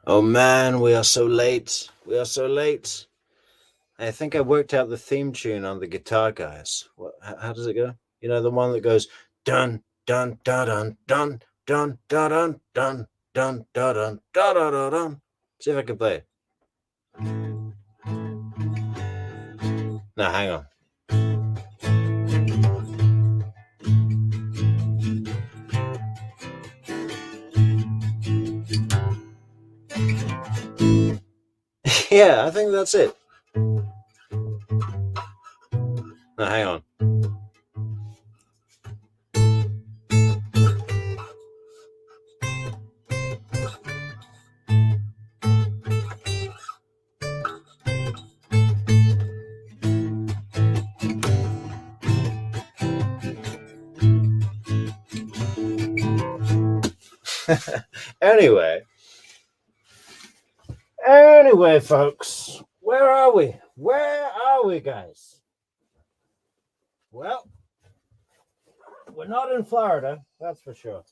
Oh man, we are so late. We are so late. I think I worked out the theme tune on the guitar, guys. What? How does it go? You know, the one that goes dun dun dun dun dun dun dun dun dun dun dun dun dun dun dun. See if I can play it. No, hang on. Yeah, I think that's it. No, hang on. anyway, anyway, folks, where are we? Where are we, guys? Well, we're not in Florida, that's for sure.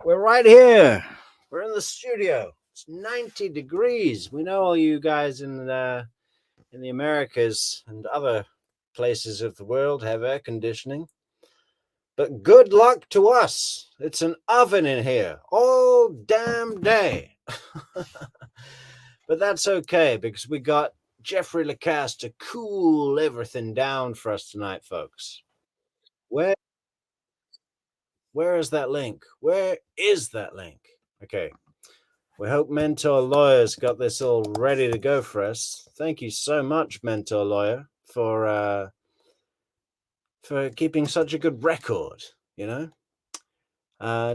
We're right here. We're in the studio. It's 90 degrees. We know all you guys in the Americas and other places of the world have air conditioning. But good luck to us. It's an oven in here all damn day. But that's okay because we got Jeffrey Lacasse to cool everything down for us tonight, folks. Where is that link? Where is that link? Okay. We hope Mentor Lawyer's got this all ready to go for us. Thank you so much, Mentor Lawyer, for keeping such a good record, you know?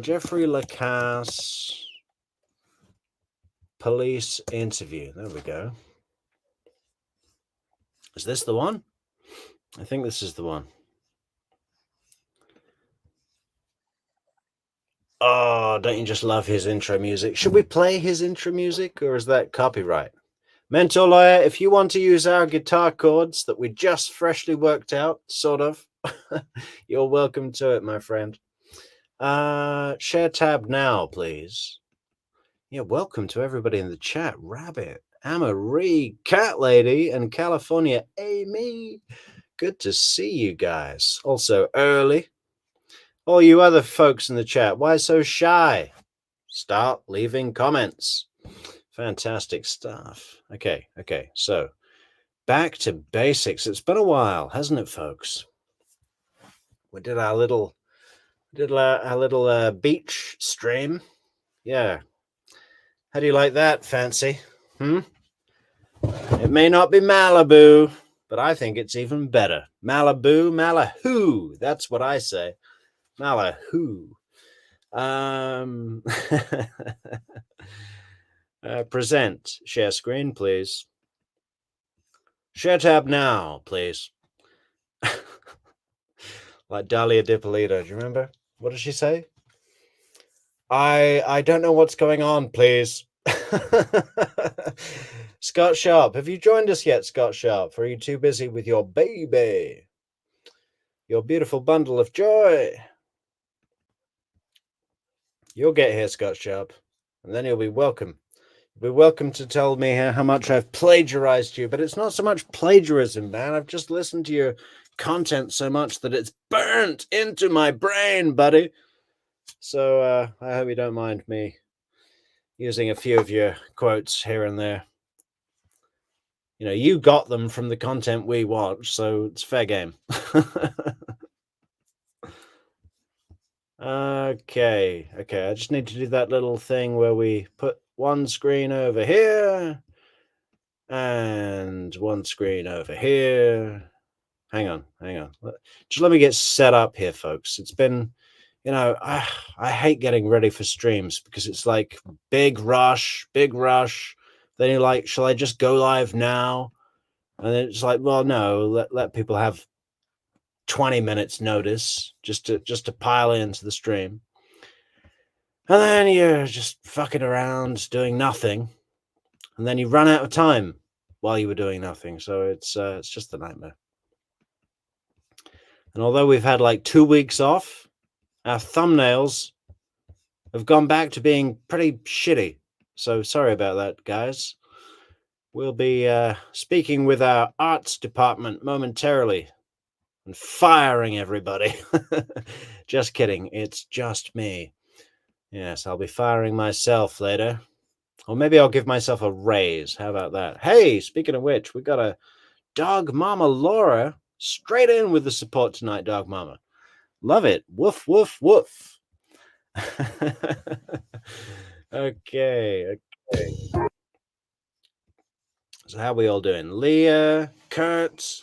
Jeffrey Lacasse police interview. There we go. Is this the one? I think this is the one. Oh, don't you just love his intro music? Should we play his intro music or is that copyright? Mentor Lawyer, if you want to use our guitar chords that we just freshly worked out, sort of, you're welcome to it, my friend. Share tab now, please. Yeah, welcome to everybody in the chat. Rabbit, Amarie, Cat Lady, and California Amy. Good to see you guys. Also, early. All you other folks in the chat, why so shy? Start leaving comments. Fantastic stuff. Okay, so back to basics. It's been a while, hasn't it, folks? We did our little beach stream. Yeah. How do you like that, Fancy? It may not be Malibu, but I think it's even better. Malibu, Malahoo. That's what I say. Malahoo. Present. Share screen, please. Share tab now, please. Like Dahlia Dippolito. Do you remember? What did she say? I don't know what's going on, please. Scott Sharp, have you joined us yet, Scott Sharp? Or are you too busy with your baby? Your beautiful bundle of joy. You'll get here, Scott Sharp, and then you'll be welcome. You'll be welcome to tell me how much I've plagiarized you, but it's not so much plagiarism, man. I've just listened to your content so much that it's burnt into my brain, buddy. So I hope you don't mind me using a few of your quotes here and there. You know, you got them from the content we watch, so it's fair game. Okay. I just need to do that little thing where we put one screen over here and one screen over here. Hang on. Just let me get set up here, folks. It's been, you know, I hate getting ready for streams because it's like big rush. Then you're like, shall I just go live now? And then it's like, well, no, let people have 20 minutes notice just to pile into the stream. And then you're just fucking around doing nothing. And then you run out of time while you were doing nothing. So it's just a nightmare. And although we've had like 2 weeks off, our thumbnails have gone back to being pretty shitty. So sorry about that, guys. We'll be speaking with our arts department momentarily and firing everybody. Just kidding. It's just me. Yes, I'll be firing myself later. Or maybe I'll give myself a raise. How about that? Hey, speaking of which, we got a Dog Mama Laura straight in with the support tonight, Dog Mama. Love it. Woof, woof, woof. Okay. So how are we all doing? Leah, Kurt.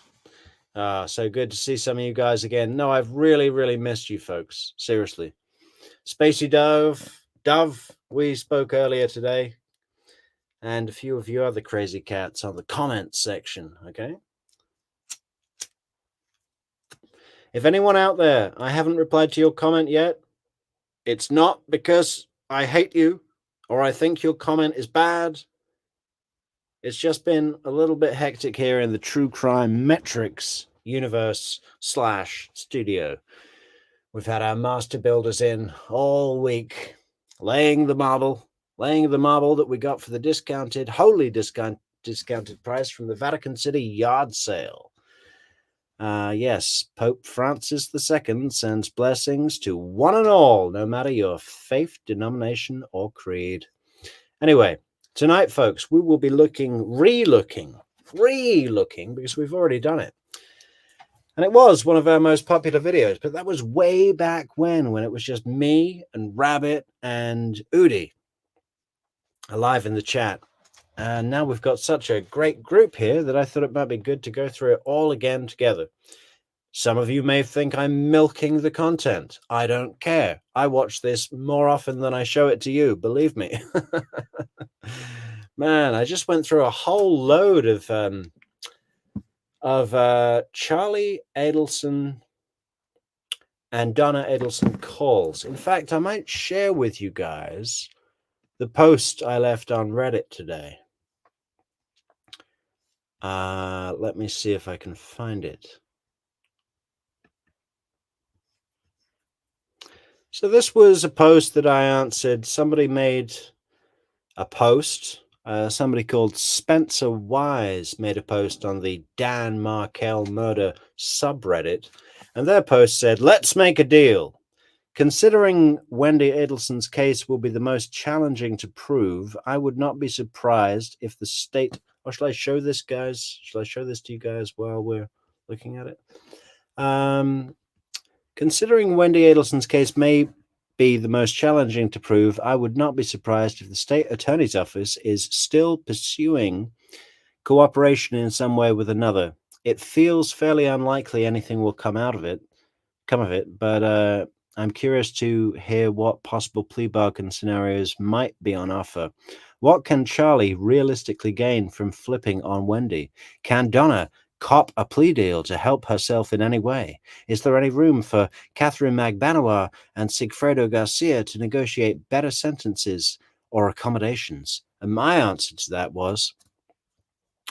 So good to see some of you guys again. No, I've really missed you folks. Seriously. Spacey Dove, we spoke earlier today. And a few of you other crazy cats on the comments section, okay? If anyone out there, I haven't replied to your comment yet, it's not because I hate you or I think your comment is bad. It's just been a little bit hectic here in the true crime Metrix universe / studio. We've had our master builders in all week, laying the marble that we got for the wholly discounted price from the Vatican City yard sale. Yes, Pope Francis II sends blessings to one and all, no matter your faith, denomination, or creed. Anyway, tonight, folks, we will be re-looking, because we've already done it. And it was one of our most popular videos, but that was way back when it was just me and Rabbit and Udi alive in the chat. And now we've got such a great group here that I thought it might be good to go through it all again together. Some of you may think I'm milking the content. I don't care. I watch this more often than I show it to you, believe me. Man, I just went through a whole load of Charlie Adelson and Donna Adelson calls. In fact, I might share with you guys the post I left on Reddit today. Let me see if I can find it. So this was a post that I answered. Somebody made a post. Somebody called Spencer Wise made a post on the Dan Markel murder subreddit. And their post said, "Let's make a deal. Considering Wendy Adelson's case will be the most challenging to prove, I would not be surprised if the state..." Or shall I show this, guys? Shall I show this to you guys while we're looking at it? Considering Wendy Adelson's case may be the most challenging to prove, I would not be surprised if the state attorney's office is still pursuing cooperation in some way with another. It feels fairly unlikely anything will come of it, but I'm curious to hear what possible plea bargain scenarios might be on offer. What can Charlie realistically gain from flipping on Wendy? Can Donna cop a plea deal to help herself in any way? Is there any room for Catherine Magbanoir and Sigfredo Garcia to negotiate better sentences or accommodations? And my answer to that was,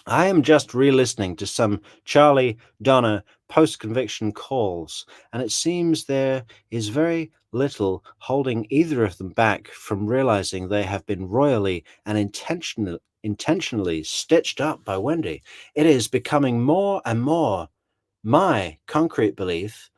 I am just re-listening to some Charlie Donna post-conviction calls, and it seems there is very little holding either of them back from realizing they have been royally and intentionally stitched up by Wendy. It is becoming more and more my concrete belief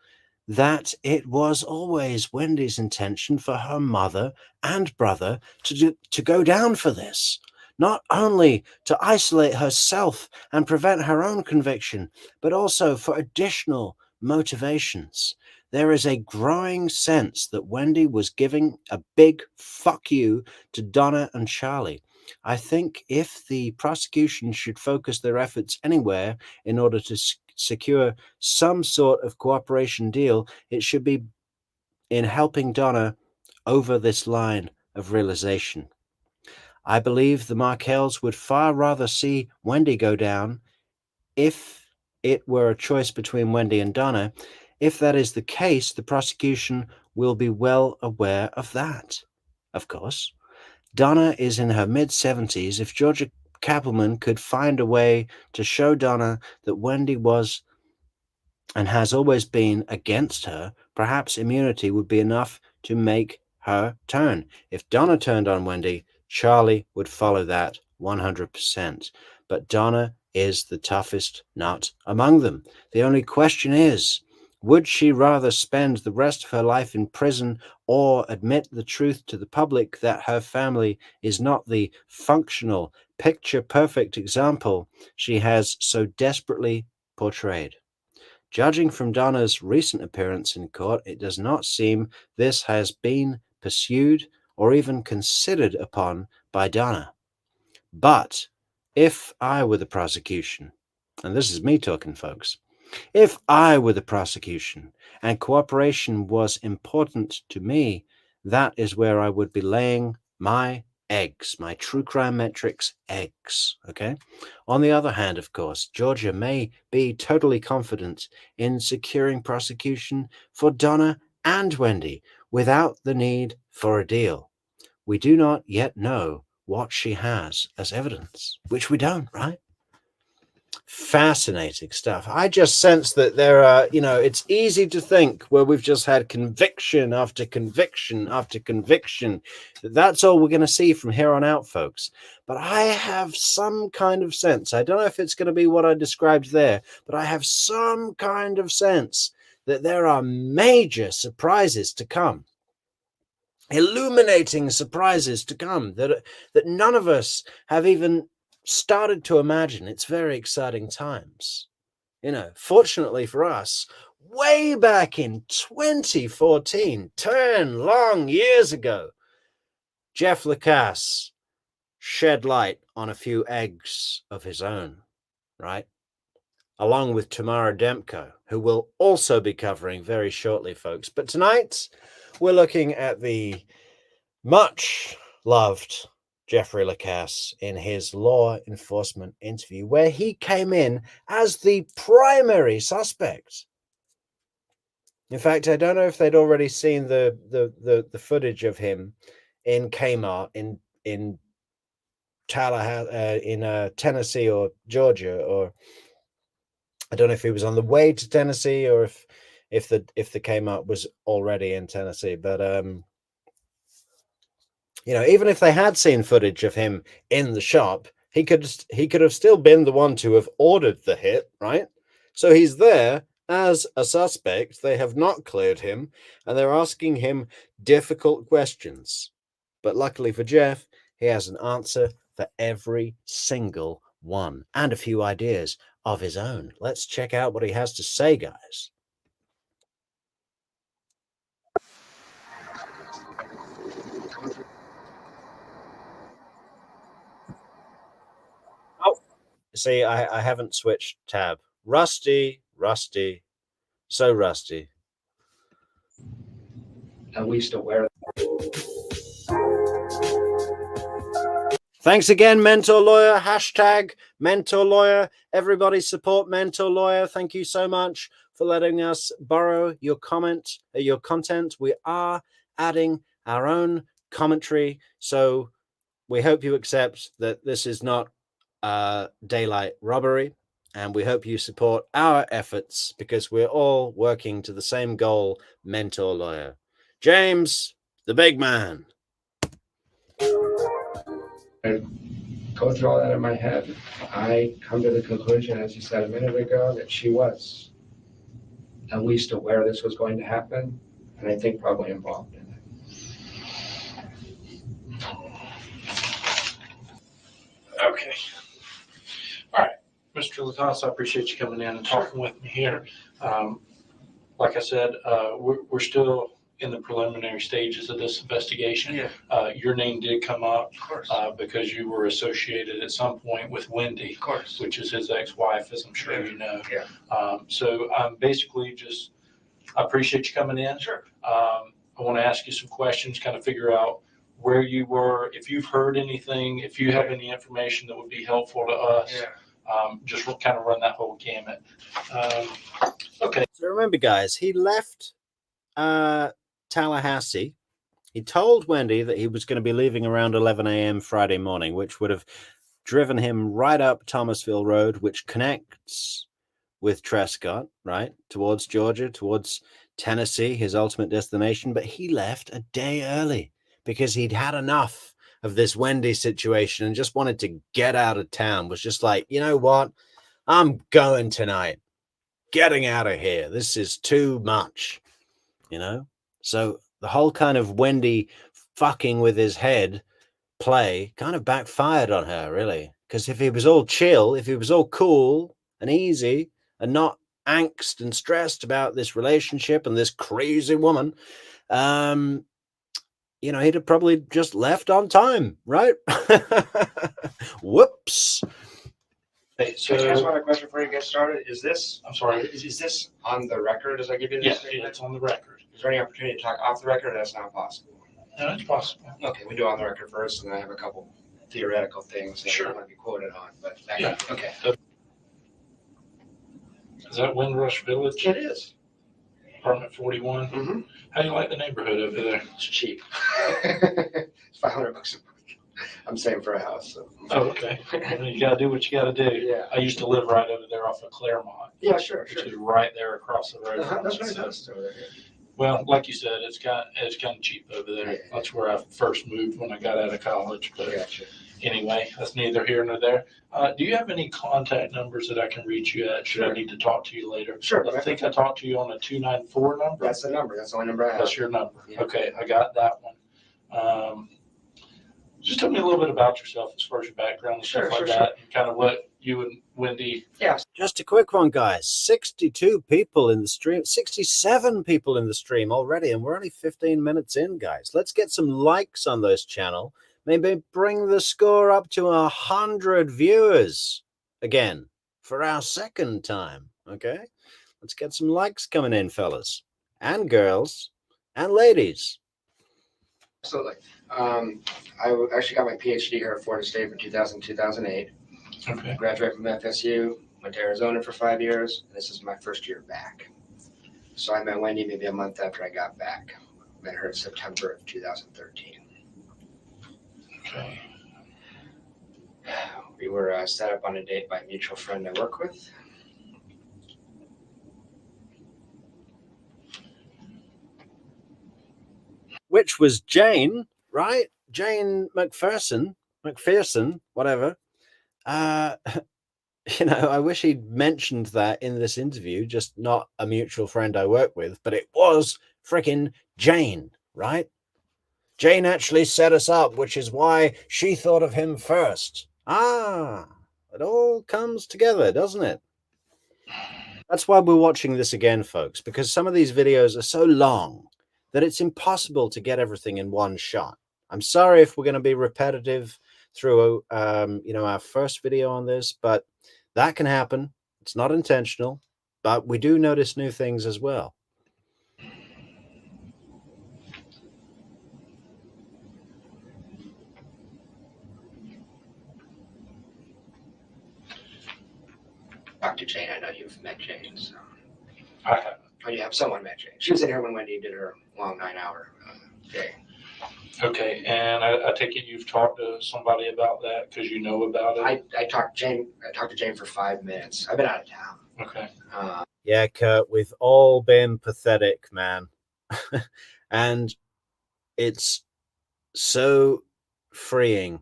that it was always Wendy's intention for her mother and brother to go down for this. Not only to isolate herself and prevent her own conviction, but also for additional motivations. There is a growing sense that Wendy was giving a big fuck you to Donna and Charlie. I think if the prosecution should focus their efforts anywhere in order to secure some sort of cooperation deal, it should be in helping Donna over this line of realization. I believe the Markels would far rather see Wendy go down if it were a choice between Wendy and Donna. If that is the case, the prosecution will be well aware of that. Of course, Donna is in her mid-70s. If Georgia Kappelman could find a way to show Donna that Wendy was and has always been against her, perhaps immunity would be enough to make her turn. If Donna turned on Wendy, Charlie would follow that 100%. But Donna is the toughest nut among them. The only question is, would she rather spend the rest of her life in prison or admit the truth to the public that her family is not the functional, picture-perfect example she has so desperately portrayed? Judging from Donna's recent appearance in court, it does not seem this has been pursued or even considered upon by Donna. But if I were the prosecution, and this is me talking, folks, if I were the prosecution and cooperation was important to me, that is where I would be laying my eggs, my true crime metrics eggs, okay? On the other hand, of course, Georgia may be totally confident in securing prosecution for Donna and Wendy without the need for a deal. We do not yet know what she has as evidence, which we don't, right? Fascinating stuff. I just sense that there are, it's easy to think where we've just had conviction after conviction after conviction. That's all we're going to see from here on out, folks. But I have some kind of sense. I don't know if it's going to be what I described there, but I have some kind of sense that there are major surprises to come. Illuminating surprises to come that none of us have even started to imagine. It's very exciting times. Fortunately for us, way back in 2014, 10 long years ago, Jeff Lacasse shed light on a few eggs of his own, right? Along with Tamara Demko, who will also be covering very shortly, folks. But tonight, we're looking at the much loved Jeffrey Lacasse in his law enforcement interview, where he came in as the primary suspect. In fact, I don't know if they'd already seen the footage of him in Kmart in Tallahassee, in Tennessee or Georgia, or I don't know if he was on the way to Tennessee or if the Kmart was already in Tennessee, but even if they had seen footage of him in the shop, he could have still been the one to have ordered the hit, right? So he's there as a suspect. They have not cleared him, and they're asking him difficult questions. But luckily for Jeff, he has an answer for every single one and a few ideas of his own. Let's check out what he has to say, guys. Oh, see, I haven't switched tab. Rusty, so rusty. At least aware. Thanks again, Mentor Lawyer. Hashtag Mentor Lawyer. Everybody support Mentor Lawyer. Thank you so much for letting us borrow your content. We are adding our own commentary, so we hope you accept that this is not daylight robbery, and we hope you support our efforts because we're all working to the same goal, Mentor Lawyer. James, the big man. I go through all that in my head. I come to the conclusion, as you said a minute ago, that she was at least aware this was going to happen, and I think probably involved in it. Okay. All right. Mr. Lacasse, I appreciate you coming in and talking with me here. Like I said, we're still in the preliminary stages of this investigation. Yeah. Your name did come up Of course. because you were associated at some point with Wendy, Of course. which is his ex-wife, as I'm sure you know. Yeah. So I'm basically I appreciate you coming in. Sure. I want to ask you some questions, kind of figure out where you were, if you've heard anything, if you have any information that would be helpful to us. Yeah. Just kind of run that whole gamut. Okay. So remember, guys, he left Tallahassee. He told Wendy that he was going to be leaving around 11 a.m. Friday morning, which would have driven him right up Thomasville Road, which connects with Trescott, right, towards Georgia, towards Tennessee, his ultimate destination, but he left a day early because he'd had enough of this Wendy situation and just wanted to get out of town. Was just like, you know what? I'm going tonight. Getting out of here. This is too much, you know? So the whole kind of Wendy fucking with his head play kind of backfired on her, really. Because if he was all chill, if he was all cool and easy and not angst and stressed about this relationship and this crazy woman, he'd have probably just left on time, right? Whoops. Hey, Can I ask so, one question before you get started? I'm sorry. Is this on the record as I give you this? Yes, statement? it's on the record. Is there any opportunity to talk off the record? That's not possible. No, it's possible. Okay, we do on the record first, and then I have a couple theoretical things that Sure. I want to be quoted on, but Yeah. Okay. Is that Windrush Village, It is. apartment 41? Mm-hmm. How do you like the neighborhood over there? It's cheap. It's $500 a month. I'm saving for a house, so. Oh, okay. Well, you gotta do what you gotta do. Yeah. I used to live right over there off of Claremont, Yeah, sure, which is right there across the road. from That's us. right. So- That's over there. Well, like you said, it's kind of cheap over there. Yeah. That's where I first moved when I got out of college. But Gotcha. anyway, that's neither here nor there. Do you have any contact numbers that I can reach you at? Should I Sure. need to talk to you later? Sure. I think I talked to you on a 294 number. That's the number. That's the only number I have. That's your number. Yeah. Okay, I got that one. Just tell me a little bit about yourself as far as your background and Sure, stuff like sure, that, and kind of what you and Wendy. Yeah. Just a quick one, guys. 62 people in the stream, 67 people in the stream already, and we're only 15 minutes in, guys. Let's get some likes on this channel. Maybe bring the score up to 100 viewers again for our second time, okay? Let's get some likes coming in, fellas and girls and ladies. Absolutely. I actually got my PhD here at Florida State from 2000 2008. Okay. Graduated from FSU, went to Arizona for 5 years, and this is my first year back. So I met Wendy maybe a month after I got back. Met her in September of 2013. Okay. We were set up on a date by a mutual friend I work with. Which was Jane, right? Jane McPherson, whatever. I wish he'd mentioned that in this interview, just not a mutual friend I work with, but it was freaking Jane, right? Jane actually set us up, which is why she thought of him first. It all comes together, doesn't it? That's why we're watching this again, folks, because some of these videos are so long that it's impossible to get everything in one shot. I'm sorry if we're going to be repetitive through, our first video on this, but that can happen. It's not intentional, but we do notice new things as well. Dr. Jane, I know you've met Jane, so. I have. Oh, you have someone met Jane. She was in here when Wendy did her long 9-hour day. Okay, and I take it you've talked to somebody about that because you know about it? I talked to Jane for 5 minutes. I've been out of town. Okay. Yeah, Kurt, we've all been pathetic, man. And it's so freeing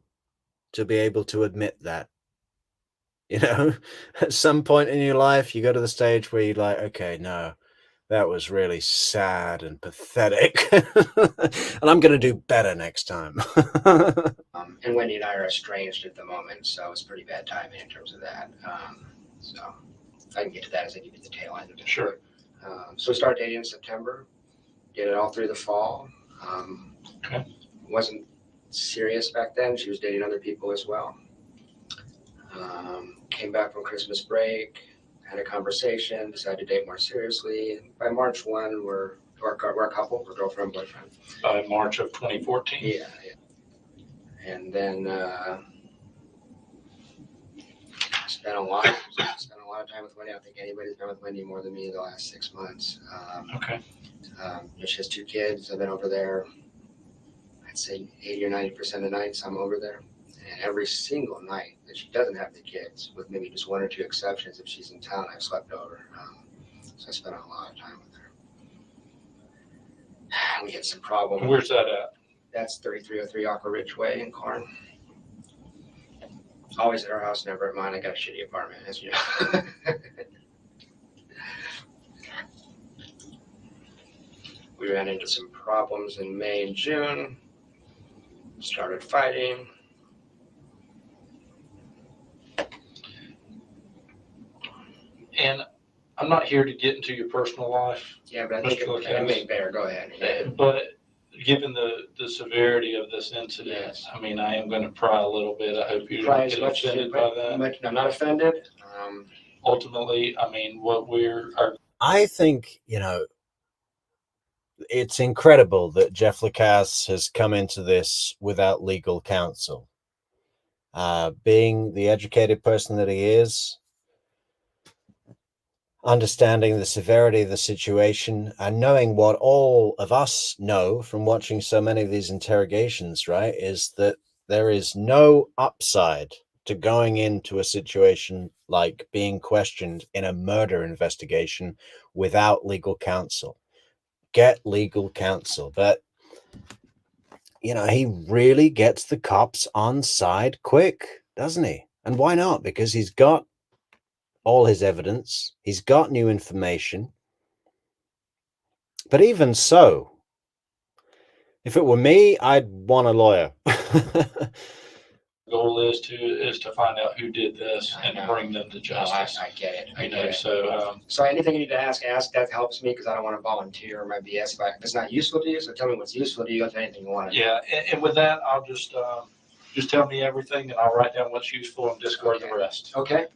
to be able to admit that. At some point in your life, you go to the stage where you're like, okay, no, that was really sad and pathetic. And I'm going to do better next time. And Wendy and I are estranged at the moment, so it's pretty bad timing in terms of that. So I can get to that as I give you the tail end of it. Sure. So we started dating in September, did it all through the fall. Okay. Wasn't serious back then. She was dating other people as well. Came back from Christmas break, had a conversation, decided to date more seriously. And by March 1, we're a couple, we're girlfriend, boyfriend. By March of 2014? Yeah. And then spent a lot of time with Wendy. I don't think anybody's been with Wendy more than me the last 6 months. Okay. She has 2 kids. I've been over there, I'd say 80 or 90% of the nights I'm over there. And every single night that she doesn't have the kids, with maybe just 1 or 2 exceptions, if she's in town, I've slept over. So I spent a lot of time with her. We had some problem. Where's that at? That's 3303 Aqua Ridge Way in Corn. Always at our house, never at mine. I got a shitty apartment, as you know. We ran into some problems in May and June. Started fighting. And I'm not here to get into your personal life. Yeah, but I think it may bear. Go ahead. Yeah. But given the severity of this incident, Yes. I mean, I am going to pry a little bit. I hope you Pry don't as get much as offended you by that. I'm not offended. Ultimately, I mean, I think, it's incredible that Jeff Lacasse has come into this without legal counsel. Being the educated person that he is, understanding the severity of the situation, and knowing what all of us know from watching so many of these interrogations, right, is that there is no upside to going into a situation like being questioned in a murder investigation without legal counsel. Get legal counsel. But he really gets the cops on side quick, doesn't he? And why not? Because he's got all his evidence, he's got new information. But even so, if it were me, I'd want a lawyer. goal is to find out who did this and bring them to justice. I get it. I You get know, it. so anything you need to ask. That helps me because I don't want to volunteer my BS. If it's not useful to you, so tell me what's useful to you. If anything you want to. yeah, and with that, I'll just tell me everything, and I'll write down what's useful and discard the rest. Okay.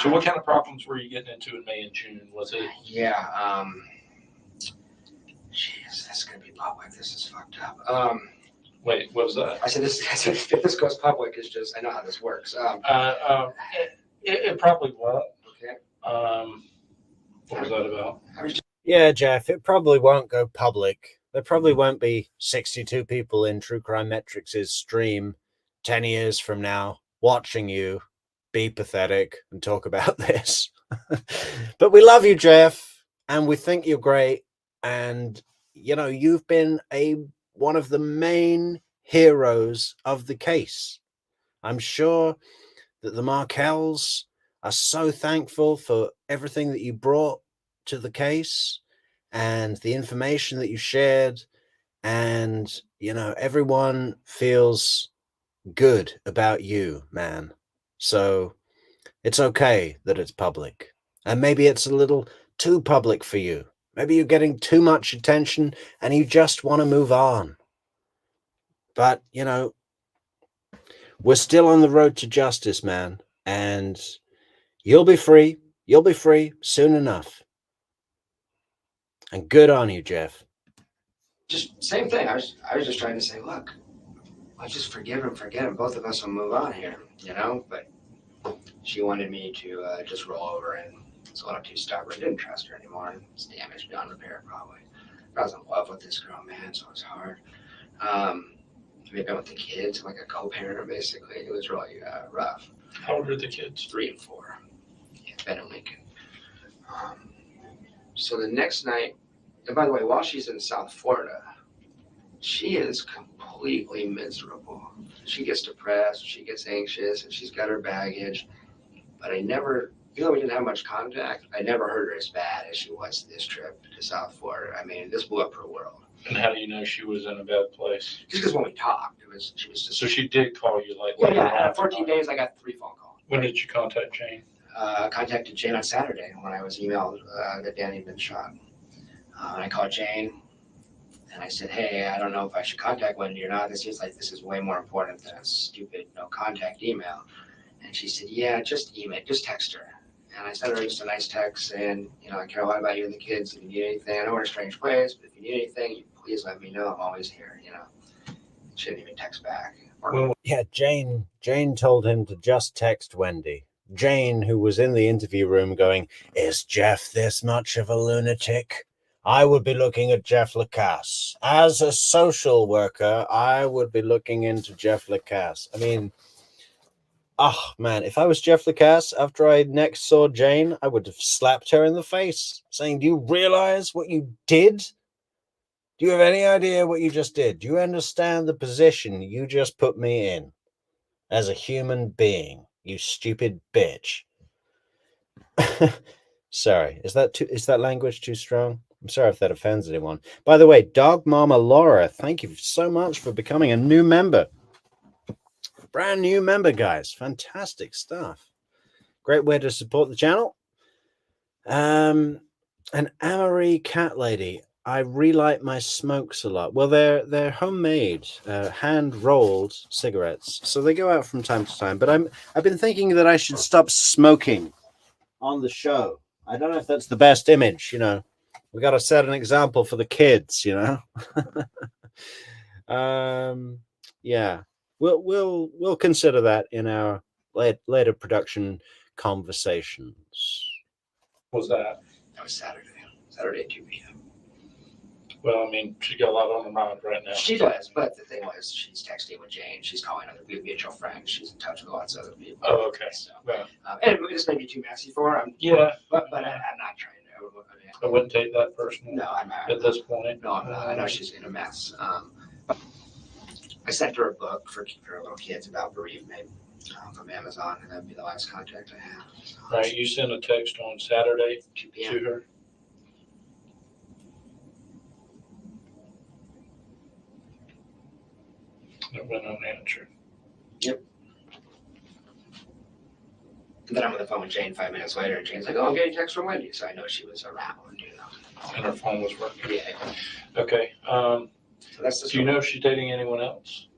So what kind of problems were you getting into in May and June? Was it? Yeah. Jeez, that's gonna be public. This is fucked up. Wait, what was that? I said this. If this goes public, it's just I know how this works. It probably won't. Okay. What was that about? Yeah, Jeff, it probably won't go public. There probably won't be 62 people in True Crime Metrix's stream 10 years from now watching you be pathetic and talk about this. But we love you, Jeff, and we think you're great. And, you've been one of the main heroes of the case. I'm sure that the Markells are so thankful for everything that you brought to the case and the information that you shared. And, everyone feels good about you, man. So it's okay that it's public. And maybe it's a little too public for you. Maybe you're getting too much attention and you just want to move on. But, we're still on the road to justice, man. And you'll be free. You'll be free soon enough. And good on you, Jeff. Just same thing. I was just trying to say, look, let's just forget him. Both of us will move on here, But she wanted me to just roll over, and it's a little too stubborn. Didn't trust her anymore. It's damaged beyond repair, probably. I was in love with this girl, man, so it was hard. Maybe I with the kids, like a co-parent, basically. It was really rough. How old are the kids? 3 and 4. Yeah, Ben and Lincoln. So the next night, and by the way, while she's in South Florida, she is completely miserable. She gets depressed, she gets anxious, and she's got her baggage. But even though we didn't have much contact, I never heard her as bad as she was this trip to South Florida. I mean, this blew up her world. And how do you know she was in a bad place? Just because when we talked, she was just. So she did call you like. Yeah. 14 days, I got 3 phone calls. When did you contact Jane? Contacted Jane on Saturday when I was emailed that Danny had been shot. And I called Jane and I said, hey, I don't know if I should contact Wendy or not. This seems like this is way more important than a stupid no contact email. And she said, yeah, just email, just text her. And I sent her just a nice text saying, I care a lot about you and the kids. If you need anything, I know we're in a strange place, but if you need anything, please let me know. I'm always here, She didn't even text back. Yeah, Jane told him to just text Wendy. Jane, who was in the interview room going, is Jeff this much of a lunatic? I would be looking at Jeff Lacasse. As a social worker, I would be looking into Jeff Lacasse. I mean, oh man, if I was Jeff Lacasse, after I next saw Jane, I would have slapped her in the face, saying, do you realize what you did? Do you have any idea what you just did? Do you understand the position you just put me in as a human being, you stupid bitch? Sorry, is that language too strong? I'm sorry if that offends anyone. By the way, Dog Mama Laura, thank you so much for becoming a new member. Brand new member, guys. Fantastic stuff. Great way to support the channel. And Amory Cat Lady, I relight my smokes a lot. Well, they're homemade, hand rolled cigarettes, so they go out from time to time. But I've been thinking that I should stop smoking on the show. I don't know if that's the best image. We got to set an example for the kids. Yeah, we'll consider that in our later production conversations. Was that? That was Saturday at 2 p.m. Well, I mean, she's got a lot on her mind right now. She does, but the thing was, she's texting with Jane. She's calling other people, mutual friends. She's in touch with lots of other people. Oh, okay. So, Yeah. and this may be too messy for her. Yeah. But I'm not trying to. I wouldn't take that personally. No, I'm not. At this point. No, I'm not. I know she's in a mess. I sent her a book for little kids about bereavement from Amazon, and that'd be the last contact I have. So, Right. You sent a text on Saturday 2 p.m. to her. It went unanswered. Yep. And then I'm on the phone with Jane 5 minutes later, and Jane's like, "Oh, I'm getting text from Wendy," so I know she was around. And her phone was working. Yeah. Okay. So that's the Do you know if she's dating anyone else?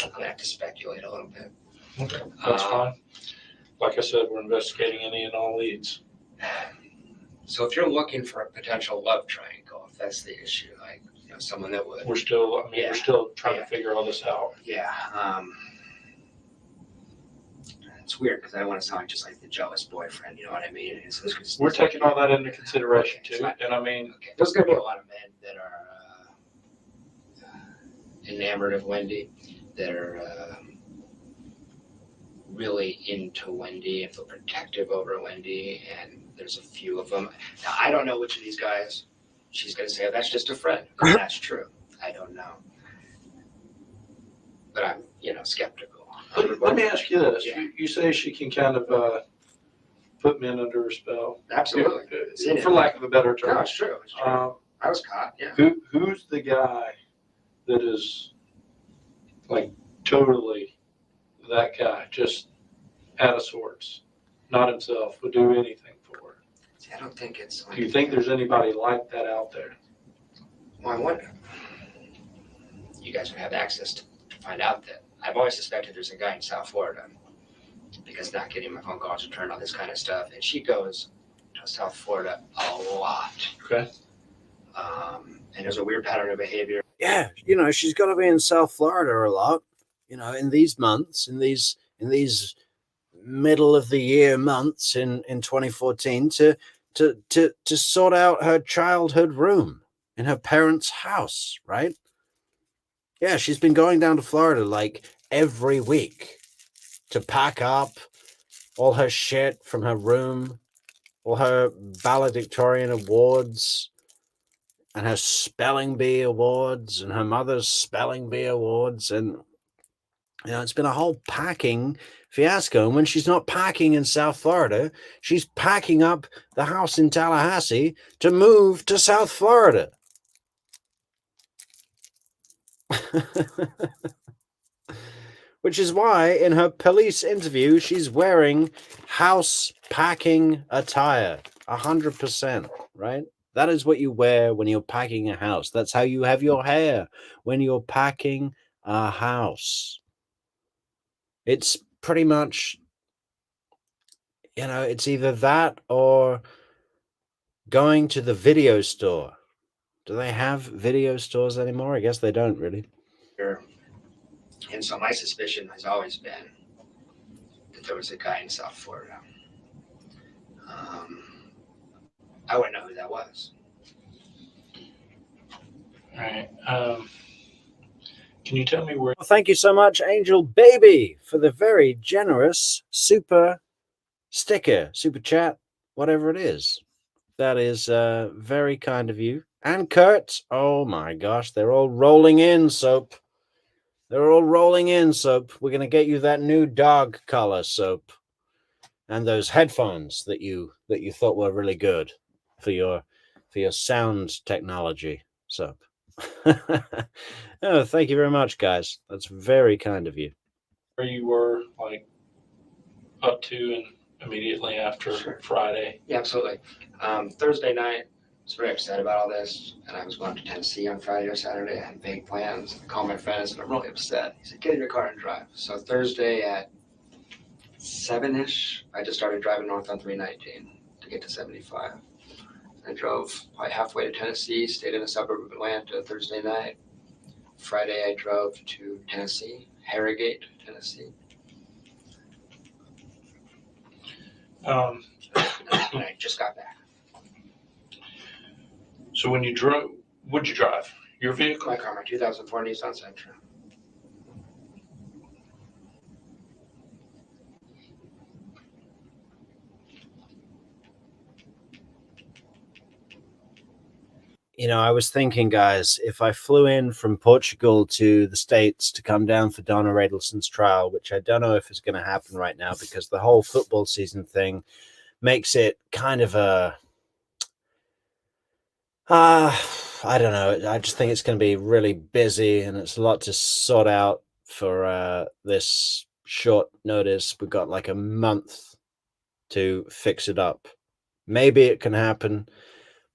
I'm gonna have to speculate a little bit. Okay. That's fine. Like I said, we're investigating any and all leads. So if you're looking for a potential love triangle, if that's the issue, like someone that would. We're still. Yeah. We're still trying Yeah. to figure all this out. Yeah. It's weird because I don't want to sound just like the jealous boyfriend. You know what I mean? We're taking all that into consideration Okay, too, and I mean, Okay. There's gonna be a lot of men that are enamored of Wendy, that are really into Wendy and feel protective over Wendy, and there's a few of them. Now, I don't know which of these guys she's going to say, "Oh, that's just a friend." And that's true. I don't know. But I'm, skeptical. let me ask you this. Yeah. You say she can kind of put men under her spell. Absolutely. For lack of a better term. No, it's true. It's true. I was caught, yeah. Who's the guy that is like totally that guy, just out of sorts, not himself, would do anything for her? See, I don't think it's. Do you think there's anybody like that out there? Well, I wonder. You guys would have access to find out that. I've always suspected there's a guy in South Florida because not getting my phone calls returned, all this kind of stuff. And she goes to South Florida a lot. Okay. And there's a weird pattern of behavior. Yeah, she's got to be in South Florida a lot. In these months, in these middle of the year months in 2014 to sort out her childhood room in her parents' house, right? Yeah, she's been going down to Florida like every week to pack up all her shit from her room, all her valedictorian awards and her spelling bee awards and her mother's spelling bee awards. And, it's been a whole packing fiasco. And when she's not packing in South Florida, she's packing up the house in Tallahassee to move to South Florida. Which is why in her police interview, she's wearing house packing attire, 100%, right? That is what you wear when you're packing a house. That's how you have your hair when you're packing a house. It's pretty much, it's either that or going to the video store. Do they have video stores anymore? I guess they don't really. And so my suspicion has always been that there was a guy in South Florida. I wouldn't know who that was. All right. Can you tell me where? Well, thank you so much, Angel Baby, for the very generous super sticker, super chat, whatever it is. That is very kind of you. and Kurt. Oh my gosh, they're all rolling in, Soap. They're all rolling in, Soap. We're gonna get you that new dog collar, Soap, and those headphones that you thought were really good for your sound technology, Soap. Oh, thank you very much, guys. That's very kind of you. Where you were like up to and immediately after Sure. Friday. Yeah, absolutely. Thursday night, I was very upset about all this, and I was going to Tennessee on Friday or Saturday. I had vague plans. I called my friend and said, I'm really upset. He said, get in your car and drive. So Thursday at 7-ish, I just started driving north on 319 to get to 75. I drove probably halfway to Tennessee, stayed in a suburb of Atlanta Thursday night. Friday, I drove to Tennessee, Harrogate, Tennessee. And I just got back. So when you drove, what'd you drive? Your vehicle? My car, my 2004 Nissan Sentra. You know, I was thinking, guys, if I flew in from Portugal to the States to come down for Donna Adelson's trial, which I don't know if is going to happen right now because the whole football season thing makes it kind of a I don't know. I just think it's going to be really busy and it's a lot to sort out for this short notice. We've got like a month to fix it up. Maybe it can happen.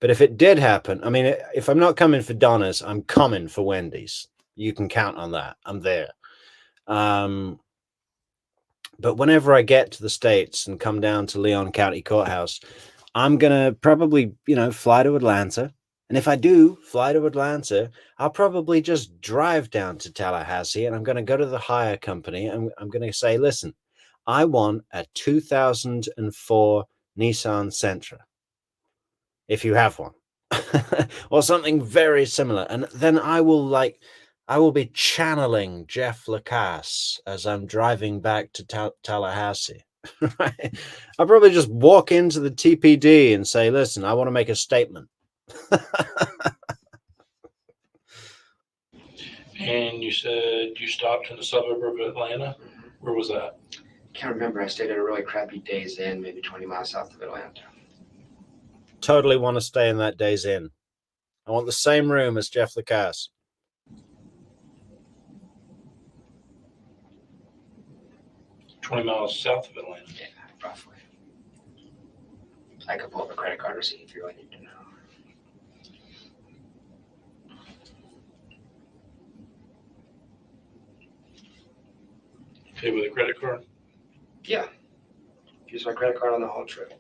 But if it did happen, I mean, if I'm not coming for Donna's, I'm coming for Wendy's. You can count on that. I'm there. But whenever I get to the States and come down to Leon County Courthouse, I'm going to probably, fly to Atlanta. And if I do fly to Atlanta, I'll probably just drive down to Tallahassee and I'm going to go to the hire company and I'm going to say, listen, I want a 2004 Nissan Sentra. If you have one or something very similar. And then I will be channeling Jeff Lacasse as I'm driving back to Tallahassee. Right? I'll probably just walk into the TPD and say, listen, I want to make a statement. And you said you stopped in the suburb of Atlanta. Where was that? Can't remember. I stayed at a really crappy Days Inn, maybe 20 miles south of Atlanta. Totally want to stay in that Days Inn. I want the same room as Jeff Lacasse. $20 miles south of Atlanta. Yeah, roughly. I could pull up a credit card receipt if you really need to know. Pay with a credit card? Yeah. Use my credit card on the whole trip.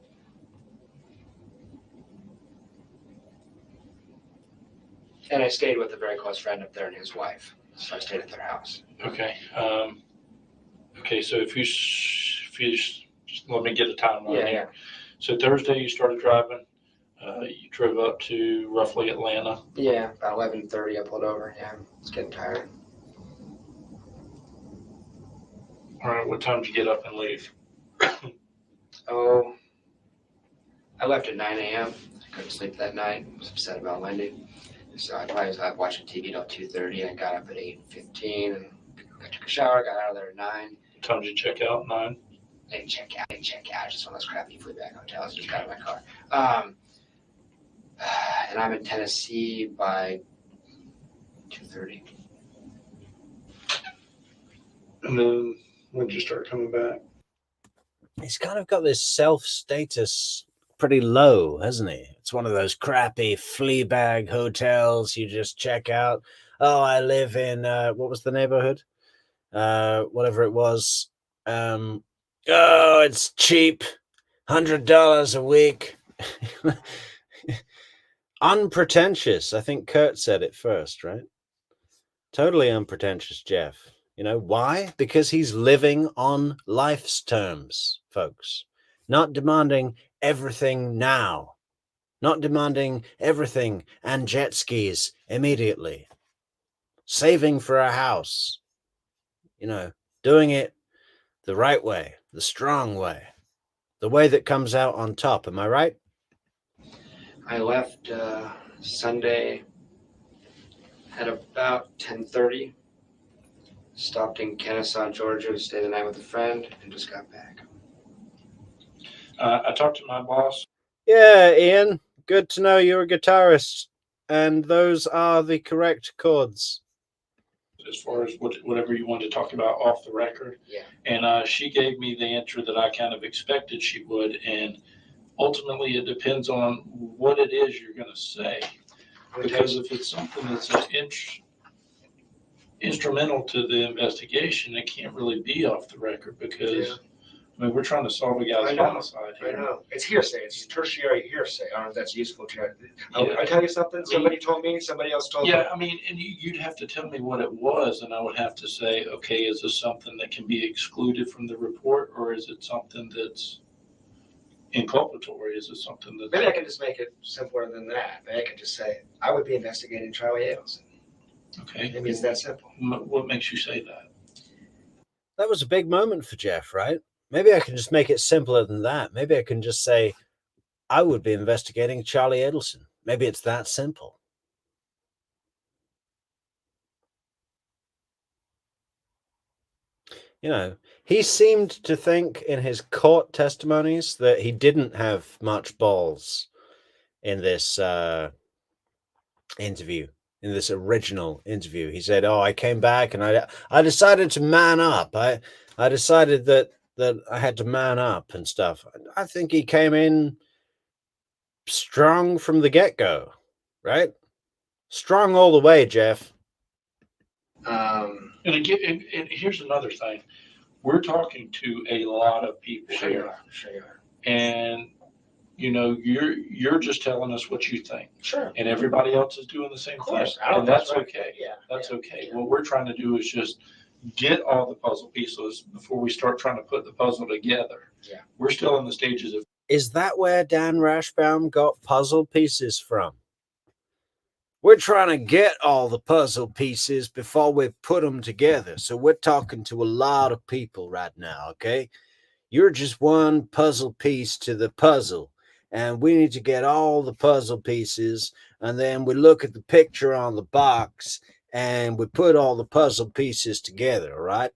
And I stayed with a very close friend up there and his wife. So I stayed at their house. Okay. Okay, so if you just let me get a timeline Yeah. here. So Thursday you started driving. You drove up to roughly Atlanta. Yeah, about 11:30 I pulled over. Yeah, I was getting tired. All right, what time did you get up and leave? Oh, I left at 9 a.m. I couldn't sleep that night. I was upset about Wendy. So I probably was up watching TV till 2:30 and I got up at 8:15 and I took a shower, got out of there at 9. What time did you check out? 9? I didn't check out. Just one of those crappy flew back hotels. Just got out of my car. And I'm in Tennessee by 2:30. And then when did you start coming back? He's kind of got this self-status pretty low, hasn't he? It's one of those crappy flea bag hotels you just check out. Oh, I live in, what was the neighborhood? Whatever it was. Oh, it's cheap. $100 a week. Unpretentious. I think Kurt said it first, right? Totally unpretentious, Jeff. You know why? Because he's living on life's terms, folks. Not demanding everything now. Not demanding everything and jet skis immediately. Saving for a house. Doing it the right way, the strong way. The way that comes out on top. Am I right? I left Sunday at about 10:30. Stopped in Kennesaw, Georgia to stay the night with a friend and just got back. I talked to my boss. Yeah, Ian, good to know you're a guitarist, and those are the correct chords. As far as whatever you wanted to talk about off the record. Yeah. And she gave me the answer that I kind of expected she would. And ultimately, it depends on what it is you're going to say. Because if it's something that's instrumental to the investigation, it can't really be off the record because, I mean, we're trying to solve a guy's homicide I here. know. It's hearsay. It's tertiary hearsay. I don't know if that's useful to you. Yeah. I tell you something, somebody told me, somebody else told me. Yeah, I mean, and you'd have to tell me what it was, and I would have to say, okay, is this something that can be excluded from the report, or is it something that's inculpatory? Is it something that? Maybe I can just make it simpler than that. Maybe I can just say, I would be investigating Charlie Adelson. Okay. Maybe it's that simple. What makes you say that? That was a big moment for Jeff, right? Maybe I can just make it simpler than that. Maybe I can just say, I would be investigating Charlie Adelson. Maybe it's that simple. You know, he seemed to think in his court testimonies that he didn't have much balls in this interview, in this original interview. He said, "Oh, I came back and I decided to man up. I decided that I had to man up and stuff." I think he came in strong from the get-go, right? Strong all the way, Jeff. And again, and here's another thing. We're talking to a lot of people here. Sure you are. And you know, you're just telling us what you think. Sure. And everybody else is doing the same thing. And that's okay. Yeah. That's okay. What we're trying to do is just get all the puzzle pieces before we start trying to put the puzzle together. Yeah. We're still in the stages of. Is that where Dan Rashbaum got puzzle pieces from? We're trying to get all the puzzle pieces before we put them together. So we're talking to a lot of people right now, okay? You're just one puzzle piece to the puzzle. And we need to get all the puzzle pieces. And then we look at the picture on the box and we put all the puzzle pieces together, all right?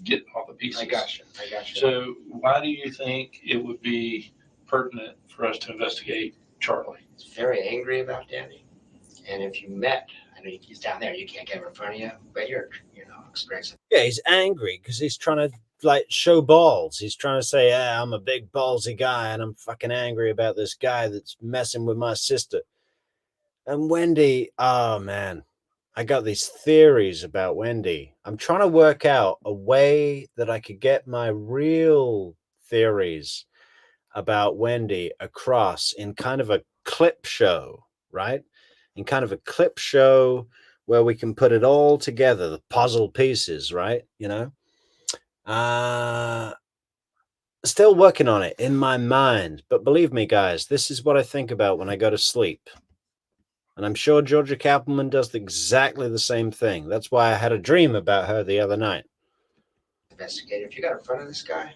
Get all the pieces. I got you. So why do you think it would be pertinent for us to investigate Charlie? He's very angry about Danny. And if you met, I know he's down there, you can't get him in front of you, but you're, experiencing. Yeah, he's angry because he's trying to show balls. He's trying to say, yeah, I'm a big ballsy guy and I'm fucking angry about this guy that's messing with my sister. And Wendy, oh man, I got these theories about Wendy. I'm trying to work out a way that I could get my real theories about Wendy across in kind of a clip show, right? In kind of a clip show where we can put it all together, the puzzle pieces, right? Still working on it in my mind. But believe me, guys, this is what I think about when I go to sleep. And I'm sure Georgia Kappelman does exactly the same thing. That's why I had a dream about her the other night. Investigator, if you got in front of this guy,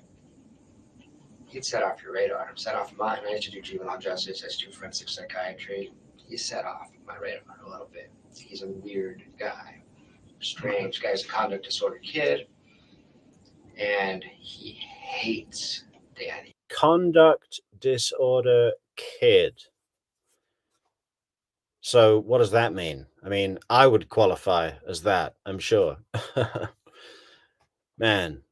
he'd set off your radar. Set off mine. I used to do juvenile justice. I used to do forensic psychiatry. He set off my radar a little bit. He's a weird guy. Strange guy. He's a conduct disorder kid. And he hates Danny. Conduct disorder kid. So what does that mean? I mean, I would qualify as that, I'm sure. Man,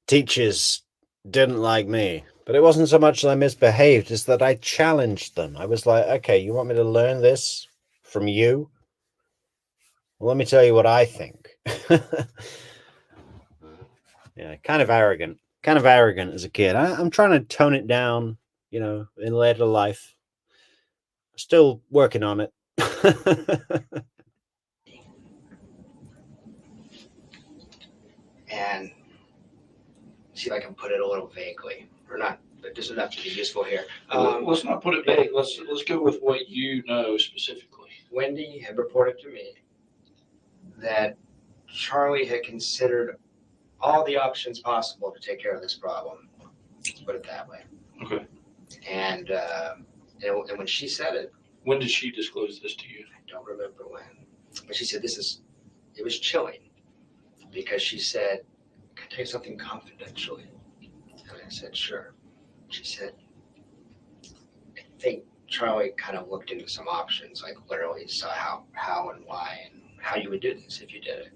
teachers didn't like me, but it wasn't so much that I misbehaved, it's that I challenged them. I was like, okay, you want me to learn this from you? Well, let me tell you what I think. Yeah, kind of arrogant as a kid. I'm trying to tone it down, in later life. Still working on it. And see if I can put it a little vaguely, or not, but just enough to be useful here. Let's not put it vague. Let's go with what you know specifically. Wendy had reported to me that Charlie had considered all the options possible to take care of this problem. Let's put it that way. Okay. And And when she said it, When did she disclose this to you? I don't remember when, but she said it was chilling because she said, "Can I tell you something confidentially?" And I said, "Sure." She said, "I think Charlie kind of looked into some options, like literally saw how and why and how you would do this if you did it.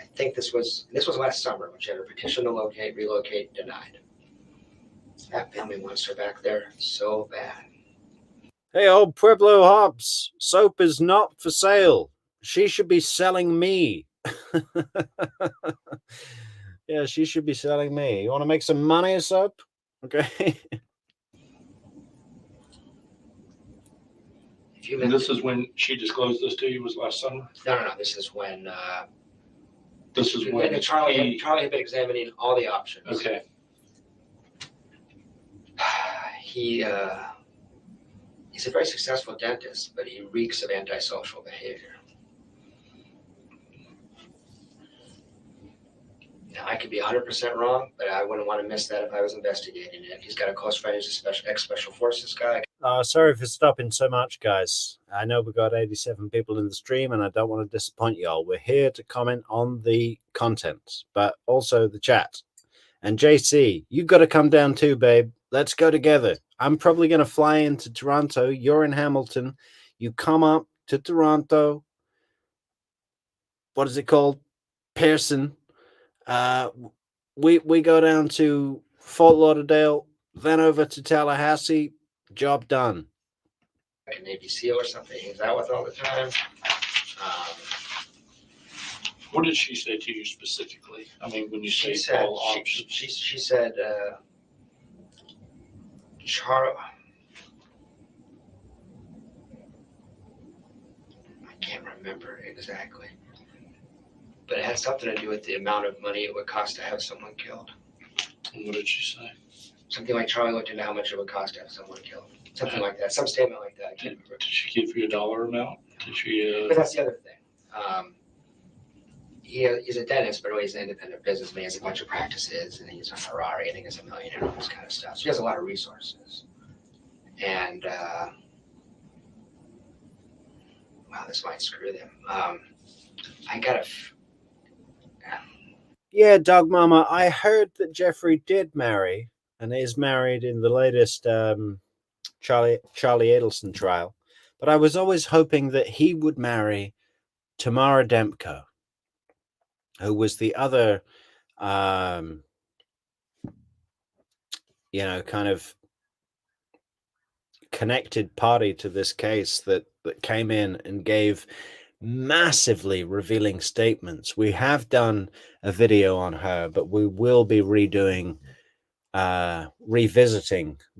I think this was last summer when she had her petition to relocate denied. That family wants her back there so bad." Hey, old Pueblo Hobbs, soap is not for sale. She should be selling me. Yeah, she should be selling me. You want to make some money, soap? Okay. And this is when she disclosed this to you, was last summer? No. This is when Charlie Charlie had been examining all the options. Okay. He's a very successful dentist, but he reeks of antisocial behavior. Now, I could be 100% wrong, but I wouldn't want to miss that if I was investigating it. He's got a close friend who's a ex-special forces guy. Sorry for stopping so much, guys. I know we've got 87 people in the stream, and I don't want to disappoint y'all. We're here to comment on the content, but also the chat. And JC, you've got to come down too, babe. Let's go together. I'm probably going to fly into Toronto. You're in Hamilton. You come up to Toronto. What is it called? Pearson. We go down to Fort Lauderdale, then over to Tallahassee. Job done. Like a Navy SEAL or something he hangs out with all the time. What did she say to you specifically? I mean, when you say all options. She said, Charlie, I can't remember exactly, but it had something to do with the amount of money it would cost to have someone killed. And what did she say? Something like Charlie looked into how much it would cost to have someone killed. Something like that. Some statement like that. I can't remember. Did she give you a dollar amount? Did she? But that's the other thing. He's a dentist, but he's an independent businessman. He has a bunch of practices, and he's a Ferrari. I think he's a millionaire, all this kind of stuff. So he has a lot of resources. And wow, this might screw them. Yeah, Dog Mama, I heard that Jeffrey did marry and is married in the latest Charlie Adelson trial. But I was always hoping that he would marry Tamara Dempko, who was the other, kind of connected party to this case that came in and gave massively revealing statements. We have done a video on her, but we will be revisiting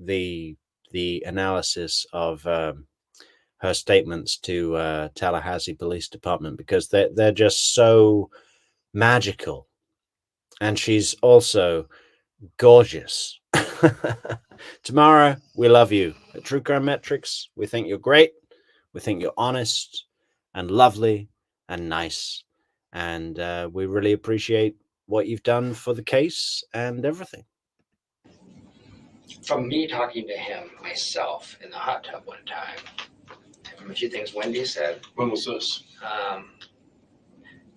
the analysis of her statements to Tallahassee Police Department, because they're just so magical, and she's also gorgeous. Tamara, we love you. At True Crime Metrix, we think you're great. We think you're honest and lovely and nice, and we really appreciate what you've done for the case and everything. From me talking to him myself in the hot tub one time, from a few things Wendy said. When was this?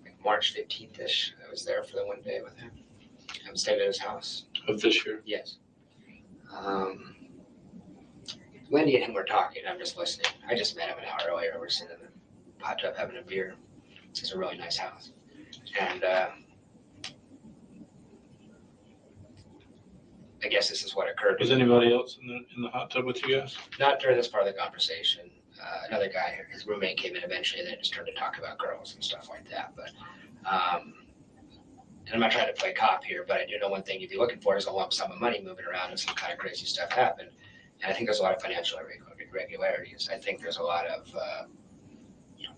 Like March 15th-ish. I was there for the one day with him. I stayed at his house. Of this year? Yes. Wendy and him were talking. I'm just listening. I just met him an hour earlier. We're sitting in the hot tub having a beer. It's a really nice house. And I guess this is what occurred. Was anybody else in the hot tub with you guys? Not during this part of the conversation. Another guy, his roommate, came in eventually. They just started to talk about girls and stuff like that. But and I'm not trying to play cop here, but I do know one thing you'd be looking for is a lump sum of money moving around and some kind of crazy stuff happened. And I think there's a lot of financial irregularities. I think there's a lot of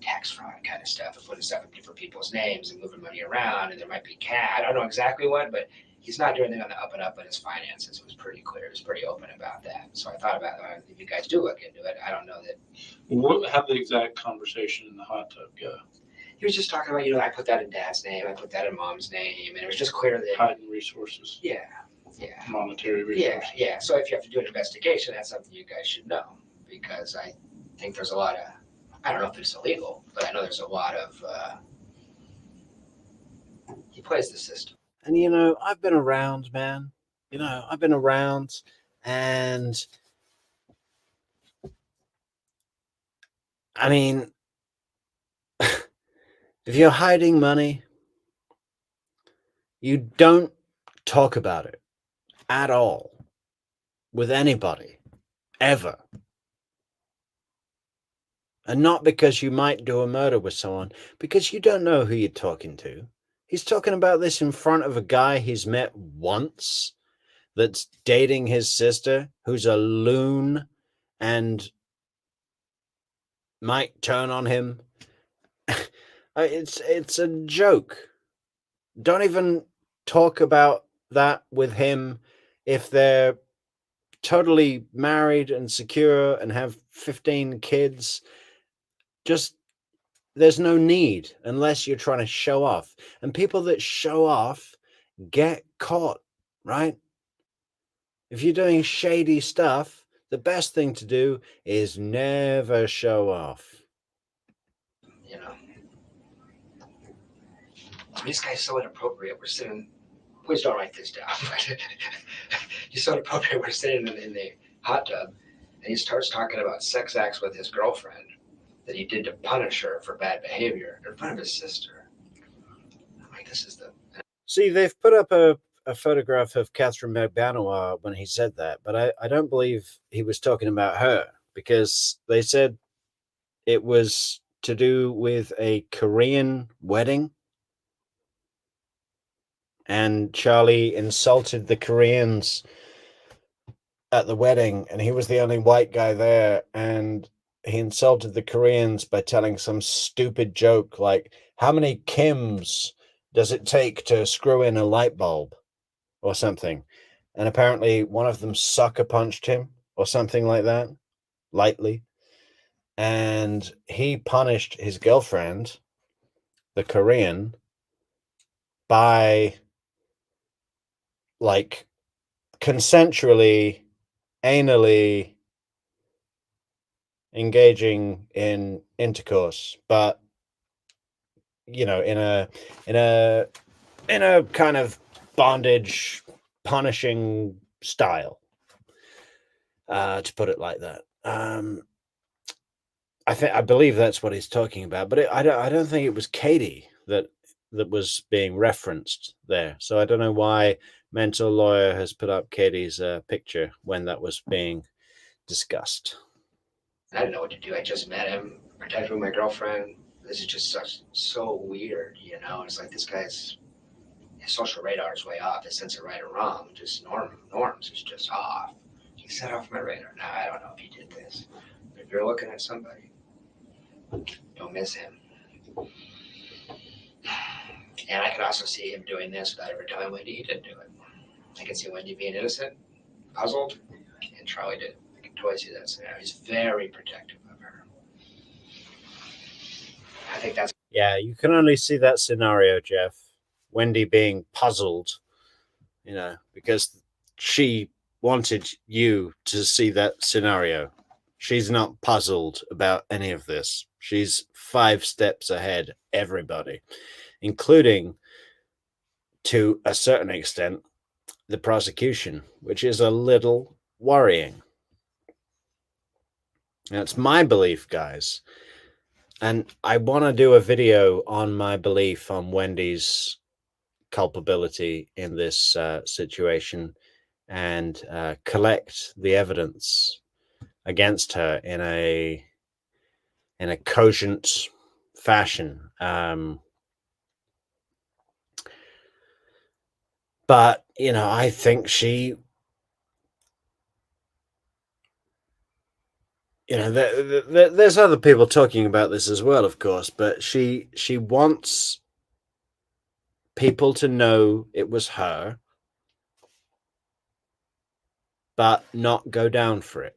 tax fraud kind of stuff, and putting stuff in different people's names and moving money around, and there might be cash. I don't know exactly what, but he's not doing anything on the up and up in his finances. It was pretty clear. He was pretty open about that. So I thought about if you guys do look into it, I don't know that. How the exact conversation in the hot tub go? He was just talking about, I put that in dad's name, I put that in mom's name, and it was just clear that hiding resources. Yeah. Yeah. monetary Yeah, resources. yeah. So if you have to do an investigation, that's something you guys should know, because I think there's a lot of, I don't know if it's illegal, but I know there's a lot of, he plays the system. And, you know, I've been around, man. You know, I've been around, and I mean, if you're hiding money, you don't talk about it at all with anybody, ever. And not because you might do a murder with someone, because you don't know who you're talking to. He's talking about this in front of a guy he's met once that's dating his sister, who's a loon and might turn on him. It's a joke. Don't even talk about that with him if they're totally married and secure and have 15 kids. Just, there's no need unless you're trying to show off. And people that show off get caught, right? If you're doing shady stuff, the best thing to do is never show off. You know, this guy's so inappropriate. We're sitting, please don't write this down. He's so inappropriate. We're sitting in the hot tub, and he starts talking about sex acts with his girlfriend that he did to punish her for bad behavior in front of his sister. I'm like, this is the. See, they've put up a photograph of Catherine McBanoir when he said that, but I don't believe he was talking about her, because they said it was to do with a Korean wedding, and Charlie insulted the Koreans at the wedding, and he was the only white guy there, and he insulted the Koreans by telling some stupid joke like, how many Kims does it take to screw in a light bulb or something? And apparently one of them sucker punched him or something like that, lightly. And he punished his girlfriend, the Korean, by like consensually, anally engaging in intercourse, but you know, in a kind of bondage punishing style, to put it like that. I believe that's what he's talking about, but I don't think it was Katie that was being referenced there. So I don't know why Mental Lawyer has put up Katie's picture when that was being discussed. I didn't know what to do. I just met him, protected with my girlfriend. This is just so weird, you know. It's like this guy's, his social radar is way off. His sense of right or wrong, just norms is just off. He set off my radar. Now I don't know if he did this, but if you're looking at somebody, don't miss him. And I could also see him doing this without ever telling Wendy he didn't do it. I can see Wendy being innocent, puzzled, and Charlie did. I can totally see that scenario. He's very protective of her. I think that's. Yeah, you can only see that scenario, Jeff. Wendy being puzzled, you know, because she wanted you to see that scenario. She's not puzzled about any of this. She's 5 steps ahead, everybody, including, to a certain extent, the prosecution, which is a little worrying. That's my belief, guys. And I want to do a video on my belief on Wendy's culpability in this situation, and collect the evidence against her in a cogent fashion. But you know, I think she, you know, there's other people talking about this as well, of course, but she wants people to know it was her, but not go down for it.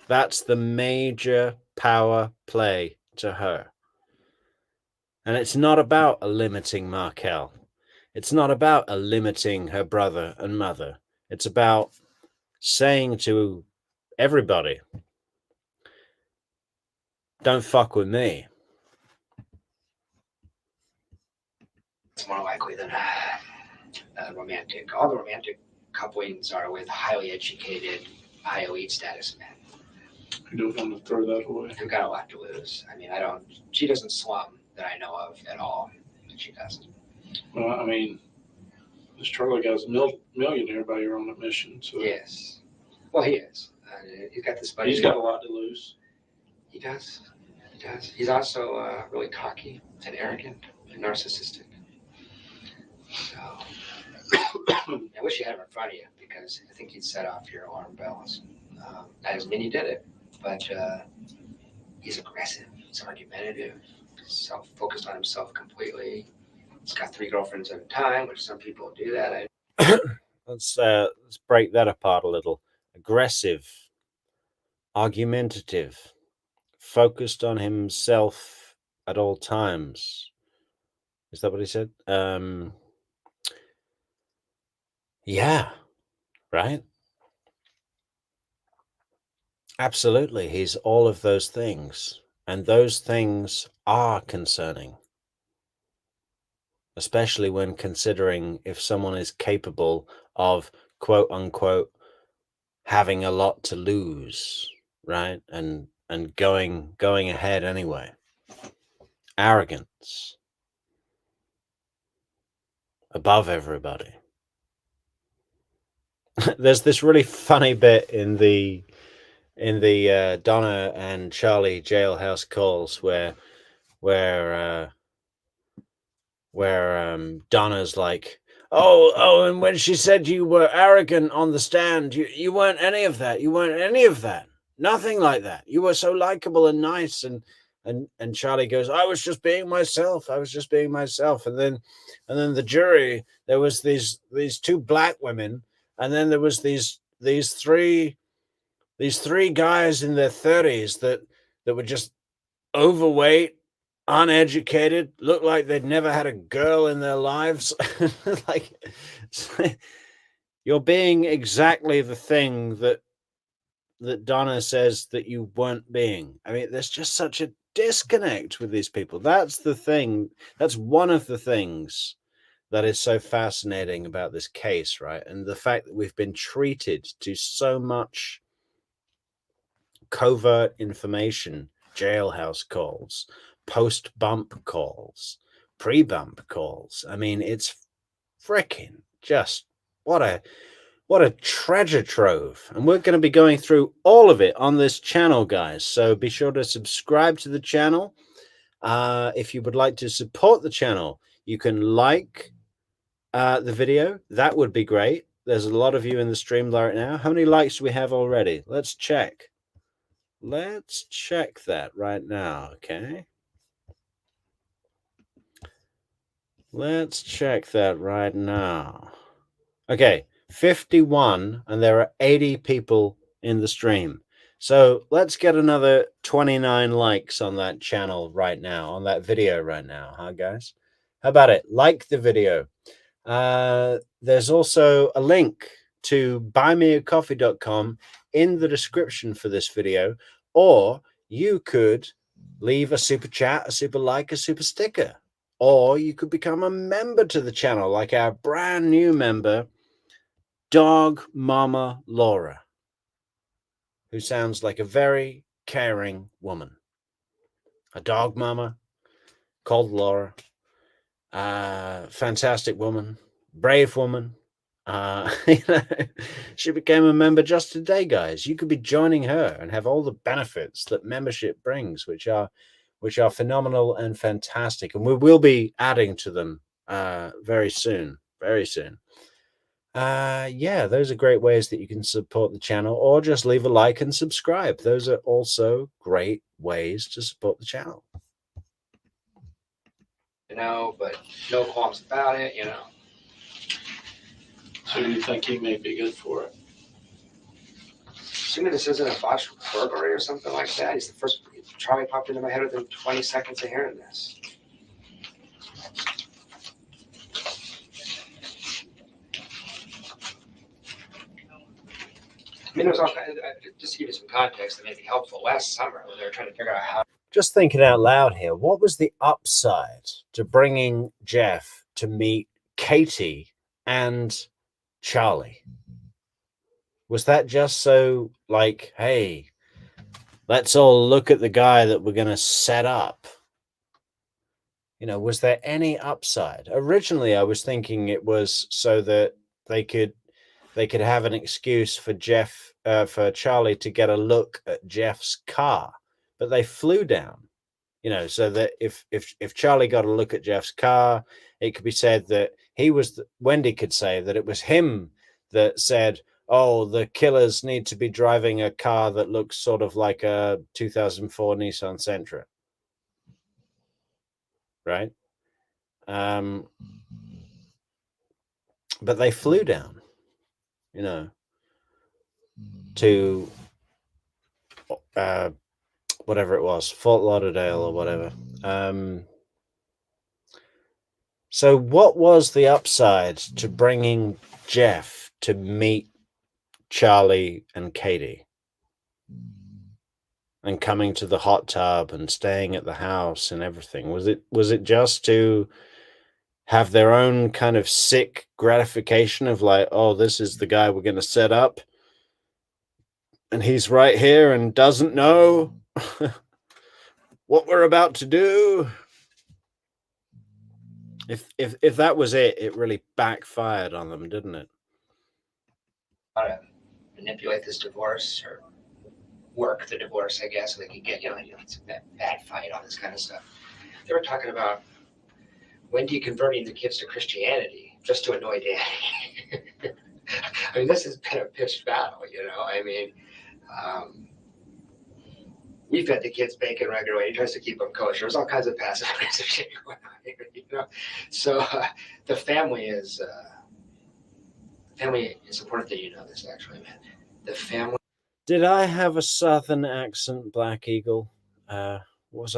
That's the major power play to her. And it's not about limiting Markel. It's not about limiting her brother and mother. It's about saying to everybody, don't fuck with me. It's more likely than romantic. All the romantic couplings are with highly educated, high elite status men. I don't want to throw that away. Who've got a lot to lose. I mean, she doesn't slum that I know of at all. She doesn't. Well, I mean, this Charlie guy's a millionaire by your own admission. So Yes. Well, he is. He's got this buddy. he's got a lot to lose. He does. He does. He's also really cocky and arrogant and narcissistic. So I wish you had him in front of you because I think he'd set off your alarm bells. Not as many did it, but he's aggressive. He's argumentative. Focused on himself completely. He's got 3 girlfriends at a time, which some people do that. Let's break that apart a little. Aggressive, argumentative, focused on himself at all times. Is that what he said? Yeah, right? Absolutely. He's all of those things. And those things are concerning, especially when considering if someone is capable of, quote unquote, having a lot to lose, right? And going ahead anyway. Arrogance. Above everybody. There's this really funny bit in the Donna and Charlie jailhouse calls where Donna's like, oh, and when she said you were arrogant on the stand, you weren't any of that. You weren't any of that. Nothing like that. You were so likable and nice. And Charlie goes, I was just being myself. I was just being myself. And then the jury, there was these 2 black women, and then there was these 3 guys in their 30s that were just overweight, uneducated, looked like they'd never had a girl in their lives. like you're being exactly the thing that Donna says that you weren't being. I mean, there's just such a disconnect with these people. That's the thing. That's one of the things that is so fascinating about this case, right? And the fact that we've been treated to so much covert information, jailhouse calls, post-bump calls, pre-bump calls. I mean, it's freaking just what a treasure trove. And we're going to be going through all of it on this channel, guys. So be sure to subscribe to the channel. If you would like to support the channel, you can like the video. That would be great. There's a lot of you in the stream right now. How many likes do we have already? Let's check. Let's check that right now, okay? Let's check that right now. Okay, 51, and there are 80 people in the stream. So let's get another 29 likes on that channel right now, on that video right now, huh, guys? How about it? Like the video. There's also a link to buymeacoffee.com in the description for this video, or you could leave a super chat, a super like, a super sticker, or you could become a member to the channel, like our brand new member, Dog Mama Laura, who sounds like a very caring woman. A dog mama called Laura. Fantastic woman, brave woman. She became a member just today, guys. You could be joining her and have all the benefits that membership brings, which are phenomenal and fantastic. And we will be adding to them very soon. Yeah, those are great ways that you can support the channel, or just leave a like and subscribe. Those are also great ways to support the channel. But no qualms about it, So you think he may be good for it? Assuming this isn't a botched burglary or something like that. He's the first. Charlie popped into my head within 20 seconds of hearing this. I mean, there's all kinds just to give you some context that may be helpful. Last summer, when they were trying to figure out how. Just thinking out loud here, what was the upside to bringing Jeff to meet Katie and Charlie? Was that just so, like, hey, let's all look at the guy that we're going to set up? You know, was there any upside? Originally, I was thinking it was so that they could have an excuse for for Charlie to get a look at Jeff's car, but they flew down. You know, so that if Charlie got a look at Jeff's car, it could be said that Wendy could say that it was him that said, oh, the killers need to be driving a car that looks sort of like a 2004 Nissan Sentra. Right? But they flew down, you know, to whatever it was, Fort Lauderdale or whatever. So what was the upside to bringing Jeff to meet Charlie and Katie and coming to the hot tub and staying at the house and everything? Was it just to have their own kind of sick gratification of like, oh, this is the guy we're going to set up and he's right here and doesn't know what we're about to do? If that was it, it really backfired on them, didn't it? How to manipulate this divorce or work the divorce, I guess, so they could get, it's a bad fight, all this kind of stuff. They were talking about Wendy converting the kids to Christianity just to annoy Danny. I mean, this has been a pitched battle, I mean, we fed the kids bacon regularly. He tries to keep them kosher. There's all kinds of passive aggressive shit going on here, So the family is important that you know this, actually, man. The family. Did I have a southern accent, Black Eagle? What was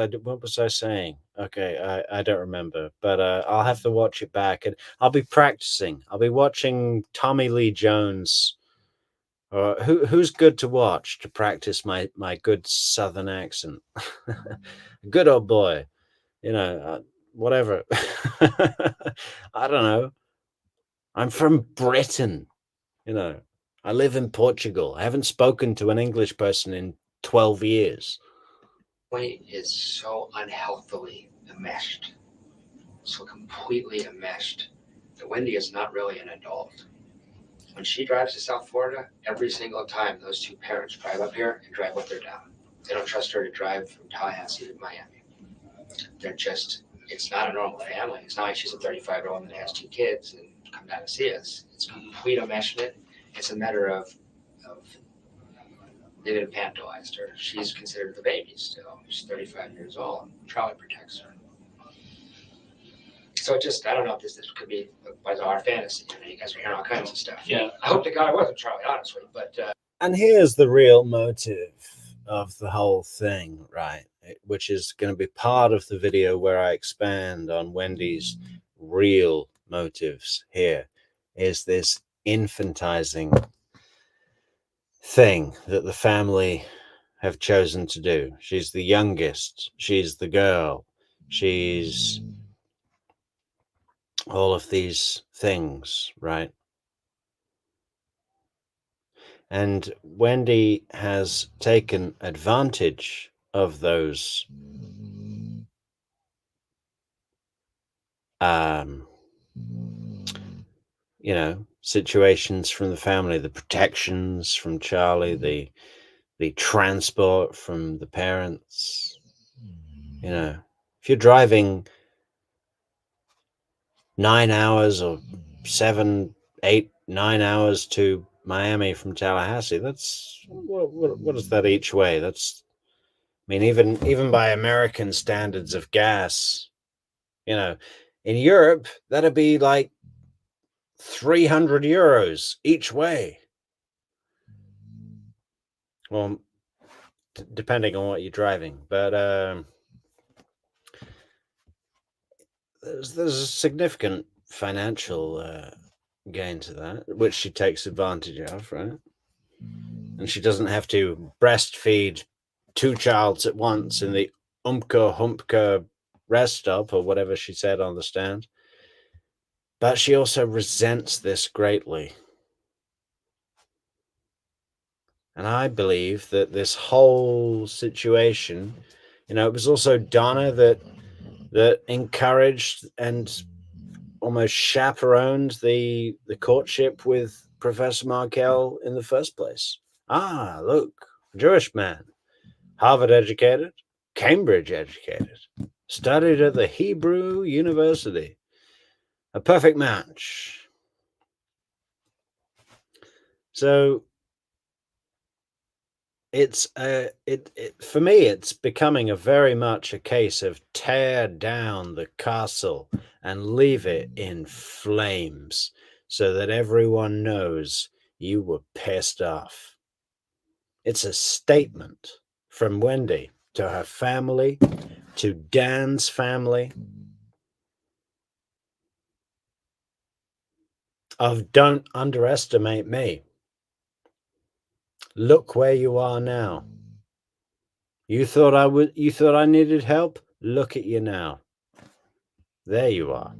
I saying? Okay, I don't remember, but I'll have to watch it back, and I'll be practicing. I'll be watching Tommy Lee Jones. Who's good to watch to practice my good southern accent? Good old boy, whatever. I don't know. I'm from Britain, I live in Portugal. I haven't spoken to an English person in 12 years. Family is so unhealthily enmeshed, so completely enmeshed, that Wendy is not really an adult. When she drives to South Florida, every single time those two parents drive up here and drive with her down. They don't trust her to drive from Tallahassee to Miami. It's not a normal family. It's not like she's a 35-year-old woman that has two kids and come down to see us. It's complete enmeshment. It's a matter of they infantilized her. She's considered the baby still. She's 35 years old. Charlie protects her. So I don't know if this could be a bizarre fantasy. You guys are hearing all kinds of stuff. Yeah. I hope to God it wasn't Charlie, honestly. But and here's the real motive of the whole thing, right? Which is going to be part of the video where I expand on Wendy's real motives. Here is this infantizing thing that the family have chosen to do. She's the youngest. She's the girl. She's all of these things, right? And Wendy has taken advantage of those situations from the family, the protections from Charlie, the transport from the parents. If you're driving 9 hours or 7, 8, 9 hours to Miami from Tallahassee, that's what is that each way? That's, I mean, even by American standards of gas, in Europe, that'd be like 300 euros each way. Well, depending on what you're driving, but there's a significant financial gain to that, which she takes advantage of, right? and she doesn't have to breastfeed two childs at once in the humpka rest stop or whatever she said on the stand. But she also resents this greatly. And I believe that this whole situation, it was also Donna that encouraged and almost chaperoned the courtship with Professor Markel in the first place. Ah, look, Jewish man, Harvard educated, Cambridge educated, studied at the Hebrew University. A perfect match. So it's for me, it's becoming a very much a case of tear down the castle and leave it in flames so that everyone knows you were pissed off. It's a statement from Wendy to her family, to Dan's family, of don't underestimate me. Look where you are now. You thought I needed help? Look at you now. There you are.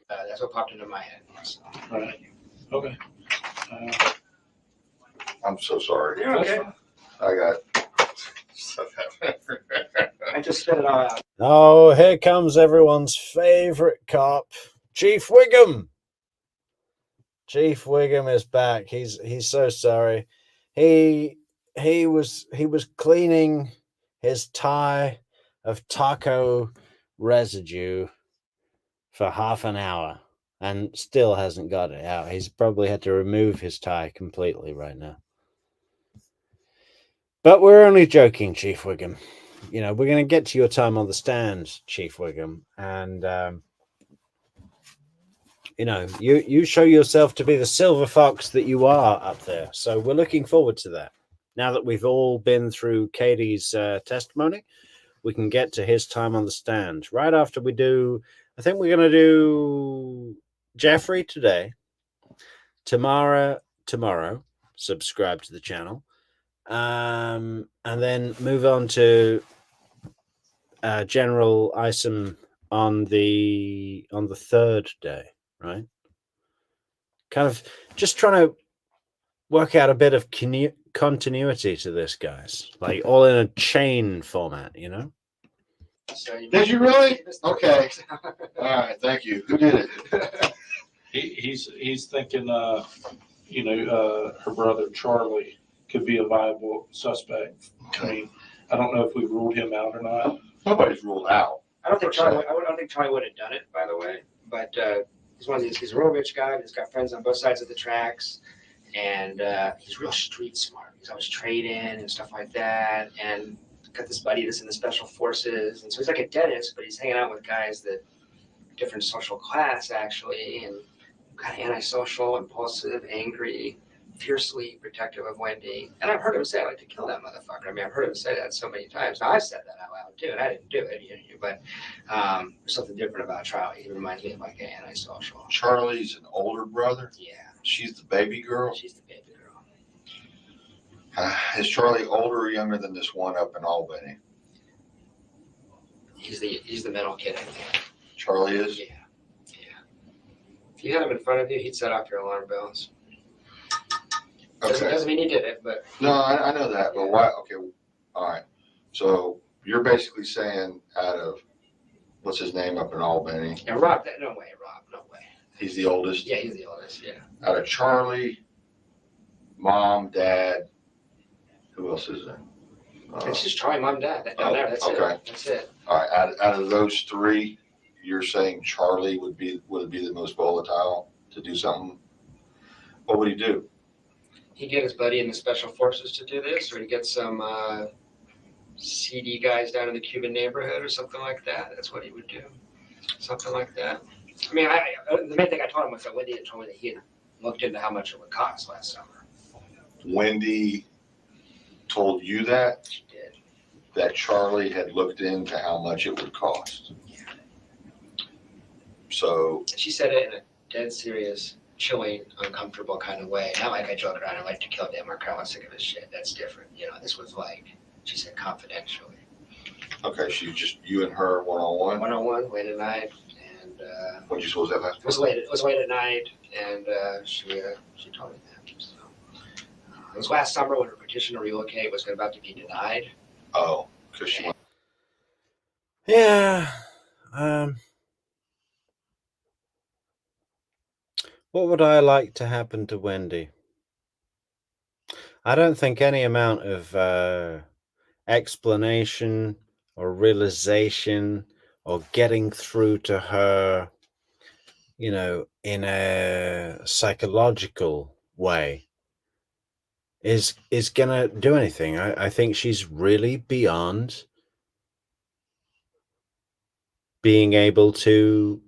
That's what popped into my head. So. Right. Okay. I'm so sorry. You're okay. I got stuff happening. I just spit it all out. Oh, here comes everyone's favorite cop, Chief Wiggum. Chief Wiggum is back. He's so sorry. He was cleaning his tie of taco residue for half an hour and still hasn't got it out. He's probably had to remove his tie completely right now. But we're only joking, Chief Wiggum. We're going to get to your time on the stand, Chief Wiggum, and you show yourself to be the silver fox that you are up there. So we're looking forward to that. Now that we've all been through Katie's testimony, we can get to his time on the stand. Right after we do, I think we're going to do Jeffrey today, Tamara tomorrow, subscribe to the channel, and then move on to General Isom on the third day, right? Kind of just trying to work out a bit of continuity to this, guys, like all in a chain format, So Did you really? Okay. All right. Thank you. Who did it? He's thinking, her brother Charlie could be a viable suspect. I mean, I don't know if we've ruled him out or not. Nobody's ruled out. I don't think Charlie would have done it, by the way. But he's a real rich guy. He's got friends on both sides of the tracks, and he's real street smart. He's always trading and stuff like that. And got this buddy that's in the special forces, and so he's like a dentist, but he's hanging out with guys that different social class actually, and kind of antisocial, impulsive, angry, fiercely protective of Wendy. And I've heard him say, "I'd like to kill that motherfucker." I mean, I've heard him say that so many times. Now, I've said that out loud too, and I didn't do it, but there's something different about Charlie. He reminds me of like an antisocial. Charlie's an older brother. Yeah. She's the baby girl. She's the baby girl. Is Charlie older or younger than this one up in Albany? He's the middle kid, I think. Charlie is? Yeah. If you had him in front of you, he'd set off your alarm bells. Okay. Doesn't mean he did it, but. No, I know that, but why? Okay. All right. So you're basically saying out of, what's his name up in Albany? Yeah, Rob, no way. He's the oldest? Yeah, he's the oldest, yeah. Out of Charlie, mom, dad, who else is there? It's just Charlie, mom, dad. Down there, that's okay. it. That's it. All right. Out of those three, you're saying Charlie would be the most volatile to do something? What would he do? He'd get his buddy in the special forces to do this, or he'd get some CD guys down in the Cuban neighborhood or something like that. That's what he would do. Something like that. I mean, the main thing I told him was that Wendy had told me that he had looked into how much it would cost last summer. Wendy told you that? She did. That Charlie had looked into how much it would cost. Yeah. So She said it in a dead serious chilling, uncomfortable kind of way. Not like I joke around, I like to kill Dan Mark, I was sick of his shit. That's different. You know, this was like, she said confidentially. Okay, so you and her one-on-one? One-on-one, late at night, and When you supposed to have that? it was late at night, and she told me that. So, it was last summer when her petition to relocate was about to be denied. Oh, because she went. Yeah. What would I like to happen to Wendy? I don't think any amount of explanation or realization or getting through to her, you know, in a psychological way is gonna do anything. I think she's really beyond being able to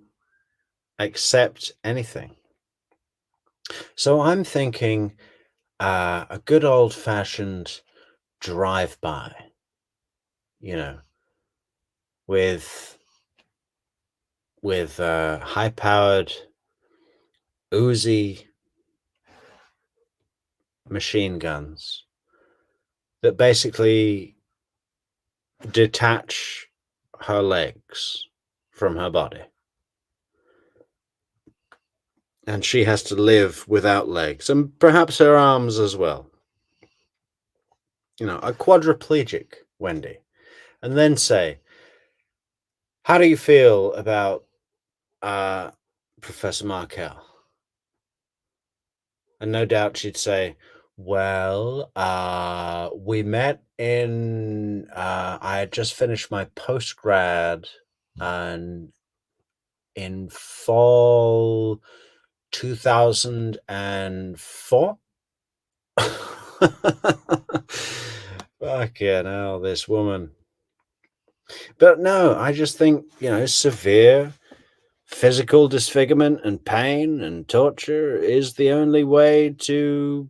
accept anything. So I'm thinking a good old-fashioned drive-by, you know, with high-powered Uzi machine guns that basically detach her legs from her body. And she has to live without legs, and perhaps her arms as well. You know, a quadriplegic Wendy. And then say, how do you feel about Professor Markel? And no doubt she'd say, well, we met in, I had just finished my postgrad and in fall 2004. Fucking hell, this woman. But no, I just think, you know, severe physical disfigurement and pain and torture is the only way to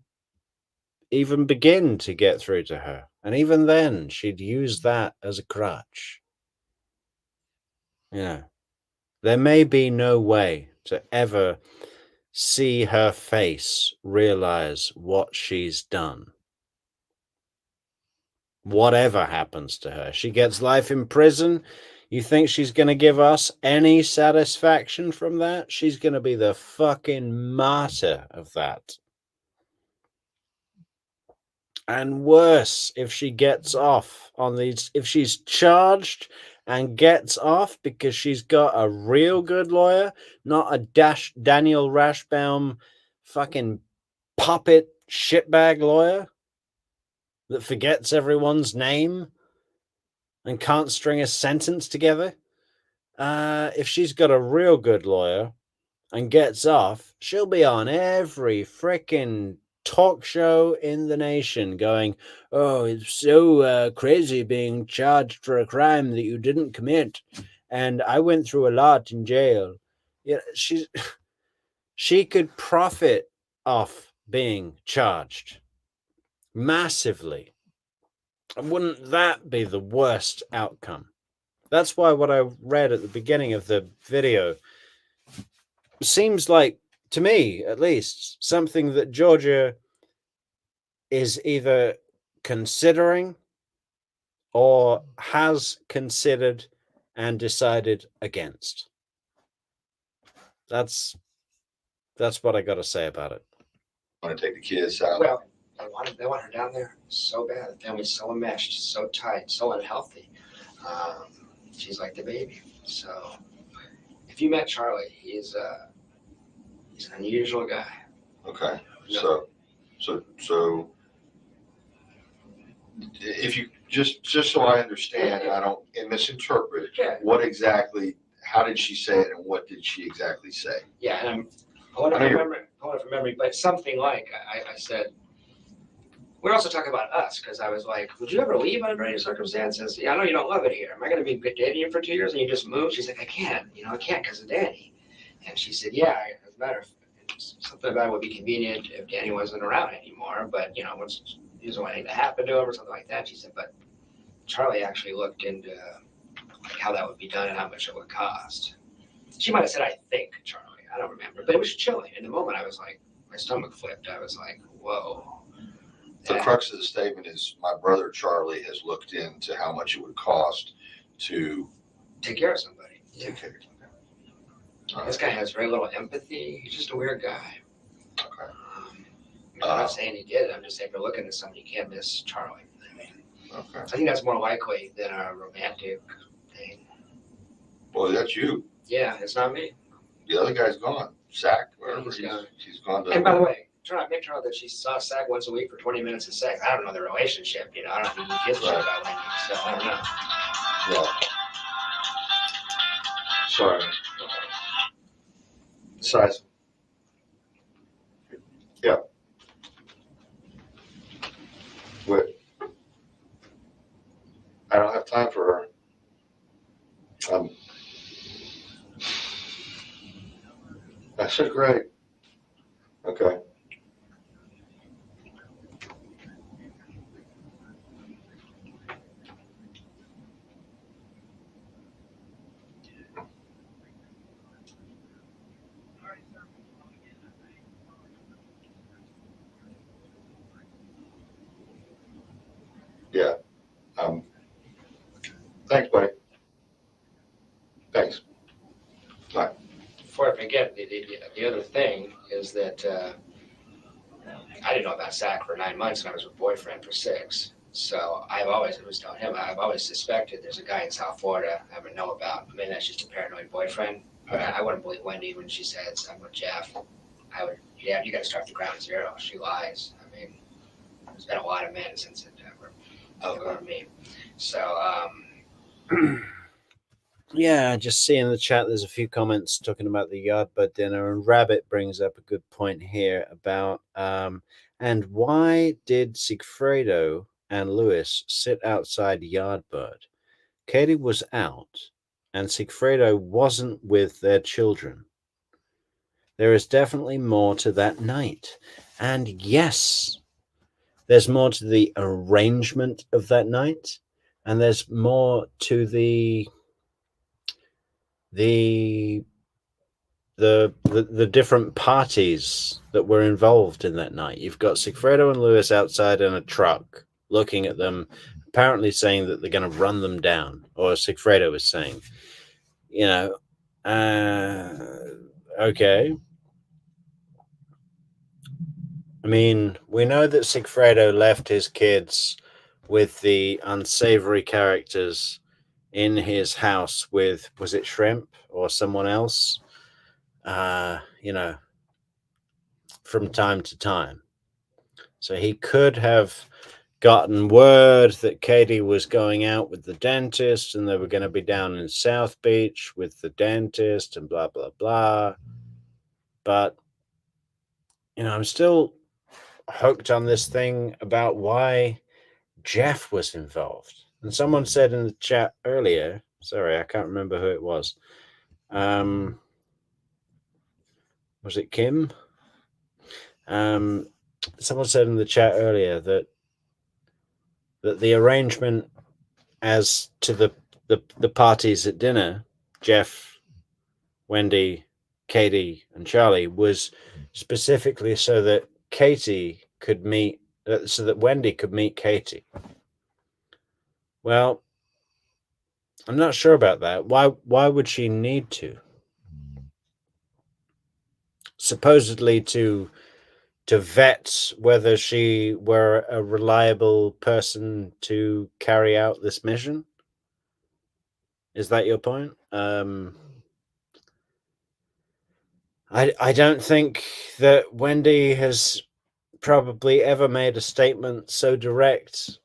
even begin to get through to her. And even then, she'd use that as a crutch. You know, there may be no way to ever see her face realize what she's done. Whatever happens to her, she gets life in prison. You think she's going to give us any satisfaction from that? She's going to be the fucking martyr of that. And worse, if she gets off on these, if she's charged and gets off because she's got a real good lawyer, not a Daniel Rashbaum fucking puppet shitbag lawyer that forgets everyone's name and can't string a sentence together. If she's got a real good lawyer and gets off, she'll be on every freaking talk show in the nation going, oh, it's so crazy being charged for a crime that you didn't commit. And I went through a lot in jail. Yeah, she could profit off being charged massively. Wouldn't that be the worst outcome? That's why what I read at the beginning of the video seems like, to me at least, something that Georgia is either considering or has considered and decided against. That's what I got to say about it. Want to take the kids out? Well, they want her down there so bad. The family's so enmeshed, so tight, so unhealthy. She's like the baby. So if you met Charlie, he's an unusual guy. Okay, No. so if you just so I understand, and I don't misinterpret, Yeah. what exactly, how did she say it and what did she exactly say? Yeah, and I'm pulling it from memory, but something like I said, we're also talking about us, because I was like, would you ever leave under any circumstances? Yeah, I know you don't love it here. Am I going to be dating you for 2 years and you just move? She's like, I can't because of Danny. And she said, yeah, as a matter of something about it would be convenient if Danny wasn't around anymore, but once he doesn't want anything to happen to him or something like that. She said, but Charlie actually looked into like how that would be done and how much it would cost. She might have said, I think, Charlie. I don't remember, but it was chilling. In the moment, I was like, my stomach flipped. I was like, whoa. The crux of the statement is my brother Charlie has looked into how much it would cost to take care of somebody. Yeah. take care of somebody. This guy has very little empathy. He's just a weird guy. Okay. I'm not saying he did it. I'm just saying, if you're looking at somebody, you can't miss Charlie. I mean, Okay. I think that's more likely than a romantic thing. Well, that's you. Yeah, it's not me. The other guy's gone. Sack, wherever He's he's gone. gone to. And by the way, turn out picture that she saw Sag once a week for 20 minutes of sex. I don't know the relationship, you know. I don't think he gives a shit about Wendy, so I don't know. Yeah. Sorry. Size. Yeah. What? I don't have time for her. I said, great. Okay. Yeah. Thanks, buddy. Thanks. Bye. Before I forget, the other thing is that I didn't know about Zach for 9 months, and I was with boyfriend for 6. So I've always, I was telling him, I've always suspected there's a guy in South Florida I never know about. Maybe that's just a paranoid boyfriend. But I wouldn't believe Wendy when she says I'm with Jeff. I would, yeah, you got to start the ground zero. She lies. I mean, there's been a lot of men since September. Over me. So, Yeah, just see in the chat there's a few comments talking about the Yardbird dinner, and Rabbit brings up a good point here about and why did Sigfredo and Lewis sit outside Yardbird? Katie was out and Sigfredo wasn't with their children. There is definitely more to that night. And yes, there's more to the arrangement of that night, and there's more to the different parties that were involved in that night. You've got Sigfredo and Lewis outside in a truck looking at them, apparently saying that they're going to run them down, or Sigfredo is saying, you know, okay. I mean, we know that Sigfredo left his kids with the unsavory characters in his house with, was it Shrimp or someone else? You know, from time to time. So he could have gotten word that Katie was going out with the dentist and they were going to be down in South Beach with the dentist and blah, blah, blah. But, you know, I'm still hooked on this thing about why Jeff was involved. And someone said in the chat earlier, sorry, I can't remember who it was. Was it Kim? Someone said in the chat earlier that the arrangement as to the parties at dinner, Jeff, Wendy, Katie, and Charlie, was specifically so that Katie could meet, so that Wendy could meet Katie. Well, I'm not sure about that. Why would she need to? Supposedly to vet whether she were a reliable person to carry out this mission? Is that your point? I don't think that Wendy has probably ever made a statement so direct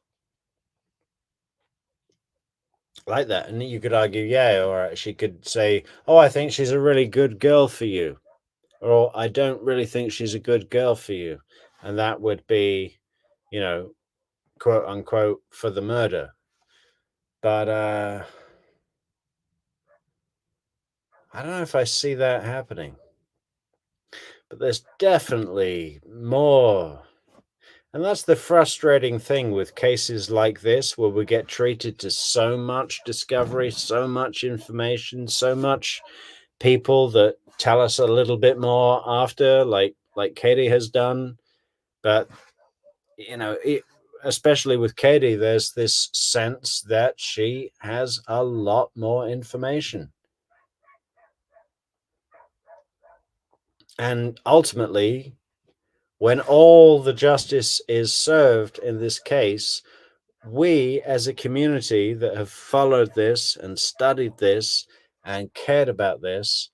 like that. And you could argue, yeah, or she could say, oh, I think she's a really good girl for you. Or I don't really think she's a good girl for you. And that would be, you know, quote unquote, for the murder. But I don't know if I see that happening. But there's definitely more. And that's the frustrating thing with cases like this, where we get treated to so much discovery, so much information, so much people that tell us a little bit more after, like Katie has done. But especially with Katie, there's this sense that she has a lot more information. And ultimately, when all the justice is served in this case, we as a community that have followed this and studied this and cared about this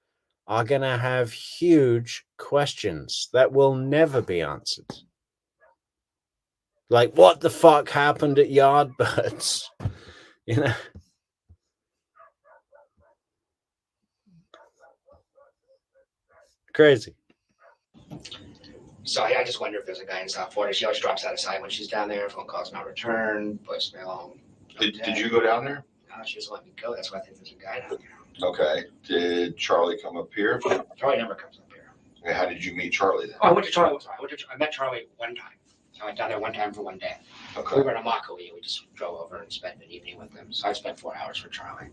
are going to have huge questions that will never be answered. Like, what the fuck happened at Yardbirds? Crazy. So I just wonder if there's a guy in South Florida. She always drops out of sight when she's down there. Phone calls not returned. Voicemail. Did you go down there? No, she doesn't let me go. That's why I think there's a guy down there. Okay. Did Charlie come up here? Charlie never comes up here. And how did you meet Charlie then? Oh, I went to Charlie. Sorry, I met Charlie one time. So I went down there one time for one day. We Okay. were in Immokalee. We just drove over and spent an evening with them. So I spent 4 hours for Charlie.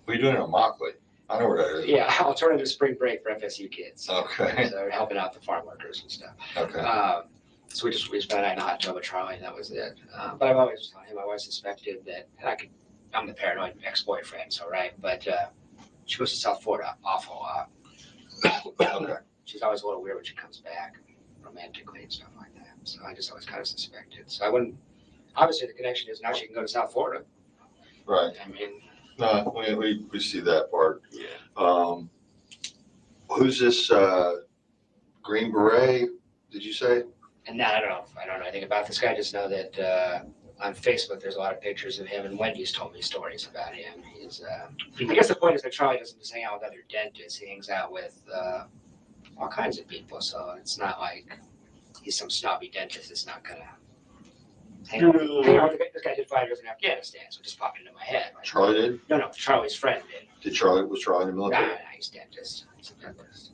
What are you doing in Immokalee? I know where that is. Yeah, alternative spring break for FSU kids. Okay. So helping out the farm workers and stuff. Okay. So we spent a night in a hot tub with Charlie, and that was it. But I've always told him, I always suspected that, and I'm the paranoid ex-boyfriend, so right. But she goes to South Florida awful lot. Okay. She's always a little weird when she comes back, romantically and stuff like that. So I just always kind of suspected. So I wouldn't. Obviously, the connection is now she can go to South Florida. Right. I mean, No, we see that part. yeah. Who's this Green Beret? Did you say? And now I don't know anything about this guy. I just know that on Facebook there's a lot of pictures of him, and Wendy's told me stories about him. He's I guess the point is that Charlie doesn't just hang out with other dentists. He hangs out with all kinds of people. So it's not like he's some snobby dentist that's not gonna hang out with this guy. Did 5 years in Afghanistan, so it just popped into my head. Like, Charlie did? No, Charlie's friend did. Was Charlie in the military? Nah, he's a dentist. He's a dentist.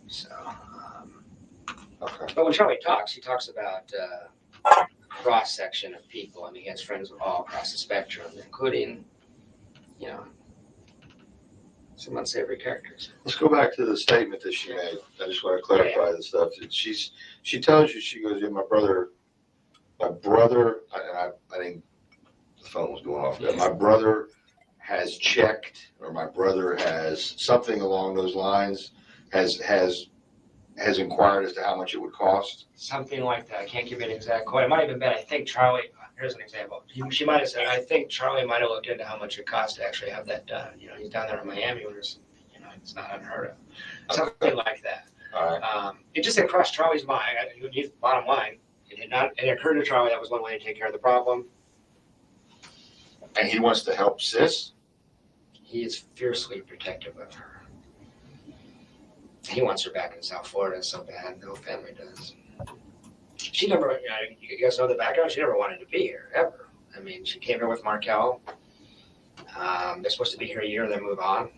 So. Okay. But when Charlie talks, he talks about cross section of people. I mean, he has friends all across the spectrum, including, some unsavory characters. Let's go back to the statement that she made. I just want to clarify the stuff. She tells you, she goes, yeah, my brother, I think the phone was going off there. My brother has checked, or my brother has something along those lines, has inquired as to how much it would cost. Something like that. I can't give you an exact quote. It might have been, I think Charlie, here's an example. She might have said, I think Charlie might have looked into how much it costs to actually have that done. He's down there in Miami where it's not unheard of. Something like that. All right. It just had crossed Charlie's mind. Bottom line, it occurred to Charlie that was one way to take care of the problem. And he wants to help sis? He is fiercely protective of her. He wants her back in South Florida so bad. The whole family does. She never, you guys know the background. She never wanted to be here, ever. I mean, she came here with Markel. They're supposed to be here a year, then move on.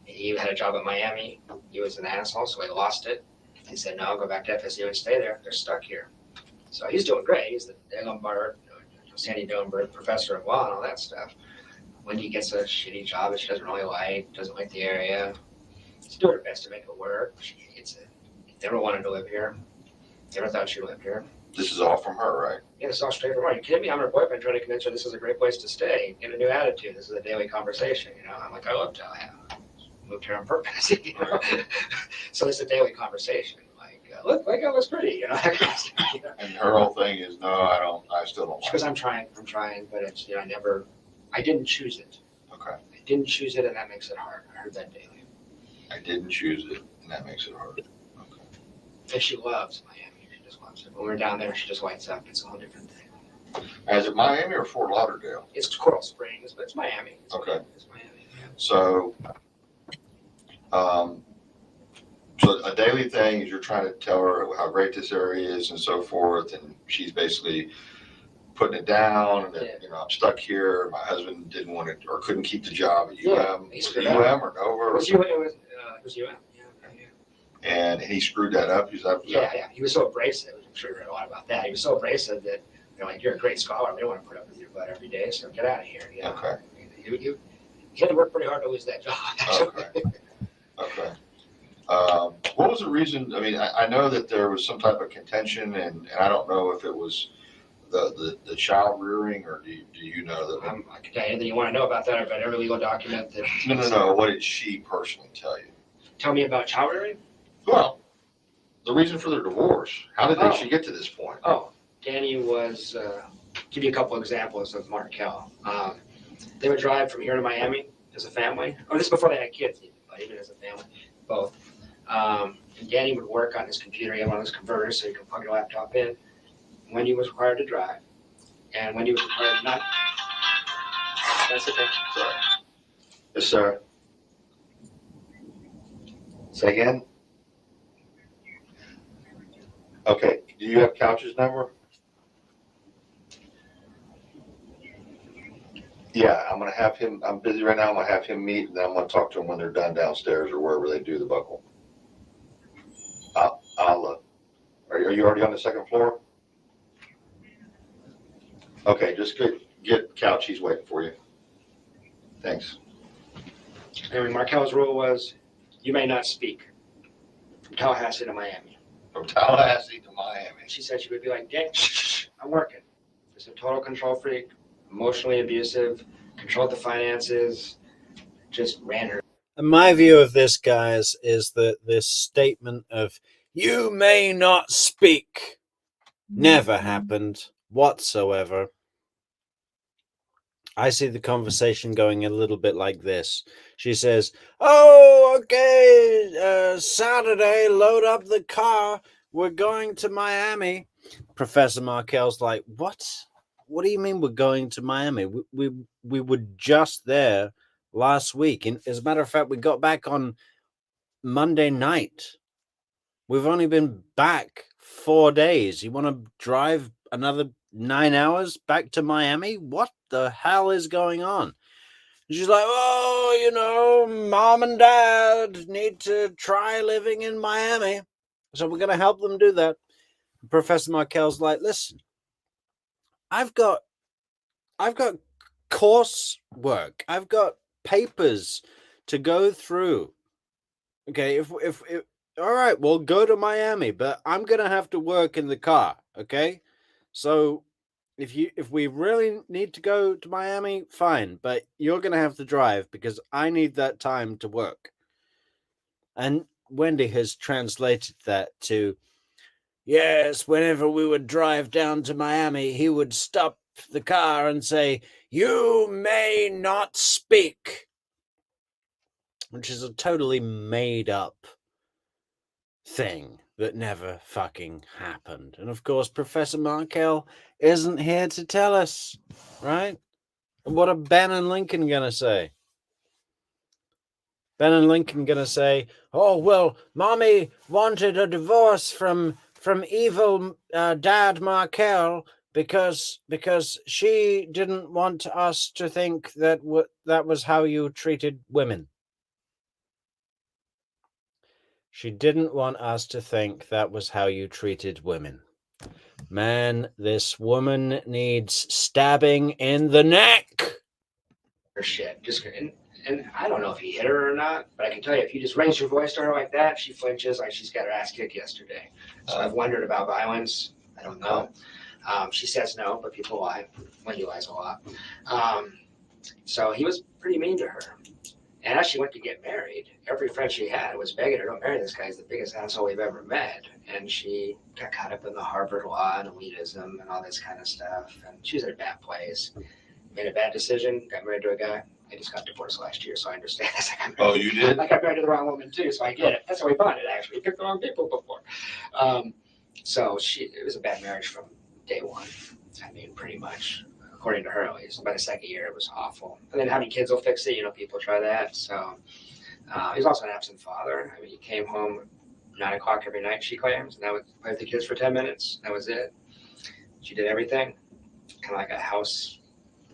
He had a job at Miami. He was an asshole, so he lost it. He said, no, go back to FSU and stay there. They're stuck here. So he's doing great. He's the Sandy Dillenberg professor of law and all that stuff. Wendy gets a shitty job that she doesn't really like, doesn't like the area. She's doing her best to make it work. She hates it. Never wanted to live here. Never thought she lived here. This is all from her, right? Yeah, it's all straight from her. Are you kidding me? I'm her boyfriend trying to convince her this is a great place to stay. Get a new attitude. This is a daily conversation. I'm like, I love Tallahassee. Moved here on purpose. So it's a daily conversation. Like, look, it looks pretty. That kind of stuff, And her whole thing is, no, I still don't like Because it. I'm trying, but it's, I didn't choose it. Okay. I didn't choose it, and that makes it hard. I heard that daily. I didn't choose it, and that makes it hard. Okay. And she loves Miami. She just loves it. When we're down there, she just lights up. It's a whole different thing. Is it Miami or Fort Lauderdale? It's Coral Springs, but it's Miami. Okay. It's Miami. Yeah. So a daily thing is you're trying to tell her how great this area is and so forth, and she's basically putting it down, and that, I'm stuck here. My husband didn't want it or couldn't keep the job at UM. He Was screwed it up. UM or Nova? It was UM. Yeah. And he screwed that up. Yeah. He was so abrasive. I'm sure you read a lot about that. He was so abrasive that you're a great scholar. We don't want to put up with your butt every day, so get out of here. Okay. He had to work pretty hard to lose that job. Actually. Okay. What was the reason? I mean, I know that there was some type of contention, and I don't know if it was the child rearing, or do you know that? I can tell you anything you want to know about that. I've read every legal document that. No. What did she personally tell you? Tell me about child rearing? Well, the reason for their divorce. How did she get to this point? Oh, Danny was, give you a couple examples of Markel. They would drive from here to Miami as a family. This is before they had kids, but even as a family, both. And Danny would work on his computer. He had one of those converters so he could plug your laptop in when he was required to drive and when he was required not. That's okay. Sorry. Yes, sir. Say again? Okay. Do you have Couch's number? Yeah, I'm going to have him. I'm busy right now. I'm going to have him meet, and then I'm going to talk to him when they're done downstairs or wherever they do the buckle. Are you already on the second floor? Okay, just get Couch. He's waiting for you. Thanks. And Markel's rule was, you may not speak from Tallahassee to Miami. From Tallahassee to Miami. She said she would be like, "Gang, I'm working." Just a total control freak, emotionally abusive, controlled the finances, just ran her. And my view of this, guys, is that this statement of "you may not speak" never happened whatsoever. I see the conversation going a little bit like this. She says, "Oh, okay, Saturday, load up the car. We're going to Miami." Professor Markel's like, "What? What do you mean we're going to Miami? We were just there last week. And as a matter of fact, we got back on Monday night. We've only been back 4 days. You want to drive another 9 hours back to Miami? What the hell is going on?" She's like, "Oh, mom and dad need to try living in Miami, so we're going to help them do that." Professor Markel's like, "Listen, I've got course work. I've got papers to go through. Okay, if all right, we'll go to Miami, but I'm gonna have to work in the car. Okay, so if we really need to go to Miami, fine, but you're gonna have to drive because I need that time to work." And Wendy has translated that to, "Yes, whenever we would drive down to Miami, he would stop the car and say, 'You may not speak,'" which is a totally made up thing that never fucking happened. And of course, Professor Markel isn't here to tell us, right? And what are Ben and Lincoln gonna say? Ben and Lincoln gonna say, "Oh, well, Mommy wanted a divorce from evil Dad Markel because she didn't want us to think that that was how you treated women. She didn't want us to think that was how you treated women." Man, this woman needs stabbing in the neck. Her shit. And I don't know if he hit her or not, but I can tell you, if you just raise your voice to her like that, she flinches like she's got her ass kicked yesterday. So I've wondered about violence. I don't know. She says no, but people lie. Wendy lies a lot. So he was pretty mean to her. And as she went to get married, every friend she had was begging her, "Don't marry this guy. He's the biggest asshole we've ever met." And she got caught up in the Harvard law and elitism and all this kind of stuff. And she was in a bad place. Made a bad decision, got married to a guy. I just got divorced last year, so I understand this. Oh, you did? I got married to the wrong woman too, so I get it. That's how we bonded, actually. We picked the wrong people before. So it was a bad marriage from day one. I mean, pretty much, according to her at least. By the second year, it was awful. And then having kids will fix it. People try that. So he was also an absent father. I mean, he came home 9 o'clock every night, she claims, and that would play with the kids for 10 minutes. That was it. She did everything, kind of like a house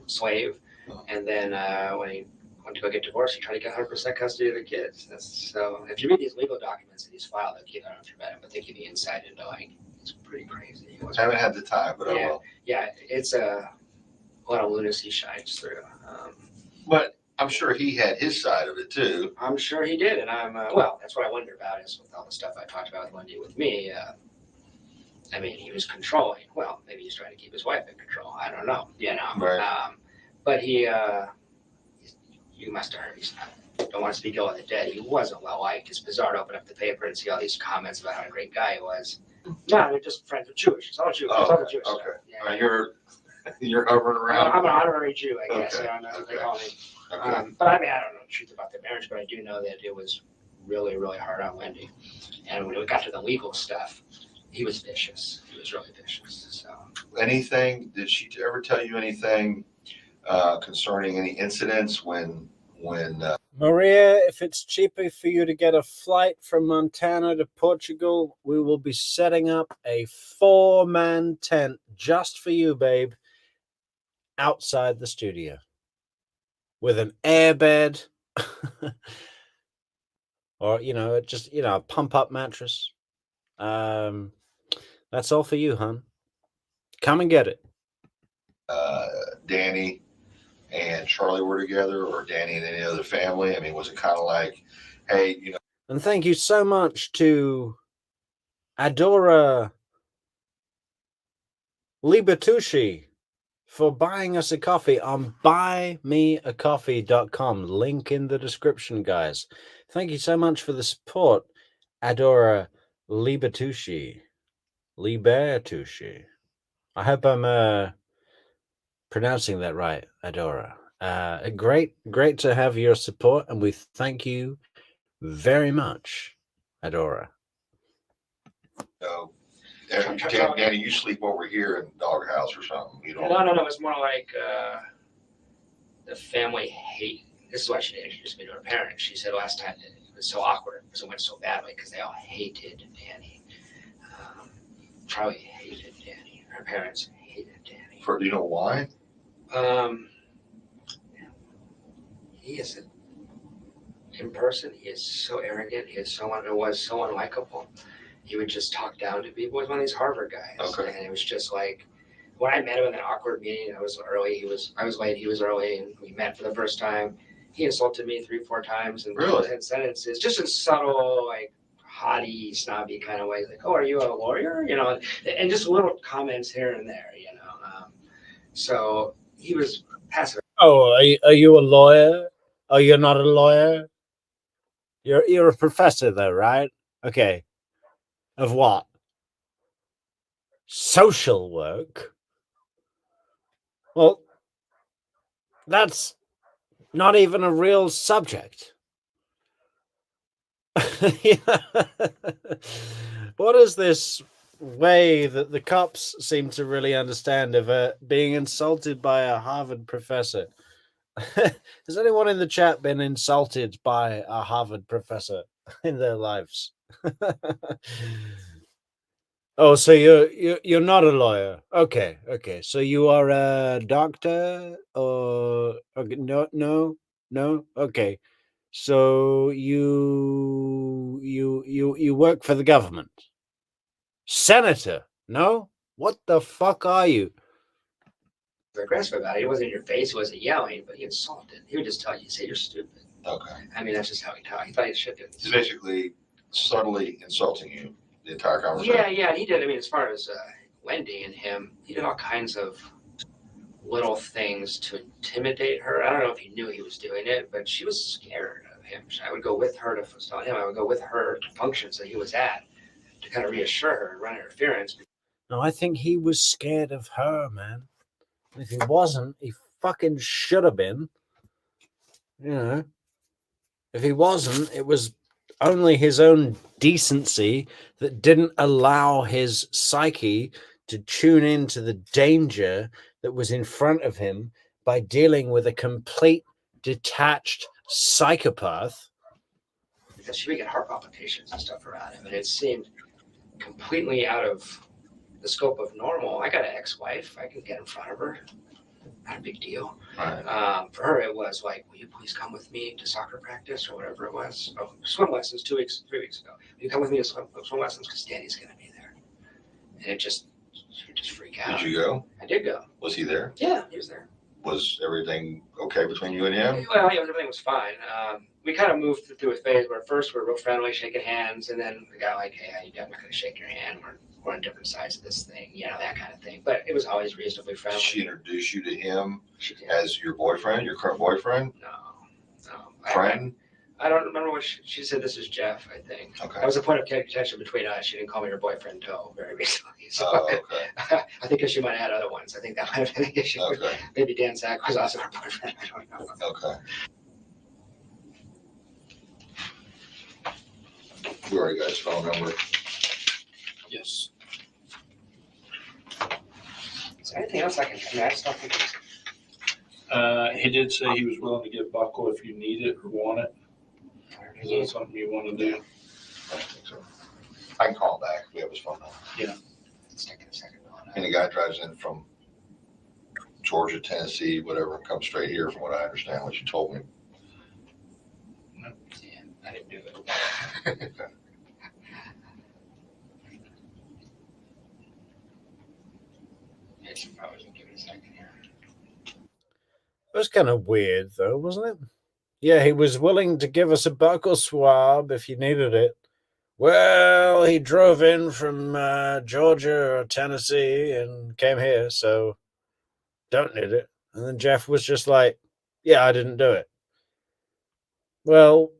slave. And then when he went to go get divorced, he tried to get 100% custody of the kids. So if you read these legal documents that he's filed, I don't know if you've read them, but they give you insight into it's pretty crazy. I haven't had the time, but I will. Yeah, it's a lot of lunacy shines through. But I'm sure he had his side of it too. I'm sure he did, and well, that's what I wonder about is with all the stuff I talked about with Wendy with me. I mean, he was controlling. Well, maybe he's trying to keep his wife in control. I don't know, Right. But you must have heard. Don't want to speak ill of the dead. He wasn't well liked. It's bizarre to open up the paper and see all these comments about how a great guy he was. No, they're just friends with Jewish. It's all Jewish. Oh, It's all the okay. Jewish stuff. Okay. Yeah. You're hovering around. I'm an honorary Jew, I guess. Okay. I don't know what they call me. Okay. But I mean, I don't know the truth about the marriage, but I do know that it was really, really hard on Wendy. And when we got to the legal stuff, he was vicious. He was really vicious. So. Anything? Did she ever tell you anything concerning any incidents when? Maria, if it's cheaper for you to get a flight from Montana to Portugal, we will be setting up a 4-man tent just for you, babe, outside the studio with an airbed or, just, a pump-up mattress. That's all for you, hon. Come and get it. Danny and Charlie were together, or Danny and any other family? I mean, was it kind of like, hey, And thank you so much to Adora Libertucci for buying us a coffee on buymeacoffee.com. Link in the description, guys. Thank you so much for the support, Adora Libertucci. I hope I'm pronouncing that right, Adora. Great to have your support, and we thank you very much, Adora. Danny, you sleep over here in the doghouse or something? You don't? No. It's more like the family hate. This is why she didn't introduce me to her parents. She said last time that it was so awkward because it went so badly because they all hated Danny. Charlie hated Danny. Her parents hated Danny. Do you know why? He is in person. He is so arrogant. He is so unlikable. He would just talk down to people. He was one of these Harvard guys. Okay. And it was just like when I met him in an awkward meeting. I was early. I was late. He was early, and we met for the first time. He insulted me 3-4 times in sentences, just in subtle, like haughty, snobby kind of ways. Like, "Oh, are you a lawyer?" And just little comments here and there. So he was passive. Oh, are you a lawyer? Oh, you're not a lawyer? You're a professor, though, right? Okay. Of what? Social work? Well, that's not even a real subject. What is this way that the cops seem to really understand of being insulted by a Harvard professor? Has anyone in the chat been insulted by a Harvard professor in their lives? Oh, so you're not a lawyer. Okay. So you are a doctor, or okay, no. Okay. So you work for the government. Senator? No? What the fuck are you? Aggressive about it. He wasn't in your face. He wasn't yelling, but he insulted. He would just tell you, say you're stupid. Okay. I mean, that's just how he talked. He thought he should do. He's basically subtly insulting you the entire conversation. Yeah, he did. I mean, as far as Wendy and him, he did all kinds of little things to intimidate her. I don't know if he knew he was doing it, but she was scared of him. I would go with her to him. I would go with her to functions that he was at to kind of reassure her and run interference. No, I think he was scared of her, man. If he wasn't, he fucking should have been. If he wasn't, it was only his own decency that didn't allow his psyche to tune into the danger that was in front of him by dealing with a complete detached psychopath. Because she would get heart palpitations and stuff around him, and it seemed completely out of the scope of normal. I got an ex-wife. I can get in front of her. Not a big deal. Right. For her, it was like, will you please come with me to soccer practice or whatever it was? Oh, swim lessons 3 weeks ago. Will you come with me to swim lessons because Danny's going to be there? And she would just freak out. Did you go? I did go. Was he there? Yeah, he was there. Was everything okay between you and him? Well, yeah, everything was fine. We kind of moved through a phase where at first we were real friendly, shaking hands, and then we got like, hey, I'm not going to shake your hand. We're on different sides of this thing, you know, that kind of thing. But it was always reasonably Did friendly. she introduce you to him She did. as your boyfriend, your current boyfriend? No. Friend? I don't remember what she said. This is Jeff, I think. Okay. That was a point of contention between us. She didn't call me her boyfriend until very recently. So Oh, okay. I think she might have had other ones. I think that might have been the issue. Okay. Maybe Dan Sack was also her boyfriend. I don't know. Okay. You already got his phone number. Yes. Is there anything else I just don't think He did say he was willing to give buckle if you need it or want it. Is that something you want to do? I don't think so. I can call him back. We have his phone number. It's taking a second. And the guy drives in from Georgia, Tennessee, whatever, and comes straight here from what I understand, what you told me. Yeah, I didn't do it. It's probably gonna give it a second here. It was kind of weird, though, wasn't it? Yeah, he was willing to give us a buccal swab if you needed it. Well, he drove in from Georgia or Tennessee and came here, so don't need it. And then Jeff was just like, yeah, I didn't do it. Well,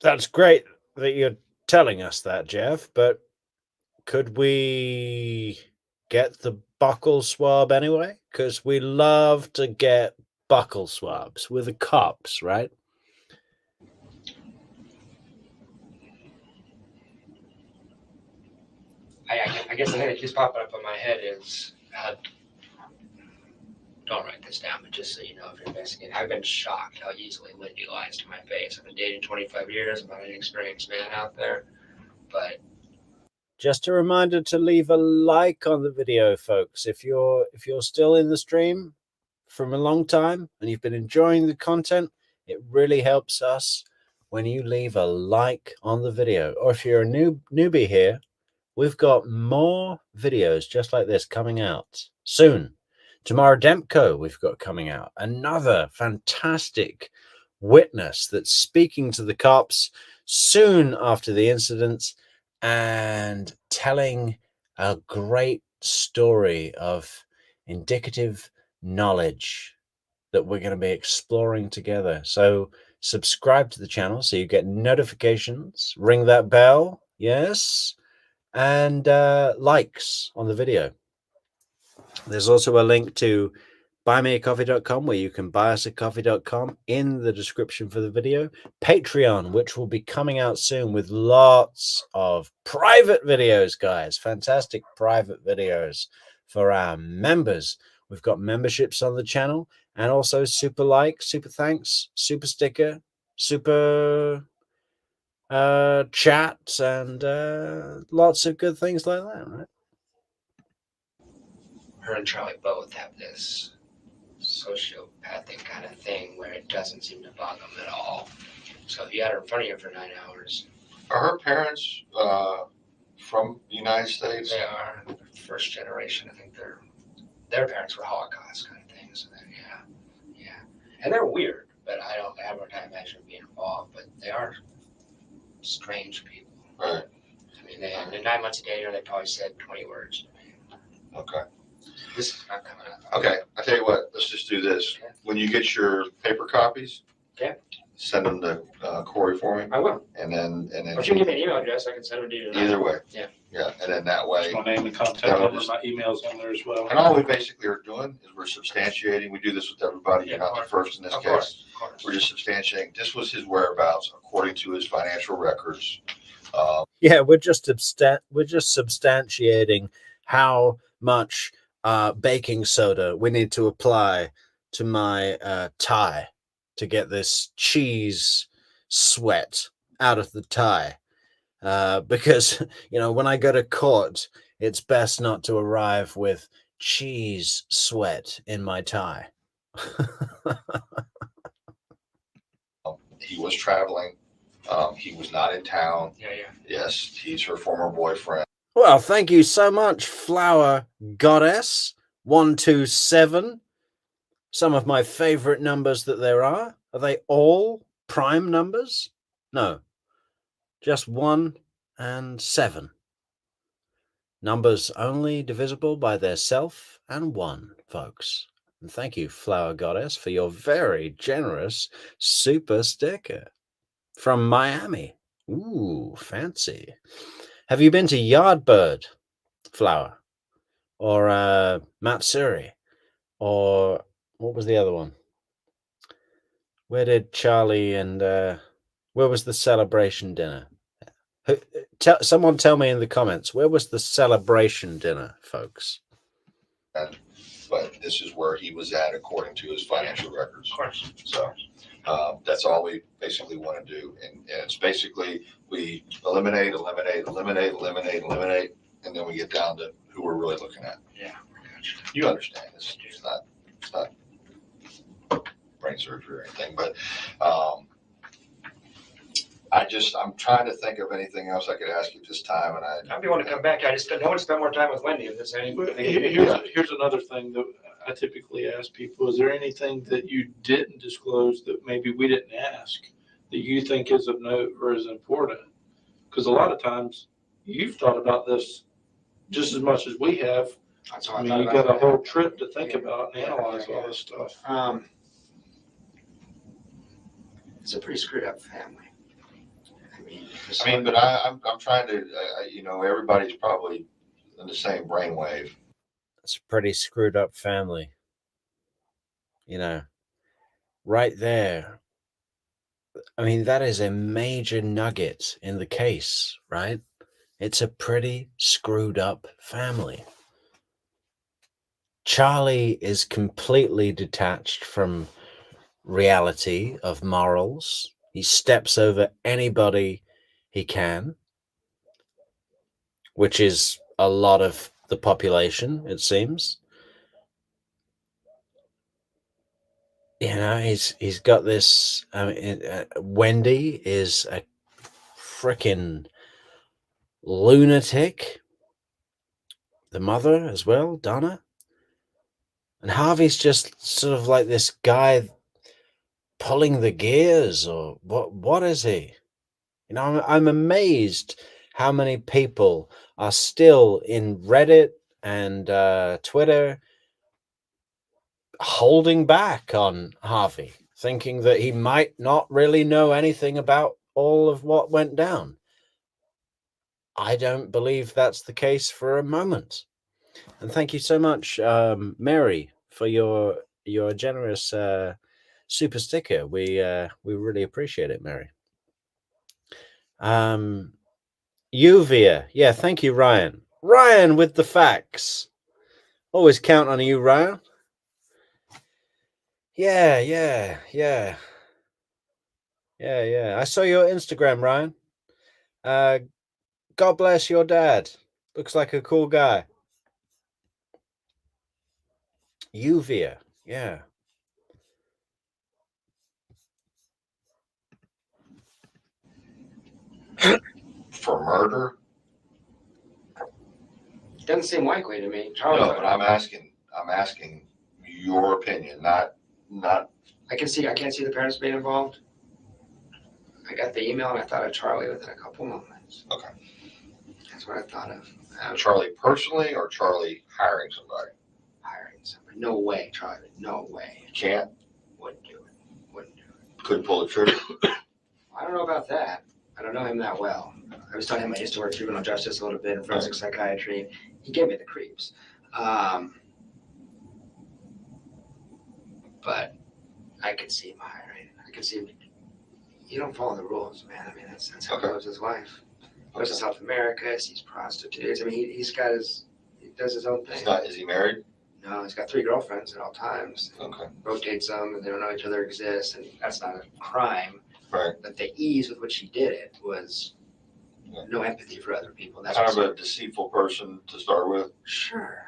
that's great that you're telling us that, Jeff, but could we get the buccal swab anyway? Because we love to get buccal swabs with the cops, right? I guess the thing that keeps popping up in my head is, don't write this down, but just so you know, if you're investigating, I've been shocked how easily Lindy lies to my face. I've been dating 25 years. I'm not an experienced man out there, but Just a reminder to leave a like on the video, folks. If you're still in the stream from a long time and you've been enjoying the content, it really helps us when you leave a like on the video. Or if you're a newbie here, we've got more videos just like this coming out soon. Tomorrow, Demko, we've got coming out. Another fantastic witness that's speaking to the cops soon after the incident and telling a great story of indicative knowledge that we're going to be exploring together. So subscribe to the channel so you get notifications, ring that bell, yes, and likes on the video. There's also a link to buymeacoffee.com where you can buy us at coffee.com in the description for the video. Patreon, which will be coming out soon with lots of private videos, guys. Fantastic private videos for our members. We've got memberships on the channel and also super like, super thanks, super sticker, super chat, and lots of good things like that, right? her and Charlie both have this sociopathic kind of thing where it doesn't seem to bug them at all. So if you had her in front of you for 9 hours, Are her parents from the United States? they are first generation. I think their parents were Holocaust kind of thing. So then, yeah, and they're weird, but I don't have a time imagine being involved. But they are strange people. Right. I mean, in 9 months of dating her, they probably said 20 words to me. Okay. This is not coming up. Okay. I tell you what. Let's just do this. Okay. When you get your paper copies, Okay. send them to Corey for me, I will. and then Or if you give me an email address, I can send them to you. either way. Yeah. Yeah, and then that way. My name and contact That'll number, just- my email's on there as well. And all we basically are doing is we're substantiating. We do this with everybody. You're Yeah, not the first in this Of case. course. We're just substantiating. This was his whereabouts according to his financial records. Yeah, we're just substantiating how much baking soda we need to apply to my tie to get this cheese sweat out of the tie. Because, you know, when I go to court, it's best not to arrive with cheese sweat in my tie. He was traveling. He was not in town. Yeah. Yes, he's her former boyfriend. Well, thank you so much, Flower Goddess. 127. Some of my favorite numbers that there are. Are they all prime numbers? No, just 1 and 7. Numbers only divisible by their self and 1, folks. And thank you, Flower Goddess, for your very generous super sticker from Miami. Ooh, fancy. Have you been to Yardbird, Flower? Or Matsuri? Or what was the other one? Where did Charlie and where was the celebration dinner? Someone tell me in the comments, where was the celebration dinner, folks? But this is where he was at according to his financial records. Of course. So that's all we basically want to do. And it's basically we eliminate, and then we get down to who we're really looking at. Yeah. You understand. It's not brain surgery or anything, but I'm trying to think of anything else I could ask you this time. And I'd be wanting to come back. I just don't want to spend more time with Wendy if there's anything. Here's another thing that I typically ask people. Is there anything that you didn't disclose that maybe we didn't ask that you think is of note or is important? Because a lot of times you've thought about this just as much as we have. That's all I I mean, thought you about. got a whole trip to think about and analyze all this stuff. It's a pretty screwed up family. but I'm trying to, everybody's probably in the same brainwave. It's a pretty screwed up family. Right there. I mean, that is a major nugget in the case, right? It's a pretty screwed up family. Charlie is completely detached from reality of morals. He steps over anybody he can, which is a lot of the population, it seems. He's got this. Wendy is a freaking lunatic. The mother as well, Donna. And Harvey's just sort of like this guy pulling the gears, or what is he? I'm amazed how many people are still in Reddit and Twitter holding back on Harvey, thinking that he might not really know anything about all of what went down. I don't believe that's the case for a moment. And thank you so much, Mary, for your generous super sticker. We really appreciate it, Mary. Uvia, yeah, thank you, Ryan. Ryan with the facts. Always count on you, Ryan. Yeah. I saw your Instagram, Ryan. God bless your dad. Looks like a cool guy. Uvia, yeah. For murder? Doesn't seem likely to me. No, but I'm asking your opinion, not. I can't see the parents being involved. I got the email and I thought of Charlie within a couple moments. Okay. That's what I thought of. Charlie personally or Charlie hiring somebody? Hiring somebody. No way, Charlie. No way. You can't? Wouldn't do it. Couldn't pull the trigger? I don't know about that. I don't know him that well. I was telling him I used to work juvenile justice a little bit in forensic psychiatry. He gave me the creeps. But I could see him hiring. I could see him. You don't follow the rules, man. I mean, that's how he lives his life. He goes to South America, sees prostitutes. I mean, he does his own thing. Is he married? No, he's got 3 girlfriends at all times. Okay. Rotates them, and they don't know each other exists, and that's not a crime. Right. But the ease with which he did it was no empathy for other people. That's kind of a deceitful person to start with. Sure.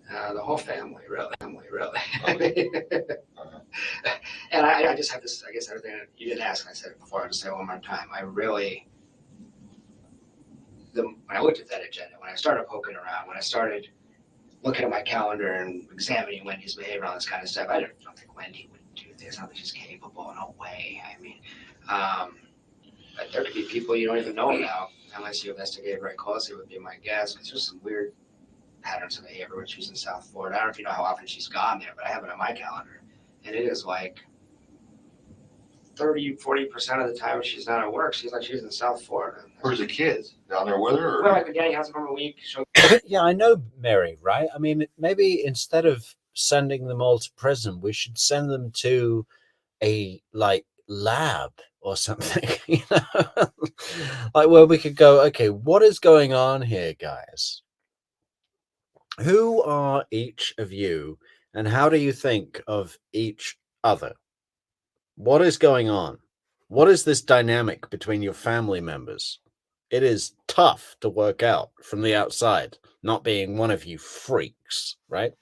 The whole family, really. Okay. And I just have this, I guess everything you didn't ask, I said it before, I'll just say it one more time. When I looked at that agenda, when I started poking around, when I started looking at my calendar and examining Wendy's behavior, all this kind of stuff. I don't think Wendy would do this. I don't think she's capable. No way. I mean, but there could be people you don't even know about unless you investigate very closely, would be my guess. Because there's some weird patterns of behavior when she's in South Florida. I don't know if you know how often she's gone there, but I have it on my calendar. And it is like 30-40% of the time when she's not at work, she's in South Florida. Where's the kids? Down there with her? Or? Well, like when Danny has them for a week. She'll... Yeah, I know, Mary, right? I mean, maybe instead of sending them all to prison, we should send them to a lab or something, you know, like where we could go, okay, what is going on here, guys? Who are each of you and how do you think of each other? What is going on? What is this dynamic between your family members? It is tough to work out from the outside, not being one of you freaks, right?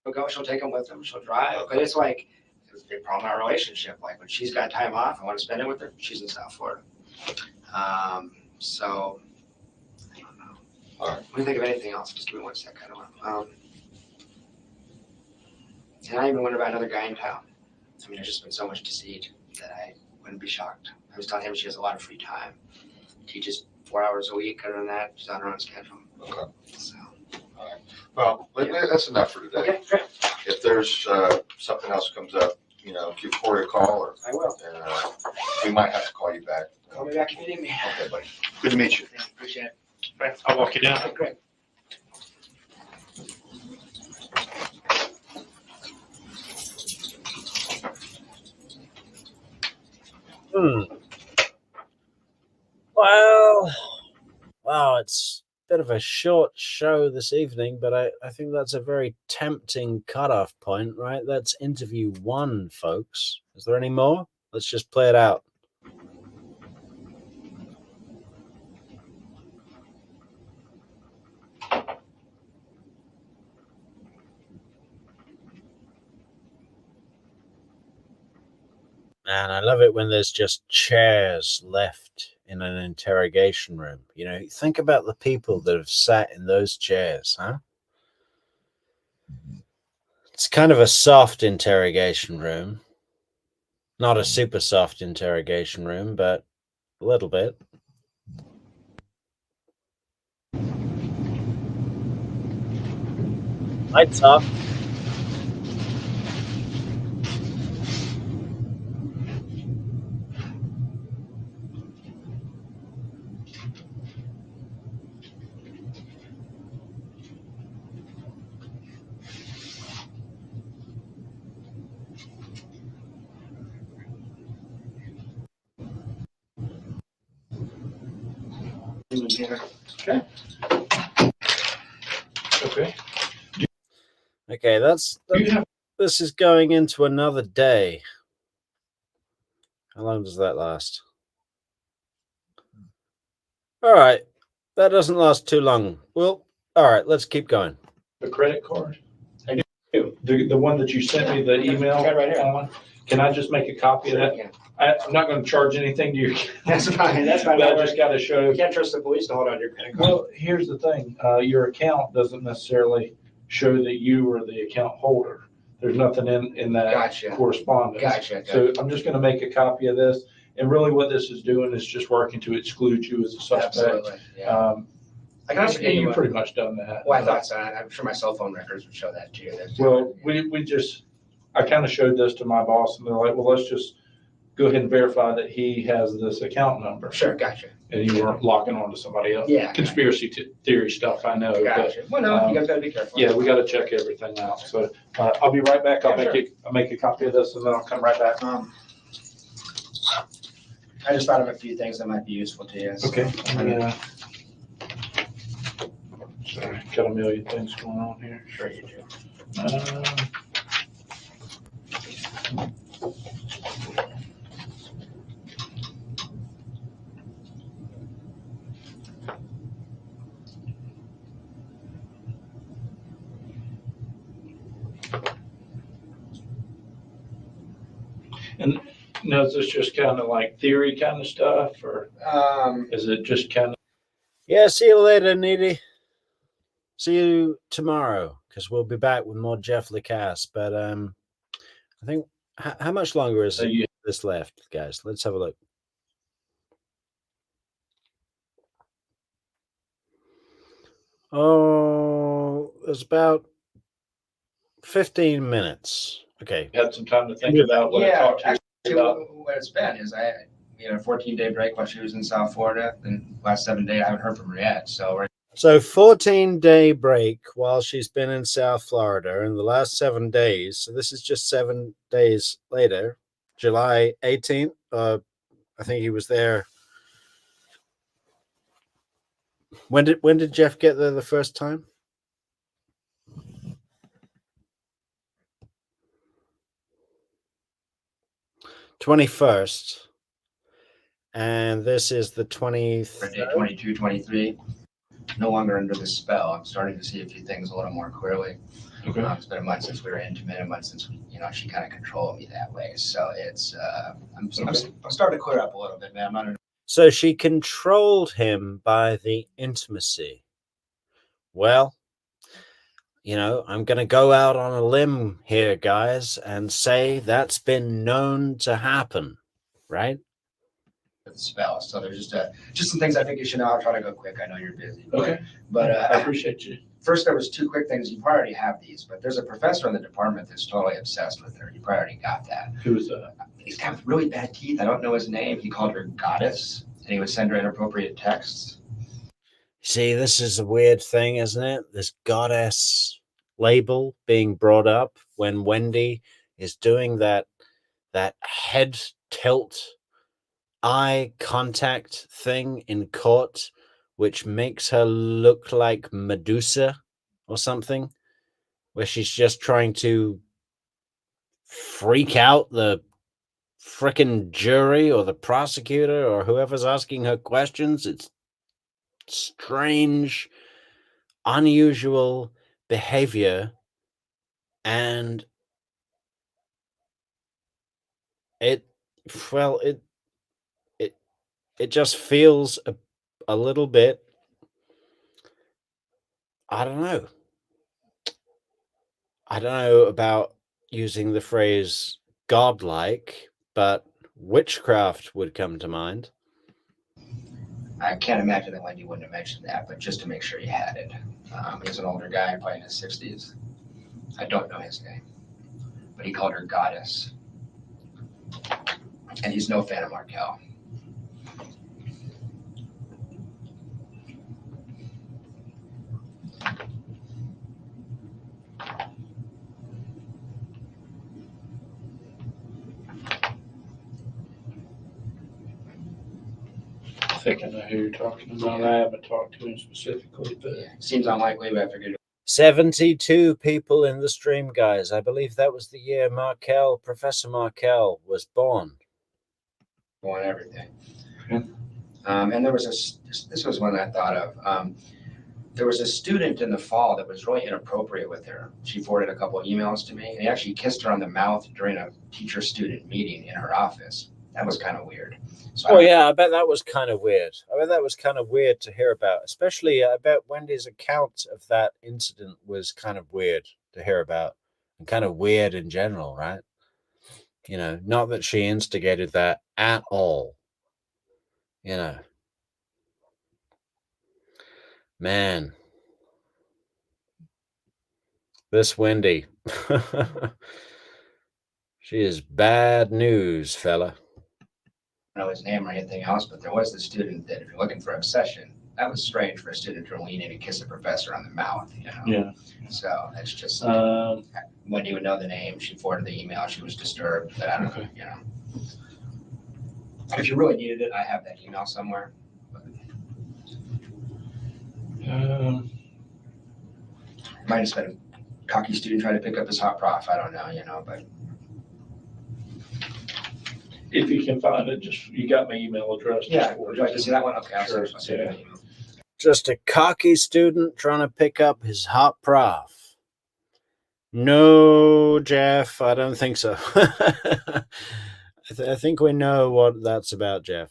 She'll go, she'll take them with them, she'll drive. But it's like, it's a big problem in our relationship. Like when she's got time off, I want to spend it with her, she's in South Florida. So, I don't know. All right. Let me think of anything else. Just give me 1 second. I don't know. And I even wonder about another guy in town. I mean, there's just been so much deceit that I wouldn't be shocked. I was telling him she has a lot of free time. Teaches 4 hours a week. Other than that, she's on her own schedule. Okay. So. All right. Well, that's enough for today. Okay, great. If there's something else comes up, you know, give Corey a call, or I will. and, we might have to call you back. Call me back if you need me. Okay, buddy. Good to meet you. Yeah, appreciate it. Right, I'll walk you down. Okay, great. Well, wow, it's a bit of a short show this evening, but I think that's a very tempting cutoff point, right? That's interview 1, folks. Is there any more? Let's just play it out. Man, I love it when there's just chairs left in an interrogation room. You know, think about the people that have sat in those chairs, huh? It's kind of a soft interrogation room. Not a super soft interrogation room, but a little bit. Lights off. Okay. Okay. Okay, this is going into another day. How long does that last? All right, that doesn't last too long. Well, all right, let's keep going. The credit card? I do. The one that you sent me the email Got it right here. on? Can I just make a copy of that? Yeah. I'm not going to charge anything to you. That's fine. That's fine. But I just got to show. You can't trust the police to hold on your credit card. Well, here's the thing. Your account doesn't necessarily show that you are the account holder. There's nothing in that Gotcha. correspondence. Gotcha. So I'm just going to make a copy of this. And really what this is doing is just working to exclude you as a suspect. Absolutely. Yeah. I can also get And you you've one. pretty much done that. Well, I thought so. I'm sure my cell phone records would show that too. Well, I kind of showed this to my boss and they're like, well, let's just go ahead and verify that he has this account number. Sure. Gotcha. And you weren't locking on to somebody else. Yeah. Conspiracy theory stuff, I know. Gotcha. Well, no, you guys gotta be careful. Yeah, we got to check everything out. So I'll be right back. I'll make a copy of this and then I'll come right back. I just thought of a few things that might be useful to you. So. Okay. Sorry, got a million things going on here. Sure you do. And now is this just kind of like theory kind of stuff, or is it just kind of? Yeah, see you later, Needy. See you tomorrow, because we'll be back with more Jeff Lacasse. But I think how much longer is this left, guys? Let's have a look. Oh, it's about 15 minutes. Okay. You had some time to think about what I talked to you about. What it's been is we had a 14-day break while she was in South Florida. And last 7 days, I haven't heard from her yet. So 14-day break while she's been in South Florida in the last 7 days. So this is just 7 days later, July 18th. I think he was there. When did Jeff get there the first time? '21st, and this is the 23rd. Day 22, 23. No longer under the spell. I'm starting to see a few things a little more clearly. Okay. It's been a month since we were intimate, a month since she kind of controlled me that way. So it's I'm starting to clear up a little bit, man. So she controlled him by the intimacy. Well, I'm going to go out on a limb here, guys, and say that's been known to happen, right? The spell. So there's just some things I think you should know. I'll try to go quick. I know you're busy. Okay. But I appreciate you. First, there was 2 quick things. You probably already have these, but there's a professor in the department that's totally obsessed with her. You probably already got that. Who is that? He's got really bad teeth. I don't know his name. He called her goddess, and he would send her inappropriate texts. See, this is a weird thing, isn't it? This goddess label being brought up when Wendy is doing that head tilt, eye contact thing in court, which makes her look like Medusa or something, where she's just trying to freak out the frickin' jury or the prosecutor or whoever's asking her questions. It's strange, unusual behavior, and it just feels a little bit, I don't know about using the phrase godlike, but witchcraft would come to mind. I can't imagine that Wendy wouldn't have mentioned that, but just to make sure you had it. He's an older guy, probably in his 60s. I don't know his name, but he called her goddess. And he's no fan of Markel. I think I know who you're talking about. I haven't talked to him specifically, but Seems unlikely, but I figured 72 people in the stream, guys. I believe that was the year Professor Markel was born. on everything. And there was this was one I thought of. There was a student in the fall that was really inappropriate with her. She forwarded a couple of emails to me, and he actually kissed her on the mouth during a teacher-student meeting in her office. That was kind of weird. So I bet that was kind of weird. I bet that was kind of weird to hear about, especially I bet Wendy's account of that incident was kind of weird to hear about, and kind of weird in general, right? Not that she instigated that at all. Man, this Wendy, she is bad news, fella. I don't know his name or anything else, but there was the student that, if you're looking for obsession, that was strange for a student to lean in and kiss a professor on the mouth. Yeah. So that's just when you would know the name. She forwarded the email. She was disturbed. But I don't know. If you really needed it, I have that email somewhere. Might have been a cocky student trying to pick up his hot prof. I don't know, but. If you can find it, you got my email address. Yeah, would you like to see that one? Okay, Sure. I'll send you an email. Just a cocky student trying to pick up his hot prof. No, Jeff, I don't think so. I think we know what that's about, Jeff.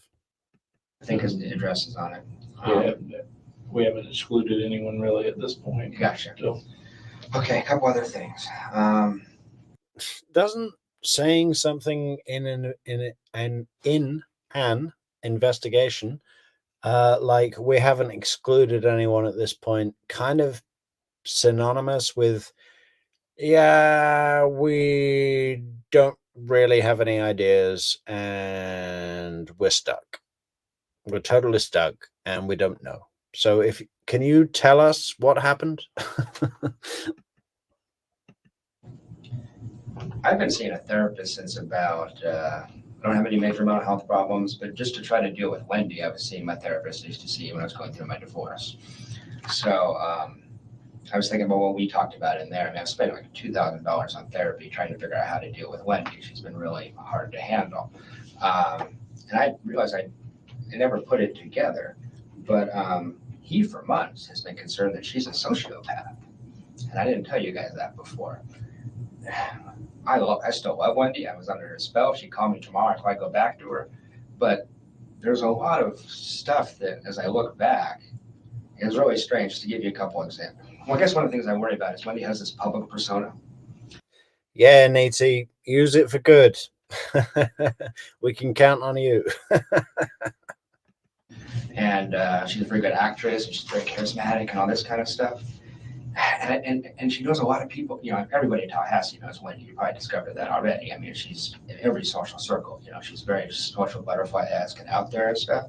I think his address is on it. Yeah. we haven't excluded anyone really at this point. Gotcha. So, Okay, a couple other things. Doesn't saying something in an investigation, like we haven't excluded anyone at this point, kind of synonymous with, yeah, we don't really have any ideas and we're stuck. We're totally stuck and we don't know. So can you tell us what happened? I've been seeing a therapist since about, I don't have any major mental health problems, but just to try to deal with Wendy, I was seeing my therapist I used to see when I was going through my divorce. So I was thinking about what we talked about in there. I mean, I've spent like $2,000 on therapy trying to figure out how to deal with Wendy. She's been really hard to handle. And I realized I never put it together, but he for months has been concerned that she's a sociopath. And I didn't tell you guys that before. I still love Wendy. I was under her spell. She called me tomorrow. I'd probably go back to her. But there's a lot of stuff that, as I look back, is really strange. To give you a couple examples. Well, I guess one of the things I worry about is Wendy has this public persona. Yeah, Nate, use it for good. We can count on you. And she's a very good actress, and she's very charismatic and all this kind of stuff. And she knows a lot of people, everybody in Tallahassee knows Wendy. You probably discovered that already. I mean, she's in every social circle, she's very social butterfly-esque and out there and stuff.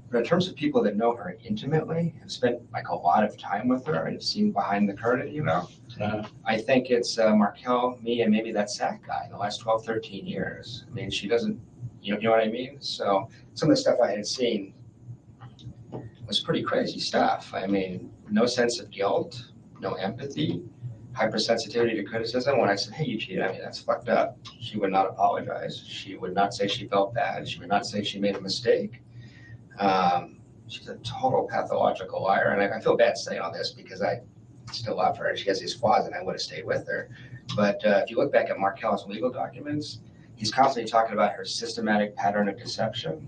But in terms of people that know her intimately, have spent like a lot of time with her and have seen behind the curtain, I think it's Markel, me, and maybe that SAC guy in the last 12, 13 years. I mean, she doesn't, you know what I mean? So some of the stuff I had seen was pretty crazy stuff. I mean, no sense of guilt, no empathy, hypersensitivity to criticism. When I said, hey, you cheated, I mean, that's fucked up. She would not apologize. She would not say she felt bad. She would not say she made a mistake. She's a total pathological liar. And I feel bad saying all this because I still love her. She has these flaws and I would have stayed with her. But if you look back at Markel's legal documents, he's constantly talking about her systematic pattern of deception,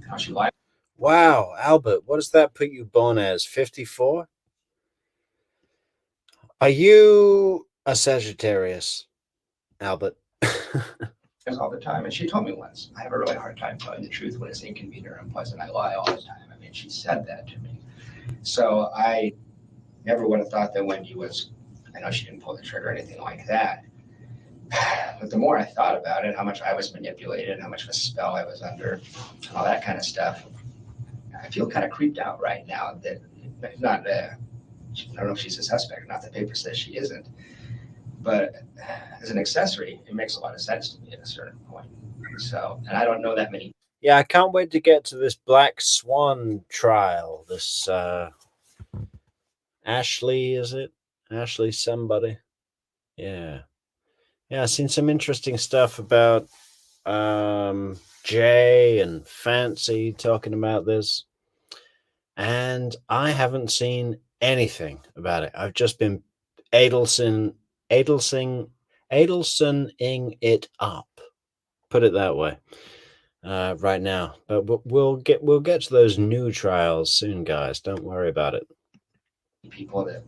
how she lied. Wow, Albert, what does that put you born as? 54? Are you a Sagittarius, Albert? All the time. And she told me once, I have a really hard time telling the truth when it's inconvenient or unpleasant. I lie all the time. I mean, she said that to me. So I never would have thought that Wendy was, I know she didn't pull the trigger or anything like that. But the more I thought about it, how much I was manipulated, how much of a spell I was under, all that kind of stuff, I feel kind of creeped out right now that not, I don't know if she's a suspect or not. The paper says she isn't. But as an accessory, it makes a lot of sense to me at a certain point. So, and I don't know that many. Yeah, I can't wait to get to this Black Swan trial. This Ashley, is it? Ashley somebody. Yeah. Yeah, I've seen some interesting stuff about Jay and Fancy talking about this. And I haven't seen anything about it. I've just been Adelsoning it up. Put it that way. Right now. But we'll get to those new trials soon, guys. Don't worry about it. People that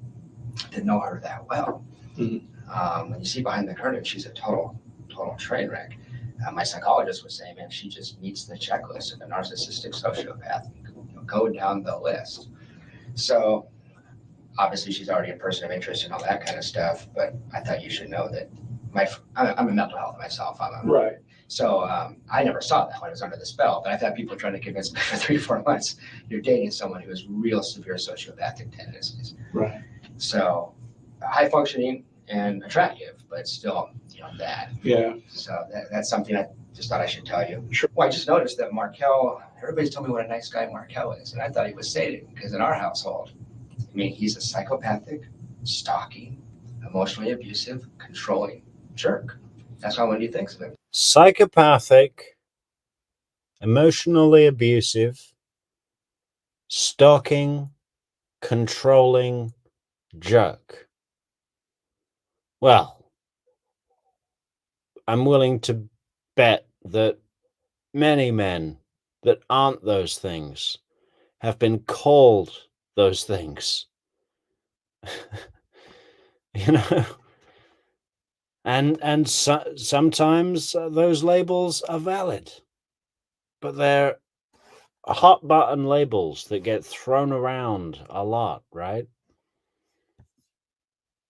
know her that well. When you see behind the curtain, she's a total train wreck. My psychologist was saying, man, she just meets the checklist of a narcissistic sociopath. Go down the list. So obviously she's already a person of interest and all that kind of stuff, but I thought you should know that I'm a mental health myself. right. So I never saw that when I was under the spell, but I've had people trying to convince me for 3-4 months you're dating someone who has real severe sociopathic tendencies. Right. So high functioning and attractive, but still, bad. Yeah. So that's something I just thought I should tell you. Sure. Well, I just noticed that Markel, everybody's told me what a nice guy Markel is, and I thought he was Satan, because in our household, I mean, he's a psychopathic, stalking, emotionally abusive, controlling jerk. That's how Wendy thinks of him. Psychopathic, emotionally abusive, stalking, controlling jerk. Well, I'm willing to bet that many men that aren't those things have been called those things. You know, and sometimes those labels are valid, but they're hot button labels that get thrown around a lot, right?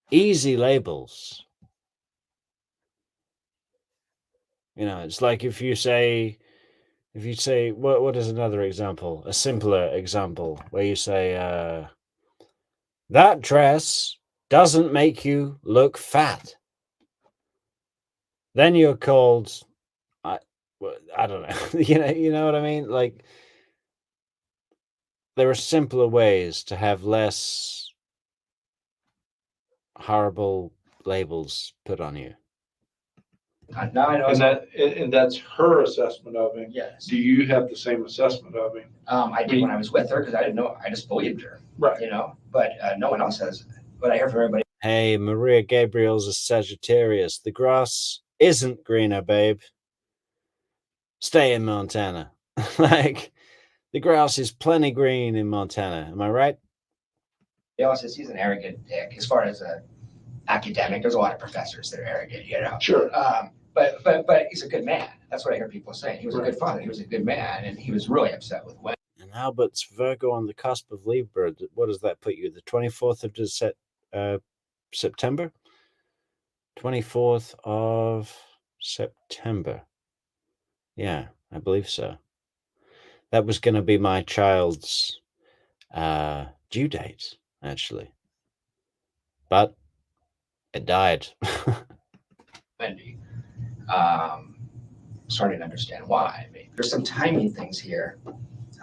Easy labels. You know, it's like if you say, what is another example? A simpler example where you say, that dress doesn't make you look fat. Then you're called, I don't know, you know what I mean? Like, there are simpler ways to have less horrible labels put on you. Now I know. And that's her assessment of him. Yes. Do you have the same assessment of him? I did when I was with her because I didn't know. I just believed her. Right. You know, but no one else has. But I hear from everybody. Hey, Maria Gabriel's a Sagittarius. The grass isn't greener, babe. Stay in Montana. Like, the grass is plenty green in Montana. Am I right? Else says he's an arrogant dick. As far as academic, there's a lot of professors that are arrogant. You know. Sure. But he's a good man. That's what I hear people saying. He was a good father. He was a good man, and he was really upset with Wendy. And Albert's Virgo on the cusp of Libra. What does that put you? The 24th of September? 24th of September. Yeah, I believe so. That was going to be my child's due date, actually. But it died. Wendy. Starting to understand why. I mean, there's some timing things here.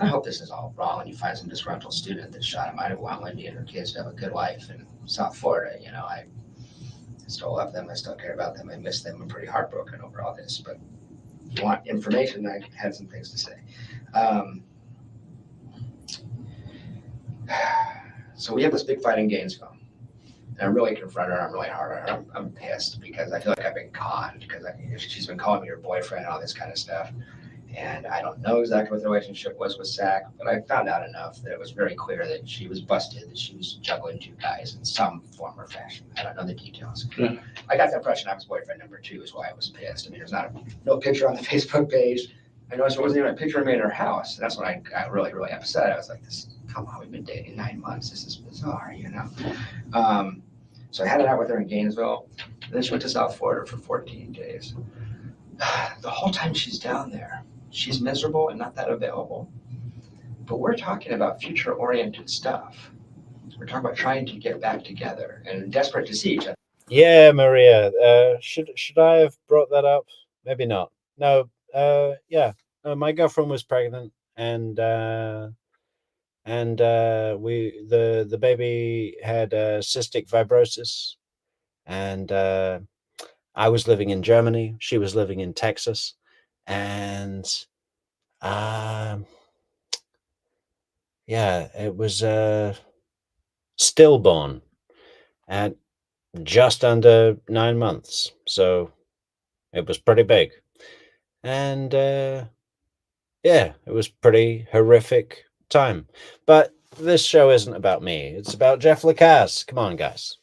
I hope this is all wrong and you find some disgruntled student that shot him. I want Wendy and her kids to have a good life in South Florida. You know, I still love them. I still care about them. I miss them. I'm pretty heartbroken over all this. But if you want information, I had some things to say. So we have this big fight in Gainesville. And I'm really confronted her. I'm really hard on her. I'm pissed because I feel like I've been conned because she's been calling me her boyfriend and all this kind of stuff. And I don't know exactly what the relationship was with Zach, but I found out enough that it was very clear that she was busted, that she was juggling two guys in some form or fashion. I don't know the details. Yeah. I got the impression I was boyfriend number two is why I was pissed. I mean, there's no picture on the Facebook page. I noticed there wasn't even a picture of me in her house. And that's when I got really, really upset. I was like, come on, we've been dating 9 months. This is bizarre, you know? So I had it out with her in Gainesville. And then she went to South Florida for 14 days. The whole time she's down there, she's miserable and not that available. But we're talking about future-oriented stuff. We're talking about trying to get back together and desperate to see each other. Yeah, Maria. Should I have brought that up? Maybe not. No. Yeah. My girlfriend was pregnant, and the baby had cystic fibrosis, and I was living in Germany. She was living in Texas, and yeah, it was stillborn at just under 9 months, so it was pretty big, and yeah, it was pretty horrific time. But this show isn't about me. It's about Jeff Lacasse. Come on, guys.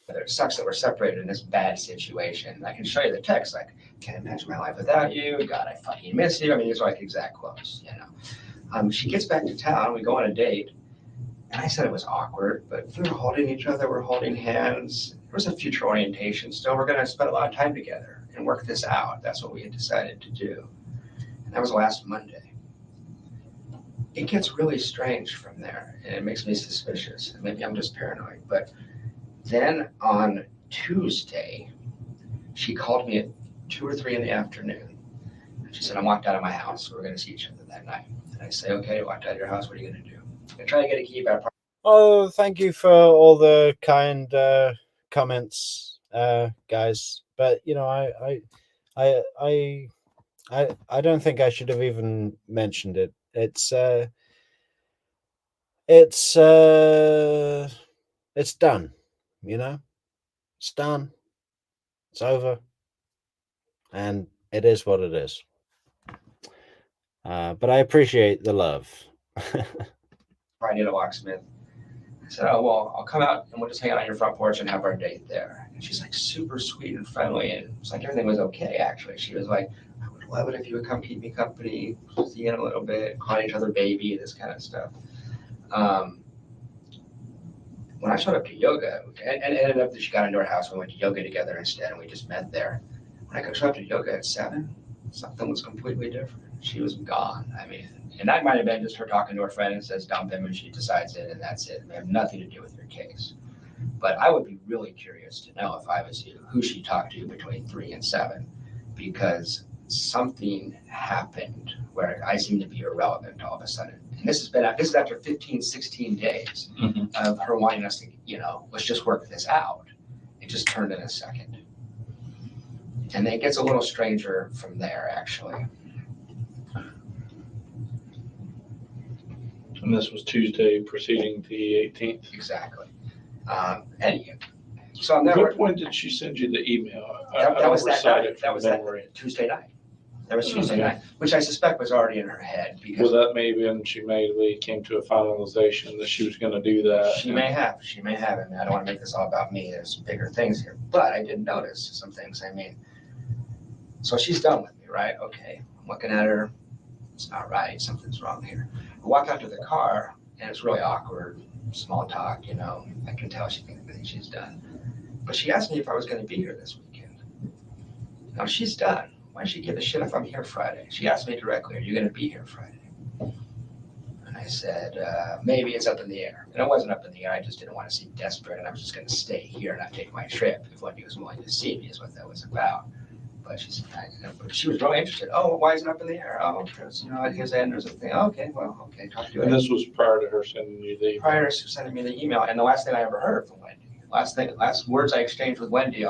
It sucks that we're separated in this bad situation. I can show you the text, like, can't imagine my life without you. God, I fucking miss you. I mean, these are like exact quotes, you know. She gets back to town. We go on a date. And I said it was awkward, but we were holding each other. We're holding hands. There was a future orientation still. We're going to spend a lot of time together and work this out. That's what we had decided to do. And that was last Monday. It gets really strange from there, and it makes me suspicious. Maybe I'm just paranoid, but then on Tuesday, she called me at 2 or 3 in the afternoon. And she said, I'm locked out of my house. We're going to see each other that night. And I say, okay, locked out of your house. What are you going to do? I'm trying to get a key back. Oh, thank you for all the kind comments, guys. But you know, I don't think I should have even mentioned it. It's done. You know, it's done. It's over, and it is what it is. But I appreciate the love. I need a locksmith. I said, oh, well, I'll come out and we'll just hang out on your front porch and have our date there. And she's like super sweet and friendly. And it's like everything was okay, actually. She was like, I would love it if you would come keep me company, see you in a little bit, call each other baby, this kind of stuff. When I showed up to yoga, and it ended up that she got into our house, we went to yoga together instead, and we just met there. When I showed up to yoga at 7, something was completely different. She was gone. I mean, and that might have been just her talking to her friend and says dump him and she decides it and that's it. It may have nothing to do with your case. But I would be really curious to know if I was you, who she talked to between 3 and 7, because something happened where I seem to be irrelevant all of a sudden. And this is after 15, 16 days of her wanting us to, let's just work this out. It just turned in a second. And then it gets a little stranger from there, actually. And this was Tuesday preceding the 18th. Exactly. So I'm never. What point did she send you the email? That was that night. night. That was that Tuesday night. That was Tuesday night, which I suspect was already in her head because. Was that maybe when she maybe came to a finalization that she was going to do that? She may have. I mean, I don't want to make this all about me. There's bigger things here, but I did notice some things. I mean, so she's done with me, right? Okay, I'm looking at her. It's not right. Something's wrong here. I walk out to the car, and it's really awkward. Small talk, I can tell she thinks everything she's done. But she asked me if I was going to be here this weekend. Now she's done. Why does she give a shit if I'm here Friday? She asked me directly, are you going to be here Friday? And I said, maybe it's up in the air. And it wasn't up in the air. I just didn't want to seem desperate, and I was just going to stay here and not take my trip if Wendy was willing to see me is what that was about. But she was really interested. Oh, why is it up in the air? Oh, because, at his end or something. Okay, well, okay, talk to you. And this was prior to her sending you the email. Prior to sending me the email, and the last thing I ever heard from Wendy, last words I exchanged with Wendy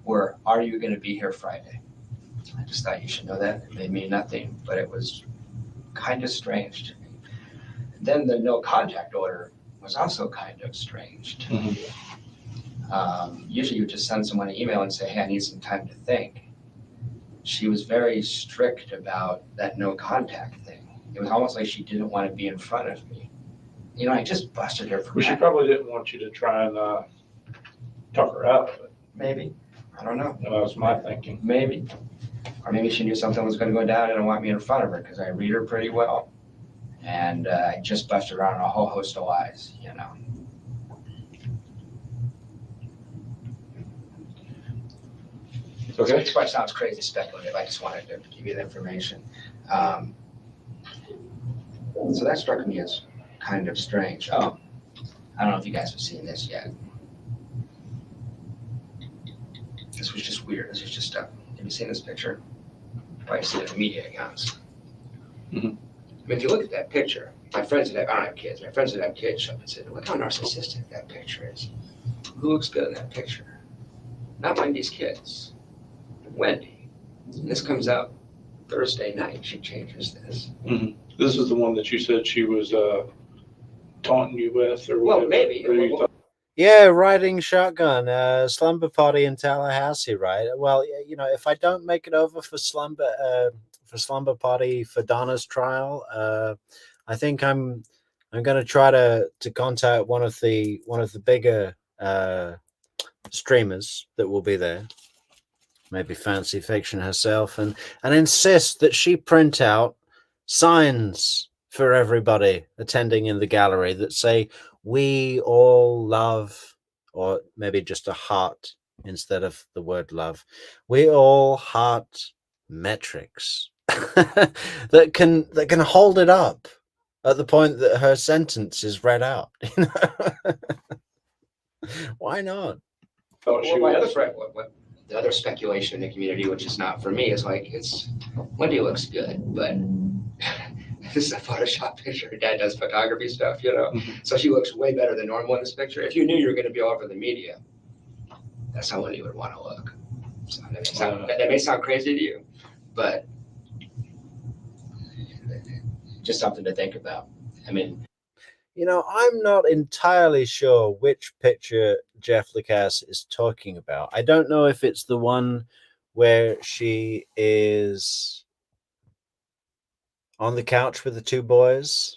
were, are you going to be here Friday? I just thought you should know that. It made me nothing, but it was kind of strange to me. Then the no contact order was also kind of strange to me. Usually you just send someone an email and say, hey, I need some time to think. She was very strict about that no contact thing. It was almost like she didn't want to be in front of me. I just busted her for Well, she probably didn't want you to try and talk her out of it. Maybe. I don't know. That was my thinking. Maybe. Or maybe she knew something was going to go down and didn't want me in front of her because I read her pretty well. And I just busted her on a whole host of lies, Okay. This part sounds crazy speculative. I just wanted to give you the information. So that struck me as kind of strange. Oh, I don't know if you guys have seen this yet. This was just weird. This was just stuff. Have you seen this picture? Probably seen it in media accounts. I mean, if you look at that picture, my friends that I don't have kids. My friends that have kids show up and say, look how narcissistic that picture is. Who looks good in that picture? Not Wendy's kids. Wendy. And this comes out Thursday night. She changes this. This is the one that you said she was taunting you with, or well, maybe. Yeah, riding shotgun, slumber party in Tallahassee, right? Well, if I don't make it over for slumber party for Donna's trial, I think I'm going to try to contact one of the bigger streamers that will be there, maybe Fancy Fiction herself, and insist that she print out signs for everybody attending in the gallery that say, we all love, or maybe just a heart instead of the word love. We all heart Metrix. that can hold it up at the point that her sentence is read out. Why not? The other speculation in the community, which is not for me, is like Wendy looks good, but this is a Photoshop picture. Her dad does photography stuff, So she looks way better than normal in this picture. If you knew you were going to be all over the media, that's how Wendy would want to look. So that may sound crazy to you, but just something to think about. I mean, I'm not entirely sure which picture Jeff Lacasse is talking about. I don't know if it's the one where she is on the couch with the two boys.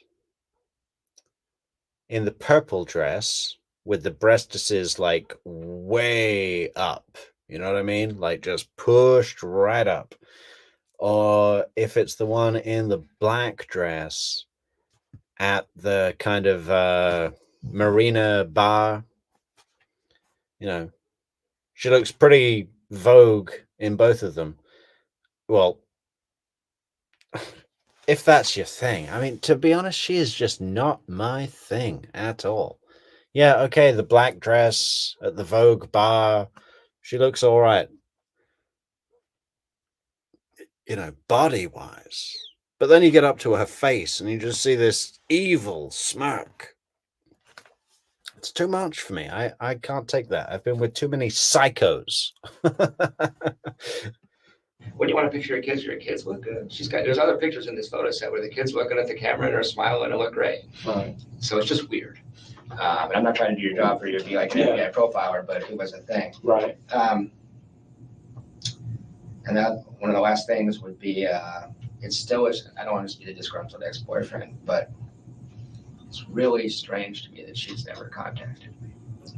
in the purple dress with the breastises like way up. You know what I mean? Like just pushed right up. Or if it's the one in the black dress at the kind of marina bar, you know, she looks pretty Vogue in both of them. Well, if that's your thing. I mean, to be honest, she is just not my thing at all. Yeah, okay, the black dress at the Vogue bar, she looks all right, you know, body wise. But then you get up to her face and you just see this evil smirk. It's too much for me. I can't take that. I've been with too many psychos. When you want to picture your kids look good. There's other pictures in this photo set where the kids looking at the camera and are smiling and look great. Right. So it's just weird. And I'm not trying to do your job for you to be like an FBI profiler, but it was a thing. Right. And that one of the last things would be, it still is, I don't want to be the disgruntled ex-boyfriend, but it's really strange to me that she's never contacted me.